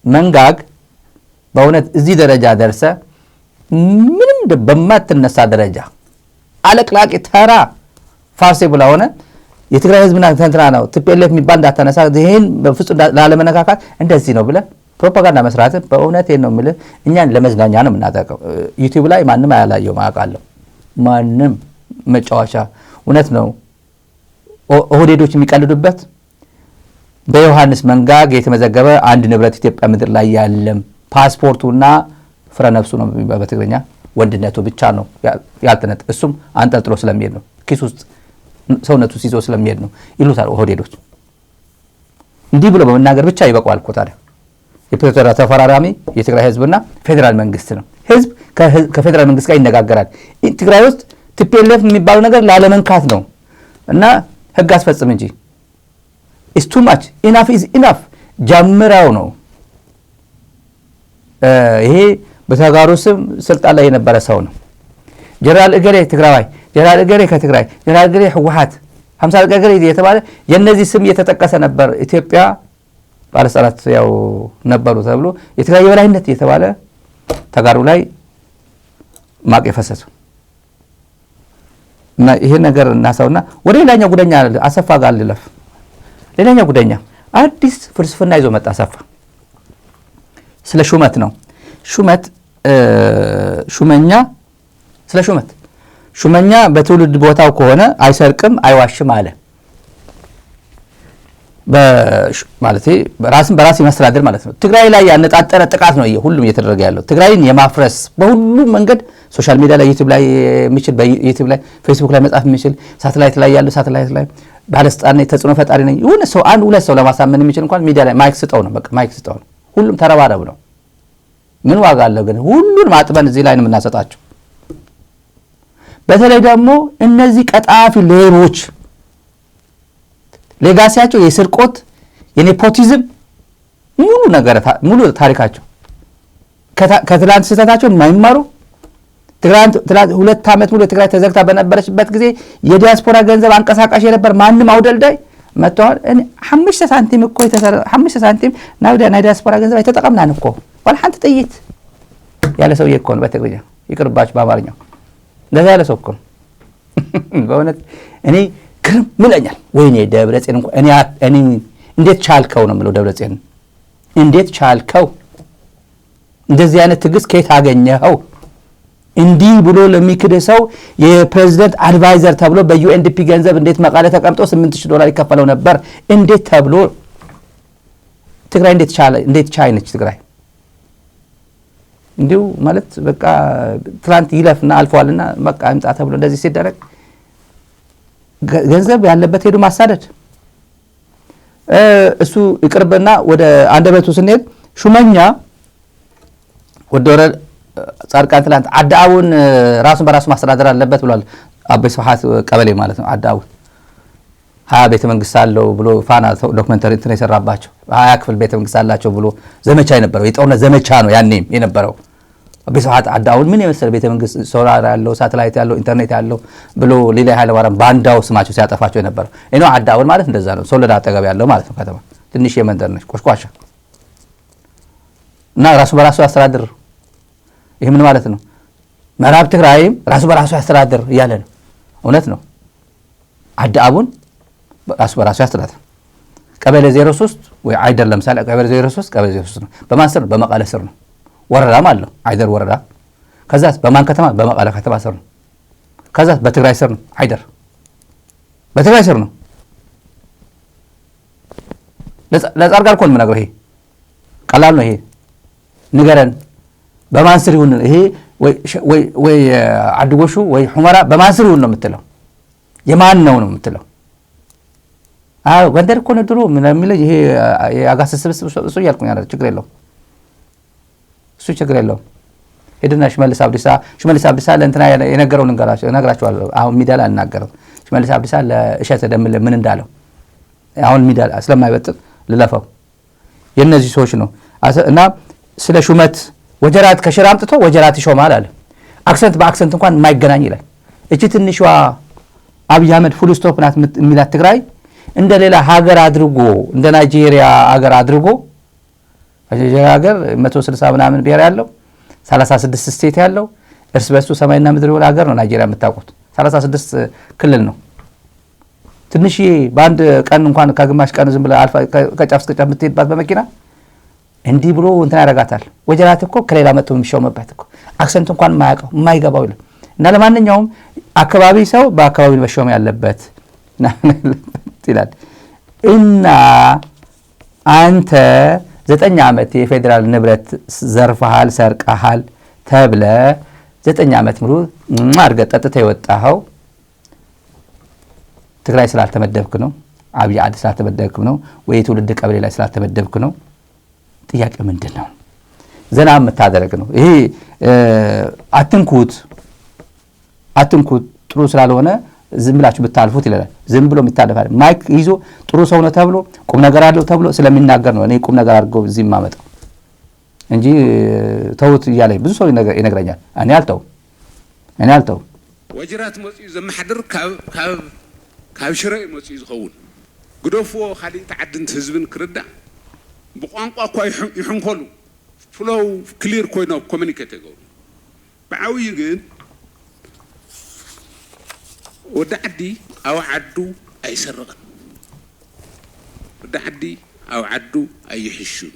Speaker 2: መንጋግ በእውነት እዚህ ደረጃ ደርሰ ምንም በማትነሳ ደረጃ አለቅላቂ ተራ ፋርሴ ብላ ሆነ የትግራይ ህዝብና ተንትና ነው ቲፒኤልኤፍ የሚባል እንዳታነሳ ይሄን በፍጹም ላለመነካካት እንደዚህ ነው ብለ ፕሮፓጋንዳ መስራት በእውነት ነው የምልህ። እኛን ለመዝናኛ ነው የምናጠቀው። ዩቲዩብ ላይ ማንም አያላየው ማቃለው ማንም መጫወቻ እውነት ነው። ኦህዴዶች የሚቀልዱበት በዮሐንስ መንጋግ የተመዘገበ አንድ ንብረት ኢትዮጵያ ምድር ላይ ያለም ፓስፖርቱና ፍረ ነፍሱ ነው በትግርኛ ወንድነቱ ብቻ ነው ያልተነጠ እሱም አንጠልጥሎ ስለሚሄድ ነው ኪስ ውስጥ ሰውነቱ ሲዞ ስለሚሄድ ነው ይሉታል ኦህዴዶች። እንዲህ ብሎ በመናገር ብቻ ይበቃዋል እኮ ታዲያ። የፕሪቶሪያ ተፈራራሚ የትግራይ ህዝብና ፌደራል መንግስት ነው። ህዝብ ከፌደራል መንግስት ጋር ይነጋገራል። ትግራይ ውስጥ ቲፒኤልኤፍ የሚባለው ነገር ላለመንካት ነው እና ህግ አስፈጽም እንጂ it's too much enough is enough ጀምራው ነው። ይሄ በተጋሩ ስም ስልጣን ላይ የነበረ ሰው ነው። ጀነራል እገሌ ትግራዋይ፣ ጀነራል እገሌ ከትግራይ፣ ጀነራል እገሌ ህወሓት፣ 50 እገሌ የተባለ የነዚህ ስም እየተጠቀሰ ነበር። ኢትዮጵያ ባለስልጣናት ያው ነበሩ ተብሎ የትግራይ የበላይነት የተባለ ተጋሩ ላይ ማቅ የፈሰሰው እና ይሄ ነገር እናሳውና ወደ ሌላኛው ጉደኛ አሰፋ ጋር ልለፍ። ሌላኛው ጉደኛ አዲስ ፍልስፍና ይዞ መጣ አሰፋ። ስለ ሹመት ነው። ሹመኛ በትውልድ ቦታው ከሆነ አይሰርቅም አይዋሽም አለ። ማለት ራስን በራስ የማስተዳደር ማለት ነው። ትግራይ ላይ ያነጣጠረ ጥቃት ነው ሁሉም እየተደረገ ያለው። ትግራይን የማፍረስ በሁሉም መንገድ ሶሻል ሚዲያ ላይ ዩቲዩብ ላይ የሚችል በዩቲዩብ ላይ ፌስቡክ ላይ መጻፍ የሚችል ሳተላይት ላይ ያለው ሳተላይት ላይ ባለስልጣን ነኝ ተጽዕኖ ፈጣሪ ነኝ የሆነ ሰው አንድ ሁለት ሰው ለማሳመን የሚችል እንኳን ሚዲያ ላይ ማይክ ስጠው ነው በቃ ማይክ ስጠው ነው። ሁሉም ተረባረብ ነው። ምን ዋጋ አለው ግን? ሁሉን ማጥበን እዚህ ላይ ነው የምናሰጣቸው። በተለይ ደግሞ እነዚህ ቀጣፊ ሌቦች ሌጋሲያቸው የስርቆት የኔፖቲዝም ሙሉ ታሪካቸው ከትላንት ስህተታቸው የማይማሩ ትላንት 2 ዓመት ሙሉ ትግራይ ተዘግታ በነበረችበት ጊዜ የዲያስፖራ ገንዘብ አንቀሳቃሽ የነበር ማንም አውደልዳይ መጥተዋል። እኔ 5 ሳንቲም እኮ 5 ሳንቲም ናይ ዲያስፖራ ገንዘብ አይተጠቀምናን እኮ ወላ አንተ ጥይት ያለ ሰውዬ እኮ ነው በትግርኛ ይቅርባችሁ በአማርኛው እንደዛ ያለ ሰው እኮ ነው። በእውነት እኔ ግርም ይለኛል። ወይኔ ደብረጽዮን እንኳን እኔ እንዴት ቻልከው ነው የምለው። ደብረጽዮን እንዴት ቻልከው? እንደዚህ አይነት ትዕግስት ከየት አገኘኸው? እንዲህ ብሎ ለሚክድ ሰው የፕሬዝዳንት አድቫይዘር ተብሎ በዩኤንዲፒ ገንዘብ እንዴት መቃለ ተቀምጦ $8000 ይከፈለው ነበር? እንዴት ተብሎ ትግራይ እንዴት ቻይነች ትግራይ? እንዲሁ ማለት በቃ ትላንት ይለፍና አልፈዋልና በቃ አምጣ ተብሎ እንደዚህ ሲደረግ ገንዘብ ያለበት ሄዱ ማሳደድ። እሱ ይቅርብና ወደ አንደበቱ ስንሄድ ሹመኛ ወደረ ጻድቃን ትላንት አዳውን ራሱን በራሱ ማስተዳደር አለበት ብሏል። አበይ ስብሐት ቀበሌ ማለት ነው። አዳው 20 ቤተ መንግስት አለው ብሎ ፋና ዶክመንተሪ እንትን የሰራባቸው 20 ክፍል ቤተ መንግስት አላቸው ብሎ ዘመቻ የነበረው የጦርነት ዘመቻ ነው ያኔም የነበረው። አበይ ስብሐት አዳውን ምን የመሰለ ቤተ መንግስት ሶላር ያለው ሳተላይት ያለው ኢንተርኔት ያለው ብሎ ሌላ ኃይለ ማርያም ባንዳው ስማቸው ሲያጠፋቸው የነበረው እኔው አዳውን ማለት እንደዛ ነው። ሶለዳ አጠገብ ያለው ማለት ነው። ከተማ ትንሽ የመንደር ነች ቆሽቋሻ እና ራሱ በራሱ ያስተዳድር። ይሄ ምን ማለት ነው? ምዕራብ ትግራይም ራሱ በራሱ ያስተዳድር እያለ ነው። እውነት ነው። አዳውን ራሱ በራሱ ያስተዳድር። ቀበሌ 03 ወይ አይደር ለምሳሌ ቀበሌ 03 ቀበሌ 03 ነው። በማን ስር? በመቀለ ስር ነው። ወረዳም አለው አይደር ወረዳ። ከዛስ በማን ከተማ? በመቀለ ከተማ ስር ነው። ከዛስ በትግራይ ስር ነው። አይደር በትግራይ ስር ነው። ለጻርጋር ኮን ምናገር ይሄ ቀላል ነው። ይሄ ንገረን በማን ስር ይሁን? ይሄ ወይ አድጎሹ ወይ ሁመራ በማን ስር ይሁን ነው የምትለው? የማን ነው ነው የምትለው? አዎ ጎንደር እኮ ነው ድሮ ምን የሚለው ይሄ የአጋሰስ ስብስብ እሱ እያልኩኝ አይደል? ችግር የለውም እሱ ችግር የለውም። ሄድና ሽመልስ አብዲሳ ለእንትና የነገረው እነግራቸዋለሁ። አሁን ሚዲያ ላይ አልናገርም። ሽመልስ አብዲሳ ለእሸት ደምለ ምን እንዳለው አሁን ሚዲያ ስለማይበጥጥ ልለፈው የነዚህ ሰዎች ነው እና ስለ ሹመት ወጀራት ከሽራ አምጥቶ ወጀራት ይሾማል አለ። አክሰንት በአክሰንት እንኳን የማይገናኝ ይላል። እቺ ትንሿ አብይ አህመድ ፉል ስቶፕ ናት የሚላት ትግራይ እንደ ሌላ ሀገር አድርጎ እንደ ናይጄሪያ ሀገር አድርጎ ናይጄሪያ ሀገር 160 ምናምን ብሔር ያለው 36 ስቴት ያለው እርስ በርሱ ሰማይና ምድር የሆነ ሀገር ነው። ናይጄሪያ የምታውቁት 36 ክልል ነው። ትንሽ በአንድ ቀን እንኳን ከግማሽ ቀን ዝም ብለህ አልፋ ከጫፍ እስከ ጫፍ የምትሄድባት በመኪና እንዲህ ብሎ እንትን ያደርጋታል። ወጀራት እኮ ከሌላ መጥቶ የሚሾምበት እኮ አክሰንት እንኳን የማያውቀው የማይገባው ይላል። እና ለማንኛውም አካባቢ ሰው በአካባቢው መሾም ያለበት ይላል። እና አንተ 9 ዓመት የፌዴራል ንብረት ዘርፈሃል ሰርቀሃል ተብለ 9 ዓመት ሙሉ አድርገህ ጠጥተህ የወጣኸው ትግራይ ስላልተመደብክ ነው? አብይ አዲስ ስላልተመደብክ ነው ወይ ትውልድ ቀበሌ ላይ ስላልተመደብክ ነው? ጥያቄ ምንድን ነው? ዘና የምታደርግ ነው ይሄ። አትንኩት ጥሩ ስላልሆነ ዝም ብላችሁ ብታልፉት ይላል። ዝም ብሎ የሚታለፋል። ማይክ ይዞ ጥሩ ሰው ነው ተብሎ ቁም ነገር አለው ተብሎ ስለሚናገር ነው እኔ ቁም ነገር አድርገው እዚህ ማመጣው እንጂ ተውት እያለኝ ብዙ ሰው ይነግረኛል። እኔ አልተው
Speaker 12: ወጅራት መጽዩ ዘመሐድር ካብ ሽረ መጽዩ ዝኸውን ግደፍዎ ካልእ ተዓድንት ህዝብን ክርዳእ ብቋንቋ እኳ ይሕንኮሉ ፍሎው ክሊር ኮይኖም ኮሚኒኬት ይገብሩ። ብዓብዪ ግን ወዲ ዓዲ ኣብ ዓዱ ኣይሰርቕን፣ ወዲ ዓዲ ኣብ ዓዱ ኣይሕሹን።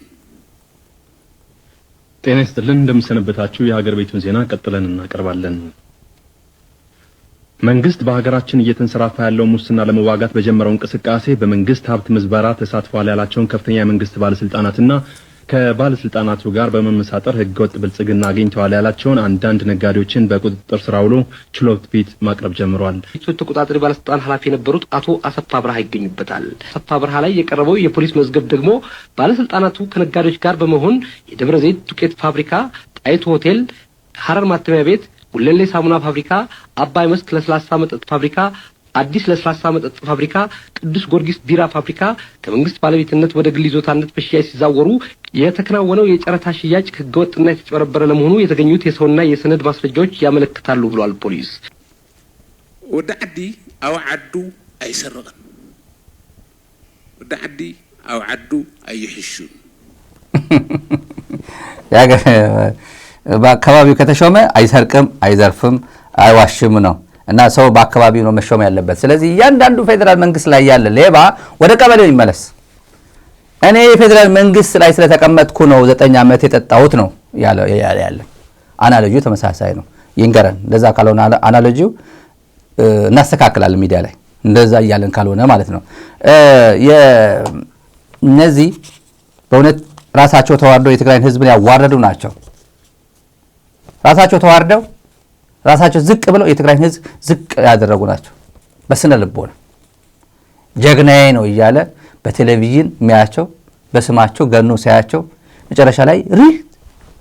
Speaker 13: ጤና ይስጥልን፣ እንደምሰነበታችሁ። የሀገር ቤቱን ዜና ቀጥለን እናቀርባለን። መንግስት በሀገራችን እየተንሰራፋ ያለው ሙስና ለመዋጋት በጀመረው እንቅስቃሴ በመንግስት ሀብት ምዝበራ ተሳትፏል ያላቸውን ከፍተኛ የመንግስት ባለስልጣናትና ከባለስልጣናቱ ጋር በመመሳጠር ህገወጥ ብልጽግና አግኝተዋል ያላቸውን አንዳንድ ነጋዴዎችን በቁጥጥር ስር አውሎ ችሎት ፊት ማቅረብ ጀምሯል።
Speaker 14: ተቆጣጣሪ ባለስልጣን ኃላፊ የነበሩት አቶ አሰፋ ብርሃ ይገኙበታል። አሰፋ ብርሃ ላይ የቀረበው የፖሊስ መዝገብ ደግሞ ባለስልጣናቱ ከነጋዴዎች ጋር በመሆን የደብረ ዘይት ዱቄት ፋብሪካ፣ ጣይቱ ሆቴል፣ ሐረር ማተሚያ ቤት፣ ጉለሌ ሳሙና ፋብሪካ፣ አባይ መስክ ለስላሳ መጠጥ ፋብሪካ፣ አዲስ ለስላሳ መጠጥ ፋብሪካ፣ ቅዱስ ጊዮርጊስ ቢራ ፋብሪካ ከመንግስት ባለቤትነት ወደ ግል ይዞታነት በሽያጭ ሲዛወሩ የተከናወነው የጨረታ ሽያጭ ህገወጥና የተጨበረበረ ለመሆኑ የተገኙት የሰውና የሰነድ ማስረጃዎች ያመለክታሉ ብሏል ፖሊስ።
Speaker 12: ወዲ ዓዲ ኣብ ዓዱ ኣይሰርቕን፣ ወዲ ዓዲ ኣብ ዓዱ ኣይሕሹን።
Speaker 2: በአካባቢው ከተሾመ አይሰርቅም፣ አይዘርፍም፣ አይዋሽም ነው እና ሰው በአካባቢው ነው መሾም ያለበት። ስለዚህ እያንዳንዱ ፌዴራል መንግስት ላይ ያለ ሌባ ወደ ቀበሌው ይመለስ። እኔ የፌዴራል መንግስት ላይ ስለተቀመጥኩ ነው 9 ዓመት የጠጣሁት ነው ያለ። አናሎጂው ተመሳሳይ ነው። ይንገረን። እንደዛ ካልሆነ አናሎጂው እናስተካክላለን ሚዲያ ላይ እንደዛ እያለን ካልሆነ ማለት ነው። እነዚህ በእውነት ራሳቸው ተዋርደው የትግራይን ህዝብን ያዋረዱ ናቸው። ራሳቸው ተዋርደው ራሳቸው ዝቅ ብለው የትግራይን ህዝብ ዝቅ ያደረጉ ናቸው። በስነ ልቦና ጀግናዬ ነው እያለ በቴሌቪዥን የሚያቸው በስማቸው ገኖ ሲያቸው መጨረሻ ላይ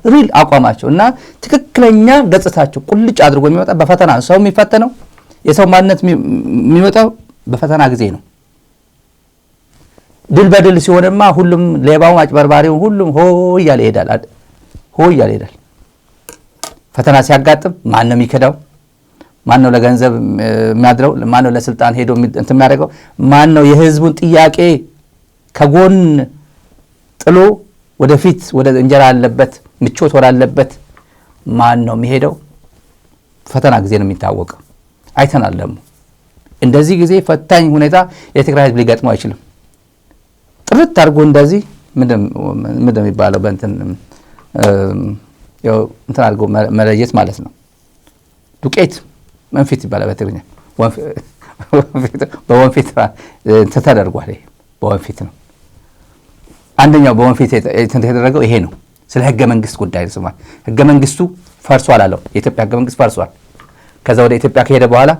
Speaker 2: ሪል አቋማቸው እና ትክክለኛ ገጽታቸው ቁልጭ አድርጎ የሚወጣ በፈተና ሰው የሚፈተነው የሰው ማንነት የሚወጣው በፈተና ጊዜ ነው። ድል በድል ሲሆንማ ሁሉም ሌባው አጭበርባሪው ሁሉም ሆ እያለ ይሄዳል። ፈተና ሲያጋጥም ማን ነው የሚከዳው? ማን ነው ለገንዘብ የሚያድረው? ማን ነው ለስልጣን ሄዶ እንትን የሚያደርገው? ማን ነው የህዝቡን ጥያቄ ከጎን ጥሎ ወደፊት ወደ እንጀራ ያለበት ምቾት ወዳለበት ማን ነው የሚሄደው? ፈተና ጊዜ ነው የሚታወቀው። አይተናል ደግሞ እንደዚህ ጊዜ ፈታኝ ሁኔታ የትግራይ ህዝብ ሊገጥመው አይችልም። ጥርት አድርጎ እንደዚህ ምንድን የሚባለው በእንትን እንትን አድርጎ መለየት ማለት ነው። ዱቄት መንፊት ይባላል በትግርኛ። በወንፊት ተደርጓል። ይሄ በወንፊት ነው። አንደኛው በወንፊት የተደረገው ይሄ ነው። ስለ ህገ መንግስት ጉዳይ ነው። ህገ መንግስቱ ፈርሷል አለው። የኢትዮጵያ ህገ መንግስት ፈርሷል። ከዛ ወደ ኢትዮጵያ ከሄደ በኋላ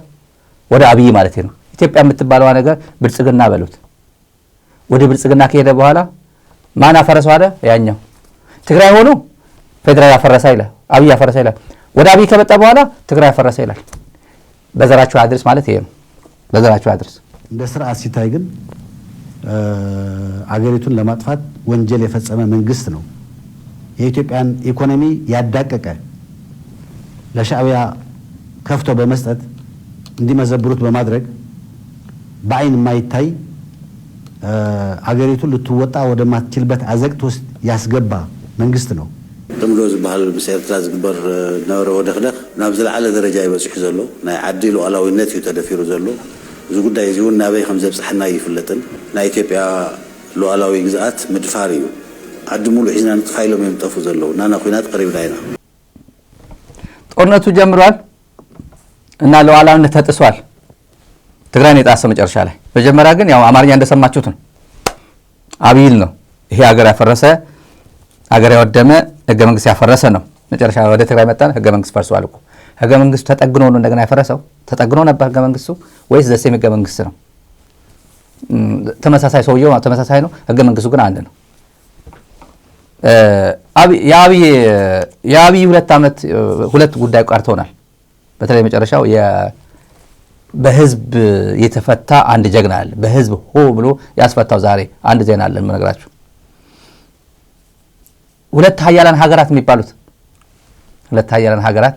Speaker 2: ወደ አብይ ማለት ነው። ኢትዮጵያ የምትባለው ነገር ብልጽግና በሉት። ወደ ብልጽግና ከሄደ በኋላ ማን አፈረሰው አለ? ያኛው ትግራይ ሆኖ ፌደራል ያፈረሰ ይላል፣ አብይ ያፈረሰ ይላል። ወደ አብይ ከመጣ በኋላ ትግራይ ያፈረሰ ይላል። በዘራቸው አድርስ ማለት ይሄ ነው። በዘራቸው አድርስ።
Speaker 10: እንደ ስርዓት ሲታይ ግን አገሪቱን ለማጥፋት ወንጀል የፈጸመ መንግስት ነው። የኢትዮጵያን ኢኮኖሚ ያዳቀቀ ለሻዕቢያ ከፍቶ በመስጠት እንዲመዘብሩት በማድረግ በአይን የማይታይ አገሪቱን ልትወጣ ወደማትችልበት አዘቅት ውስጥ ያስገባ መንግስት ነው።
Speaker 15: ጥምዶ ዝበሃል ምስ ኤርትራ ዝግበር ነበረ ወደኽደኽ ናብ ዝለዓለ ደረጃ ይበፅሑ ዘሎ ናይ ዓዲ ሉዓላዊነት እዩ ተደፊሩ ዘሎ። እዚ ጉዳይ እዚ እውን ናበይ ከም ዘብፅሐና ይፍለጥን ናይ ኢትዮጵያ ሉዓላዊ ግዝኣት ምድፋር እዩ። ዓዲ ሙሉእ ሒዝና ንጥፋ ኢሎም እዮም ጠፉ ዘለዉ ናና ኩናት ቀሪብና ኢና።
Speaker 2: ጦርነቱ ጀምሯል እና ሉዓላዊነት ተጥሷል። ትግራይን የጣሰ መጨረሻ ላይ መጀመሪያ ግን ያው አማርኛ እንደሰማችሁት ነው። አብይል ነው ይሄ ሀገር ያፈረሰ ሀገር ያወደመ ህገ መንግስት ያፈረሰ ነው። መጨረሻ ወደ ትግራይ መጣን። ህገ መንግስት ፈርሷል እኮ። ህገ መንግስቱ ተጠግኖ ነው እንደገና ያፈረሰው። ተጠግኖ ነበር ህገ መንግስቱ ወይስ ዘሴም ህገ መንግስት ነው? ተመሳሳይ ሰውየው ተመሳሳይ ነው። ህገ መንግስቱ ግን አንድ ነው። የአብይ 2 ዓመት 2 ጉዳይ ቀርቶናል። በተለይ መጨረሻው በህዝብ የተፈታ አንድ ጀግና አለ። በህዝብ ሆ ብሎ ያስፈታው ዛሬ አንድ ዜና አለን ምነግራችሁ። 2 ሀያላን ሀገራት የሚባሉት 2 ሀያላን ሀገራት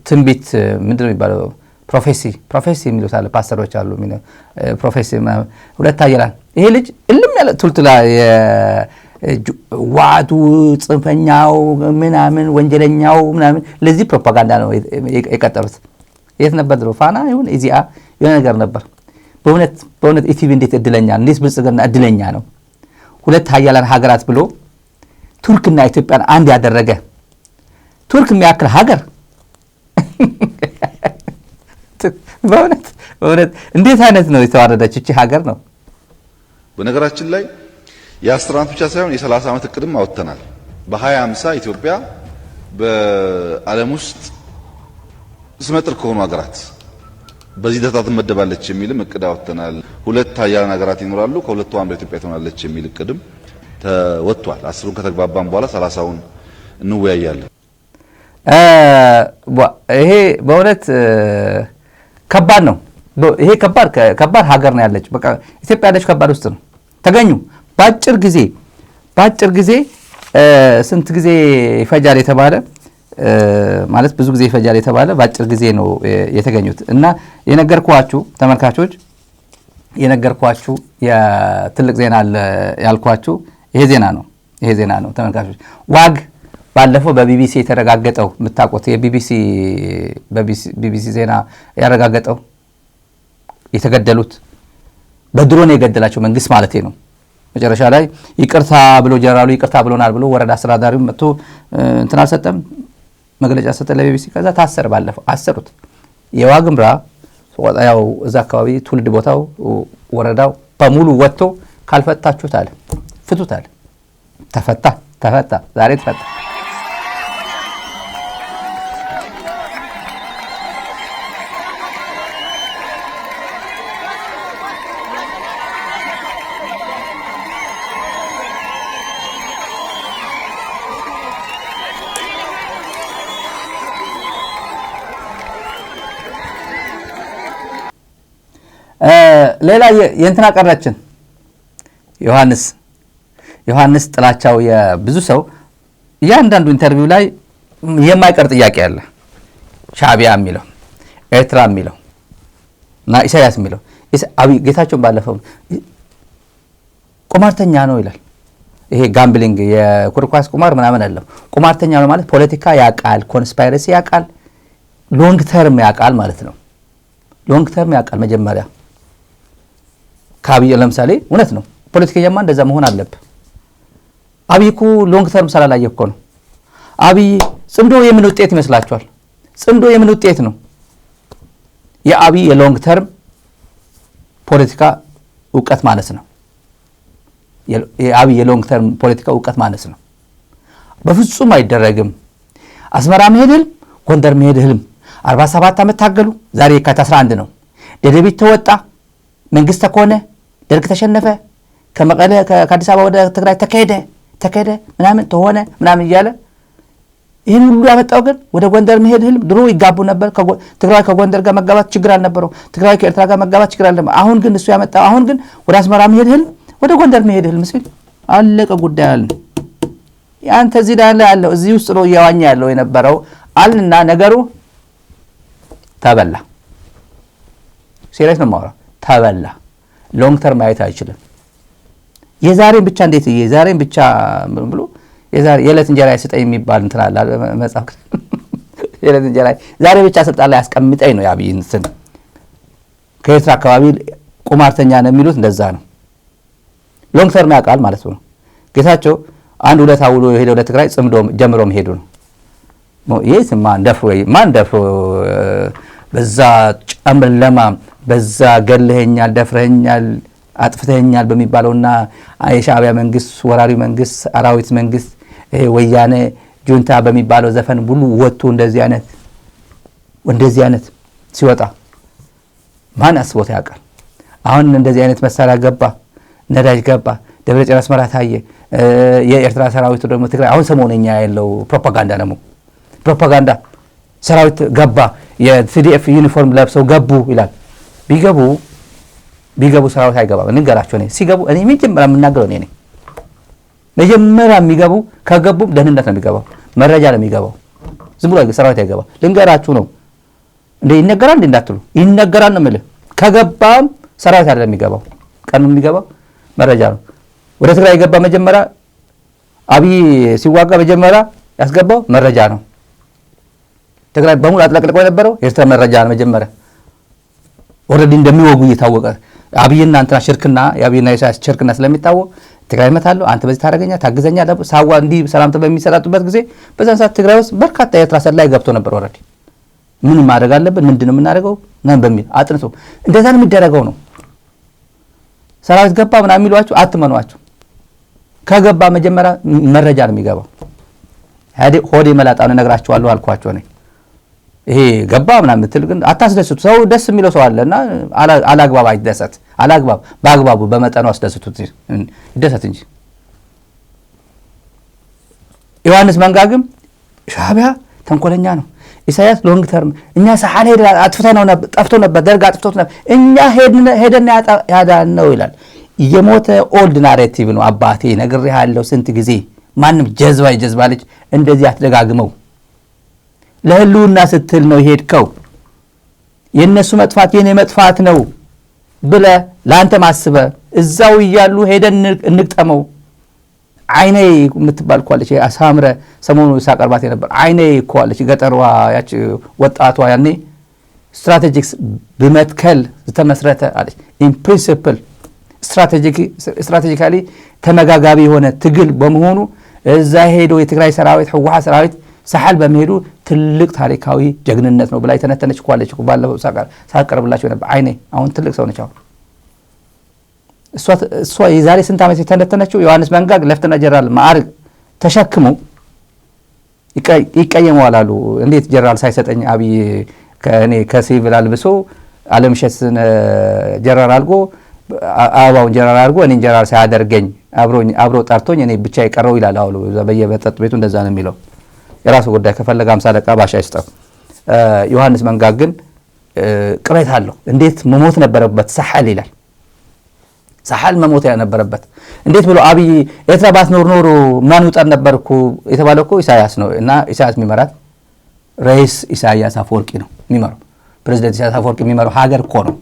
Speaker 2: ትንቢት ምንድነው የሚባለው? ፕሮፌሲ የሚሉት አለ። ፓስተሮች አሉ ፕሮፌሲ 2 ሀያላን። ይሄ ልጅ እልም ያለ ቱልቱላ ዋቱ ጽንፈኛው ምናምን ወንጀለኛው ምናምን ለዚህ ፕሮፓጋንዳ ነው የቀጠሩት። የት ነበር ድሮ? ፋና ይሁን ኢዚአ የሆነ ነገር ነበር። በእውነት ኢቲቪ እንዴት እድለኛ እንዴት ብልጽግና እድለኛ ነው። 2 ሀያላን ሀገራት ብሎ ቱርክና ኢትዮጵያን አንድ ያደረገ ቱርክ የሚያክል ሀገር በእውነት እንዴት አይነት ነው የተዋረደች እቺ ሀገር ነው።
Speaker 16: በነገራችን ላይ የ10 ዓመት ብቻ ሳይሆን የ30 ዓመት እቅድም አወጥተናል። በ2050 ኢትዮጵያ በዓለም ውስጥ ስመጥር ከሆኑ ሀገራት በዚህ ደረጃ ትመደባለች የሚልም እቅድ አወጥተናል። 2 ሀያላን ሀገራት ይኖራሉ፣ ከሁለቱ አንዷ ኢትዮጵያ ትሆናለች የሚል እቅድም ተወጥቷል። 10ን ከተግባባን በኋላ 30ውን እንወያያለን።
Speaker 2: ይሄ በእውነት ከባድ ነው። ይሄ ከባድ ሀገር ነው ያለች። በቃ ኢትዮጵያ ያለች ከባድ ውስጥ ነው። ተገኙ ባጭር ጊዜ ስንት ጊዜ ይፈጃል የተባለ ማለት ብዙ ጊዜ ይፈጃል የተባለ ባጭር ጊዜ ነው የተገኙት። እና የነገርኳችሁ ተመልካቾች የነገርኳችሁ የትልቅ ዜና አለ ያልኳችሁ ይሄ ዜና ነው ተመልካቾች። ባለፈው በቢቢሲ የተረጋገጠው የምታውቁት የቢቢሲ ዜና ያረጋገጠው የተገደሉት በድሮን የገደላቸው መንግስት ማለት ነው። መጨረሻ ላይ ይቅርታ ብሎ ጀነራሉ ይቅርታ ብሎናል ብሎ ወረዳ አስተዳዳሪው መጥቶ እንትን አልሰጠም፣ መግለጫ ሰጠ ለቢቢሲ። ከዛ ታሰረ። ባለፈው አሰሩት። የዋግምራ ያው እዛ አካባቢ ትውልድ ቦታው ወረዳው በሙሉ ወጥቶ ካልፈታችሁት አለ ፍቱት አለ። ተፈታ ዛሬ ተፈታ። ሌላ የእንትና ቀረችን ዮሐንስ ጥላቻው የብዙ ሰው እያንዳንዱ ኢንተርቪው ላይ የማይቀር ጥያቄ አለ። ሻዕቢያ የሚለው ኤርትራ የሚለው እና ኢሳያስ የሚለው አብይ ጌታቸውን ባለፈው ቁማርተኛ ነው ይላል። ይሄ ጋምብሊንግ የኩርኳስ ቁማር ምናምን አይደለም። ቁማርተኛ ነው ማለት ፖለቲካ ያቃል፣ ኮንስፓይረሲ ያቃል፣ ሎንግ ተርም ያቃል ማለት ነው። ሎንግ ተርም ያቃል መጀመሪያ ከአብይ ለምሳሌ እውነት ነው ፖለቲከኛማ እንደዛ መሆን አለበት። አብይ እኮ ሎንግ ተርም ስላላየ እኮ ነው። አብይ ጽምዶ የምን ውጤት ይመስላችኋል? ጽምዶ የምን ውጤት ነው? የአብይ የሎንግ ተርም ፖለቲካ እውቀት ማለት ነው። የአብይ የሎንግ ተርም ፖለቲካ እውቀት ማለት ነው። በፍጹም አይደረግም። አስመራ መሄድ ህልም፣ ጎንደር መሄድ ህልም። 47 ዓመት ታገሉ። ዛሬ የካቲት 11 ነው። ደደቢት ተወጣ፣ መንግስት ተኮነ፣ ደርግ ተሸነፈ፣ ከመቀለ ከአዲስ አበባ ወደ ትግራይ ተካሄደ ምናምን ተሆነ ምናምን እያለ ይህን ሁሉ ያመጣው ግን ወደ ጎንደር መሄድ ህልም። ድሮ ይጋቡ ነበር። ትግራይ ከጎንደር ጋር መጋባት ችግር አልነበረው። ትግራይ ከኤርትራ ጋር መጋባት ችግር አልነበረው። አሁን ግን እሱ ያመጣው አሁን ግን ወደ አስመራ መሄድ ህልም፣ ወደ ጎንደር መሄድ ህልም ሲል አለቀ ጉዳይ አለ። ያንተ እዚህ ዳለ ያለው እዚህ ውስጥ ነው እያዋኛ ያለው የነበረው አልና ነገሩ ተበላ። ሲሪየስ ነው ማውራ ተበላ። ሎንግ ተርም ማየት አይችልም። የዛሬን ብቻ እንዴት የዛሬን ብቻ ብሎ የዕለት እንጀራ ይስጠኝ የሚባል እንትን አለ መጽሐፍ። የዕለት እንጀራ ዛሬ ብቻ ስልጣን ላይ ያስቀምጠኝ ነው ያብይ እንትን። ከኤርትራ አካባቢ ቁማርተኛ ነው የሚሉት እንደዛ ነው። ሎንግ ተርም ያውቃል ማለት ነው። ጌታቸው አንድ ሁለት አውሎ ሄደ ወደ ትግራይ ጽምዶ ጀምሮ መሄዱ ነው። ይሄስ ማን ደፍሮ በዛ ጨምለማ በዛ ገለኸኛል፣ ደፍረኸኛል፣ አጥፍተኸኛል በሚባለውና የሻዕቢያ መንግስት ወራሪ መንግስት አራዊት መንግስት ወያኔ ጁንታ በሚባለው ዘፈን ሁሉ ወጥቶ እንደዚህ አይነት ሲወጣ ማን አስቦት ያውቃል? አሁን እንደዚህ አይነት መሳሪያ ገባ፣ ነዳጅ ገባ፣ ደብረጽዮን አስመራ ታየ። የኤርትራ ሰራዊቱ ደግሞ ትግራይ አሁን ሰሞነኛ ያለው ፕሮፓጋንዳ ሰራዊት ገባ፣ የቲዲኤፍ ዩኒፎርም ለብሰው ገቡ ይላል። ቢገቡ ሰራዊት አይገባም። እንገራቸው ነው ሲገቡ እኔ መጀመሪያ የምናገረው እኔ ነኝ። መጀመሪያ የሚገቡ ከገቡም ደህንነት ነው የሚገባው፣ መረጃ ነው የሚገባው። ዝም ብሎ ሰራዊት አይገባ። ልንገራችሁ ነው እንዴ ይነገራል እንዴ እንዳትሉ ይነገራል ነው የምልህ። ከገባም ሰራዊት አይደለም የሚገባው፣ ቀኑ የሚገባው መረጃ ነው። ወደ ትግራይ የገባ መጀመሪያ አብይ ሲዋጋ መጀመሪያ ያስገባው መረጃ ነው። ትግራይ በሙሉ አጥለቅልቆ የነበረው የኤርትራ መረጃ ነው መጀመሪያ። ኦልሬዲ እንደሚወጉ እየታወቀ አብይና እንትና ሽርክና የአብይና ኢሳያስ ሽርክና ስለሚታወቅ ትግራይ መታለው አንተ በዚህ ታረጋኛ ታግዘኛ ሳዋ እንዲህ ሰላምታ በሚሰጣጡበት ጊዜ በዛን ሰዓት ትግራይ ውስጥ በርካታ የኤርትራ ሰላይ ገብቶ ነበር። ኦልሬዲ ምን ማድረግ አለብን ምንድነው የምናደርገው ነን በሚል አጥንቶ እንደዛ ነው የሚደረገው ነው። ሰራዊት ገባ ምናምን የሚሏቸው አትመኗቸው። ከገባ መጀመሪያ መረጃ ነው የሚገባው። ሆዴ መላጣ ነው ነግራቸዋለሁ አልኳቸው ነኝ። ይሄ ገባ ምናምን ምትል ግን አታስደስቱ። ሰው ደስ የሚለው ሰው አለና አላግባብ አይደሰት። አላግባብ በአግባቡ በመጠኑ አስደስቱት ይደሰት እንጂ። ዮሐንስ መንጋግም ሻዕቢያ ተንኮለኛ ነው፣ ኢሳያስ ሎንግ ተርም እኛ ሰሐን ሄደ አጥፍተነው ነበር፣ ጠፍቶ ነበር፣ ደርግ አጥፍቶት ነበር፣ እኛ ሄደና ያዳን ነው ይላል። የሞተ ኦልድ ናሬቲቭ ነው። አባቴ ነግሬሃለሁ ስንት ጊዜ። ማንም ጀዝባ ልጅ እንደዚህ አትደጋግመው። ለህልውና ስትል ነው ሄድከው። የነሱ መጥፋት የኔ መጥፋት ነው ብለ ለአንተ ማስበ እዛው እያሉ ሄደን እንግጠመው። አይኔ የምትባል እኮ አለች አሳምረ ሰሞኑ ሳቀርባት የነበር አይኔ እኮ አለች ገጠሯ ያች ወጣቷ ያኔ ስትራቴጂክስ በመትከል ተመስረተ አለች ኢን ፕሪንሲፕል ስትራቴጂካሊ ተመጋጋቢ የሆነ ትግል በመሆኑ እዛ ሄዶ የትግራይ ሰራዊት ህወሓት ሰራዊት ሳሐል በመሄዱ ትልቅ ታሪካዊ ጀግንነት ነው ብላ የተነተነች እኮ አለች እኮ ባለፈው ሳቀርብላችሁ ነበር አይኔ አሁን ትልቅ ሰው ነች አሁን እሷ የዛሬ ስንት ዓመት የተነተነችው ዮሐንስ መንጋግ ለፍተና ጀነራል ማዕረግ ተሸክሙ ይቀየመዋል አሉ እንዴት ጀነራል ሳይሰጠኝ አብይ ከኔ ከሲቪል አልብሶ አለምሸትን ጀነራል አድርጎ አባውን ጀነራል አድርጎ እኔን ጀነራል ሳያደርገኝ አብሮ ጠርቶኝ እኔ ብቻ ይቀረው ይላል አሉ በየመጠጥ ቤቱ እንደዛ ነው የሚለው የራሱ ጉዳይ ከፈለገ 50 ደቂቃ ባሻ ይስጠው ዮሐንስ መንጋግ ግን ቅሬታ አለው እንዴት መሞት ነበረበት ሳሐል ይላል ሳሐል መሞት ነበረበት እንዴት ብሎ አብይ ኤርትራ ባትኖር ኖሮ ማን ውጣን ነበርኩ የተባለው እኮ ኢሳያስ ነው እና ኢሳያስ የሚመራት ራይስ ኢሳያስ አፈወርቂ ነው የሚመራው ፕሬዝዳንት ኢሳያስ አፈወርቂ የሚመራው ሀገር እኮ ነው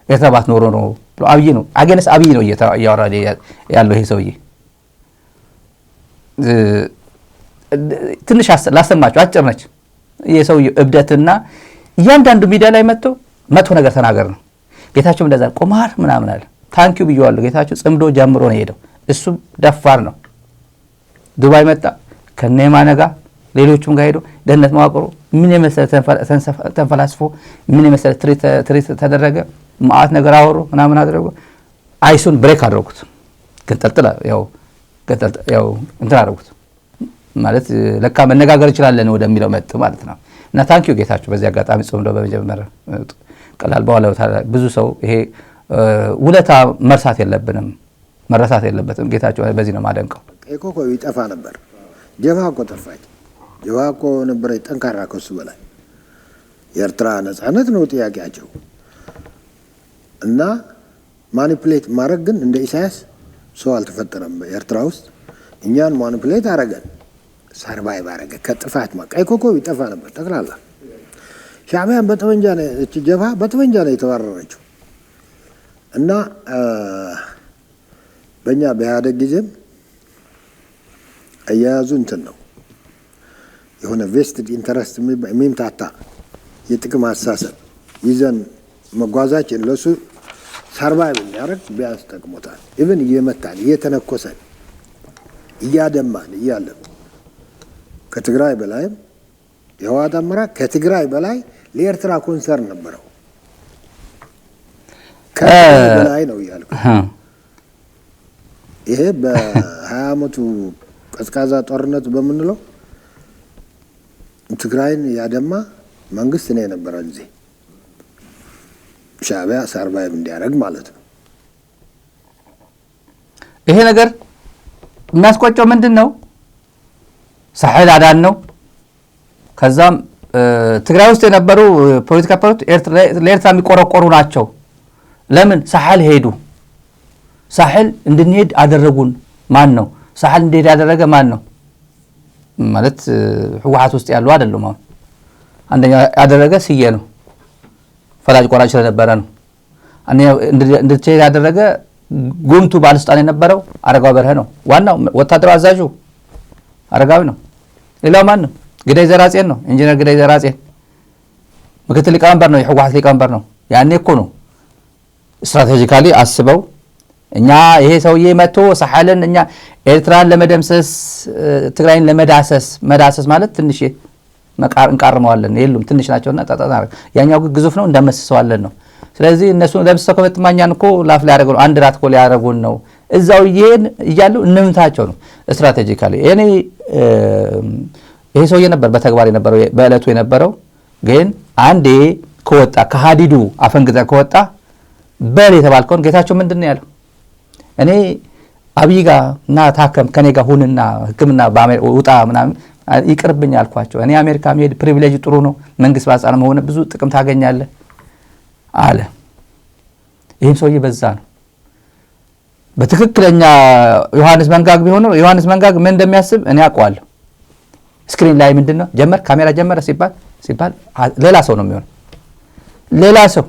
Speaker 2: ኤርትራ ባትኖር ነው ብሎ አብይ ነው አገነስ አብይ ነው እያወራ ያለው ይሄ ሰውዬ ትንሽ ላሰማችሁ አጭር ነች የሰውዬው እብደትና እያንዳንዱ ሚዲያ ላይ መጥቶ ነገር ተናገር ነው ጌታቸው እንደዛ ቆማር ምናምን አለ ታንኪዩ ብየዋለሁ ጌታቸው ጽምዶ ጀምሮ ነው ሄደው እሱ ደፋር ነው ዱባይ መጣ ከነማነ ጋር ሌሎቹም ጋር ሄዶ ደህንነት መዋቅሩ ምን የመሰለ ተንፈላስፎ ምን የመሰለ ትሪት ተደረገ ማአት ነገር አወሩ ምናምን አደረጉ አይሱን ብሬክ አደረጉት ገንጠልጥላ ያው እንትን አደረጉት ማለት ለካ መነጋገር ይችላል ወደሚለው መጥ ማለት ነው እና ታንኪዩ ጌታቸው በዚህ አጋጣሚ ጽምዶ በመጀመሪያ ቀላል በኋላው ብዙ ሰው ይሄ ውለታ መርሳት የለበትም ጌታቸው በዚህ ነው ማደንቀው
Speaker 9: ኤኮኮ ይጠፋ ነበር ጀብሃ እኮ ጠፋች ጀብሃ እኮ ነበር ጠንካራ ከሱ በላይ የኤርትራ ነጻነት ነው ጥያቄያቸው እና ማኒፑሌት ማድረግ ግን እንደ ኢሳያስ ሰው አልተፈጠረም በኤርትራ ውስጥ እኛን ማኒፑሌት አረገን ሰርቫይቭ አረገ ከጥፋት ማቀይ ኮኮብ ይጠፋ ነበር ጠቅላላ ሻዕቢያን በጠመንጃ ነው እቺ ጀብሃ በጠመንጃ ነው የተባረረችው እና በእኛ በኢህአዴግ ጊዜም አያያዙ እንትን ነው የሆነ ቬስትድ ኢንተረስት የሚምታታ የጥቅም አሳሰብ ይዘን መጓዛችን ለሱ ሰርቫይቭ እንዲያደርግ ቢያንስ ጠቅሞታል ኢቭን እየመታን እየተነኮሰን እያደማን እያለን ከትግራይ በላይም የህወሓት አመራር ከትግራይ በላይ ለኤርትራ ኮንሰርን ነበረው ከላይ ነው ያልኩ ይሄ በ20 አመቱ ቀዝቃዛ ጦርነት በመንለው ትግራይን ያደማ መንግስት ነው የነበረው እዚህ ሻዕቢያ ሰርቫይቭ እንዲያደርግ ማለት ነው
Speaker 2: ይሄ ነገር የሚያስቆጨው ምንድነው ሳህል አዳን ነው ከዛም ትግራይ ውስጥ የነበሩ ፖለቲካ ፓርቲዎች ለኤርትራ የሚቆረቆሩ ናቸው ለምን ሳህል ሄዱ ሳህል እንድንሄድ አደረጉን ማን ነው ሳህል እንድንሄድ ያደረገ ማን ነው ማለት ህወሓት ውስጥ ያለው አይደለም አሁን አንደኛ ያደረገ ስዬ ነው ፈላጭ ቆራጭ ስለነበረ ነው አንደኛ እንድትሄድ ያደረገ ጉምቱ ባለስልጣን የነበረው አረጋው በርሀ ነው ዋናው ወታደራዊ አዛዡ አረጋው ነው ሌላው ማን ነው ግዳይ ዘራጼን ነው ኢንጂነር ግዳይ ዘራጼን ምክትል ሊቀመንበር ነው የህወሓት ሊቀመንበር ነው ያኔ እኮ ነው ስትራቴጂካሊ አስበው እኛ ይሄ ሰውዬ መጥቶ ሳሐልን እኛ ኤርትራን ለመደምሰስ ትግራይን ለመዳሰስ ማለት ትንሽ እንቃርመዋለን የሉም ትንሽ ናቸውና ጣጣና ያኛው ግዙፍ ነው እንደመስሰዋለን ነው ስለዚህ እነሱ ለምሰው ከመጥማኛን እኮ ላፍ ላይ ያደረጉ አንድ ራት እኮ ሊያደርጉን ነው እዛው ይያሉ እንምታቸው ነው ስትራቴጂካሊ ይሄ ሰውዬ ነበር በተግባር የነበረው በእለቱ የነበረው ግን አንዴ ከወጣ ከሃዲዱ አፈንግጠ ከወጣ በል የተባልከውን ጌታቸው ምንድነው ያለው እኔ አብይ ጋር እና ታከም ከኔ ጋር ሁንና ህክምና በአሜሪካ ውጣ ምናምን ይቅርብኝ አልኳቸው እኔ አሜሪካ መሄድ ፕሪቪሌጅ ጥሩ ነው መንግስት ባጻነ መሆነ ብዙ ጥቅም ታገኛለህ አለ ይሄም ሰውዬ በዛ ነው በትክክለኛ ዮሐንስ መንጋግ ቢሆን ነው ዮሐንስ መንጋግ ምን እንደሚያስብ እኔ አውቀዋለሁ ስክሪን ላይ ምንድነው ጀመር ካሜራ ጀመረ ሲባል ሌላ ሰው ነው የሚሆነው ሌላ ሰው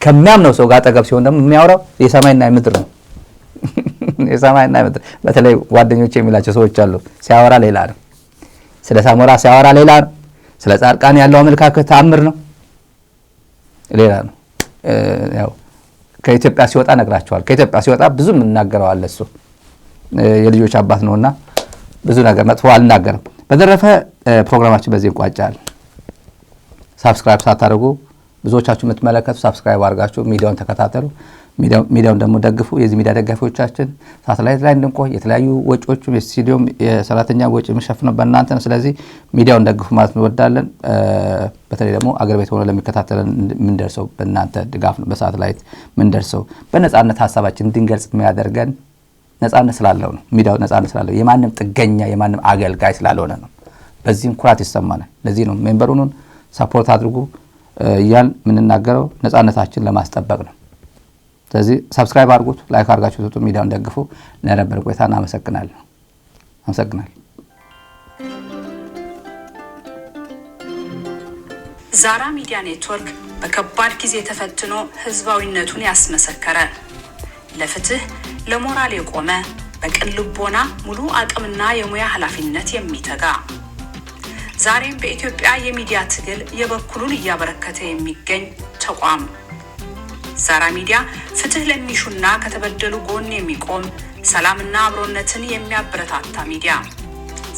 Speaker 2: ከሚያምነው ሰው ጋር አጠገብ ሲሆን ደግሞ የሚያወራው የሰማይና የምድር ነው የሰማይና ምድር በተለይ ጓደኞቼ የሚላቸው ሰዎች አሉ። ሲያወራ ሌላ ነው፣ ስለ ሳሞራ ሲያወራ ሌላ ነው፣ ስለ ጻድቃን ያለው አመለካከት ተአምር ነው፣ ሌላ ነው። ያው ከኢትዮጵያ ሲወጣ ነግራቸዋል። ከኢትዮጵያ ሲወጣ ብዙ እናገረው አለ እሱ የልጆች አባት ነውና ብዙ ነገር መጥፎ አልናገርም። በተረፈ ፕሮግራማችን በዚህ እንቋጫለን። ሳብስክራይብ ሳታደርጉ ብዙዎቻችሁ የምትመለከቱ ሳብስክራይብ አድርጋችሁ ሚዲያውን ተከታተሉ። ሚዲያውን ደግሞ ደግፉ። የዚህ ሚዲያ ደጋፊዎቻችን ሳተላይት ላይ እንድንቆይ የተለያዩ ወጪዎች የስቱዲዮም የሰራተኛ ወጪ የሚሸፍነው በእናንተ ነው። ስለዚህ ሚዲያውን ደግፉ ማለት እንወዳለን። በተለይ ደግሞ አገር ቤት ሆኖ ለሚከታተለን ምን ደርሰው በእናንተ ድጋፍ ነው። በሳተላይት ምን ደርሰው በነጻነት ሀሳባችን እንድንገልጽ የሚያደርገን ነጻነት ስላለው ነው። ሚዲያው ነጻነት ስላለው የማንም ጥገኛ የማንም አገልጋይ ስላልሆነ ነው። በዚህም ኩራት ይሰማናል። ለዚህ ነው ሜምበሩን ሰፖርት አድርጉ እያል የምንናገረው ነጻነታችን ለማስጠበቅ ነው። ስለዚህ ሰብስክራይብ አድርጉት፣ ላይክ አድርጋችሁ ትጡ፣ ሚዲያውን ደግፉ። ለነበረ ቆይታ እናመሰግናለን።
Speaker 1: ዛራ ሚዲያ ኔትወርክ በከባድ ጊዜ ተፈትኖ ህዝባዊነቱን ያስመሰከረ፣ ለፍትህ ለሞራል የቆመ፣ በቅን ልቦና ሙሉ አቅምና የሙያ ኃላፊነት የሚተጋ፣ ዛሬም በኢትዮጵያ የሚዲያ ትግል የበኩሉን እያበረከተ የሚገኝ ተቋም። ዛራ ሚዲያ ፍትህ ለሚሹና ከተበደሉ ጎን የሚቆም፣ ሰላምና አብሮነትን የሚያበረታታ ሚዲያ።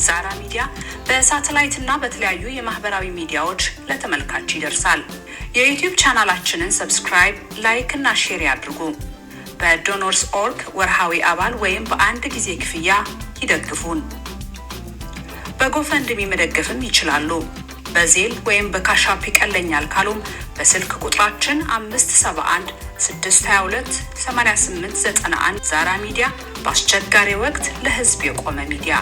Speaker 1: ዛራ ሚዲያ በሳተላይትና በተለያዩ የማህበራዊ ሚዲያዎች ለተመልካች ይደርሳል። የዩቲዩብ ቻናላችንን ሰብስክራይብ፣ ላይክ እና ሼር ያድርጉ። በዶኖርስ ኦርግ ወርሃዊ አባል ወይም በአንድ ጊዜ ክፍያ ይደግፉን። በጎፈንድሚ መደገፍም ይችላሉ። በዜል ወይም በካሻፕ ይቀለኛል ካሉም በስልክ ቁጥራችን 571 622 8891። ዛራ ሚዲያ በአስቸጋሪ ወቅት ለህዝብ የቆመ ሚዲያ።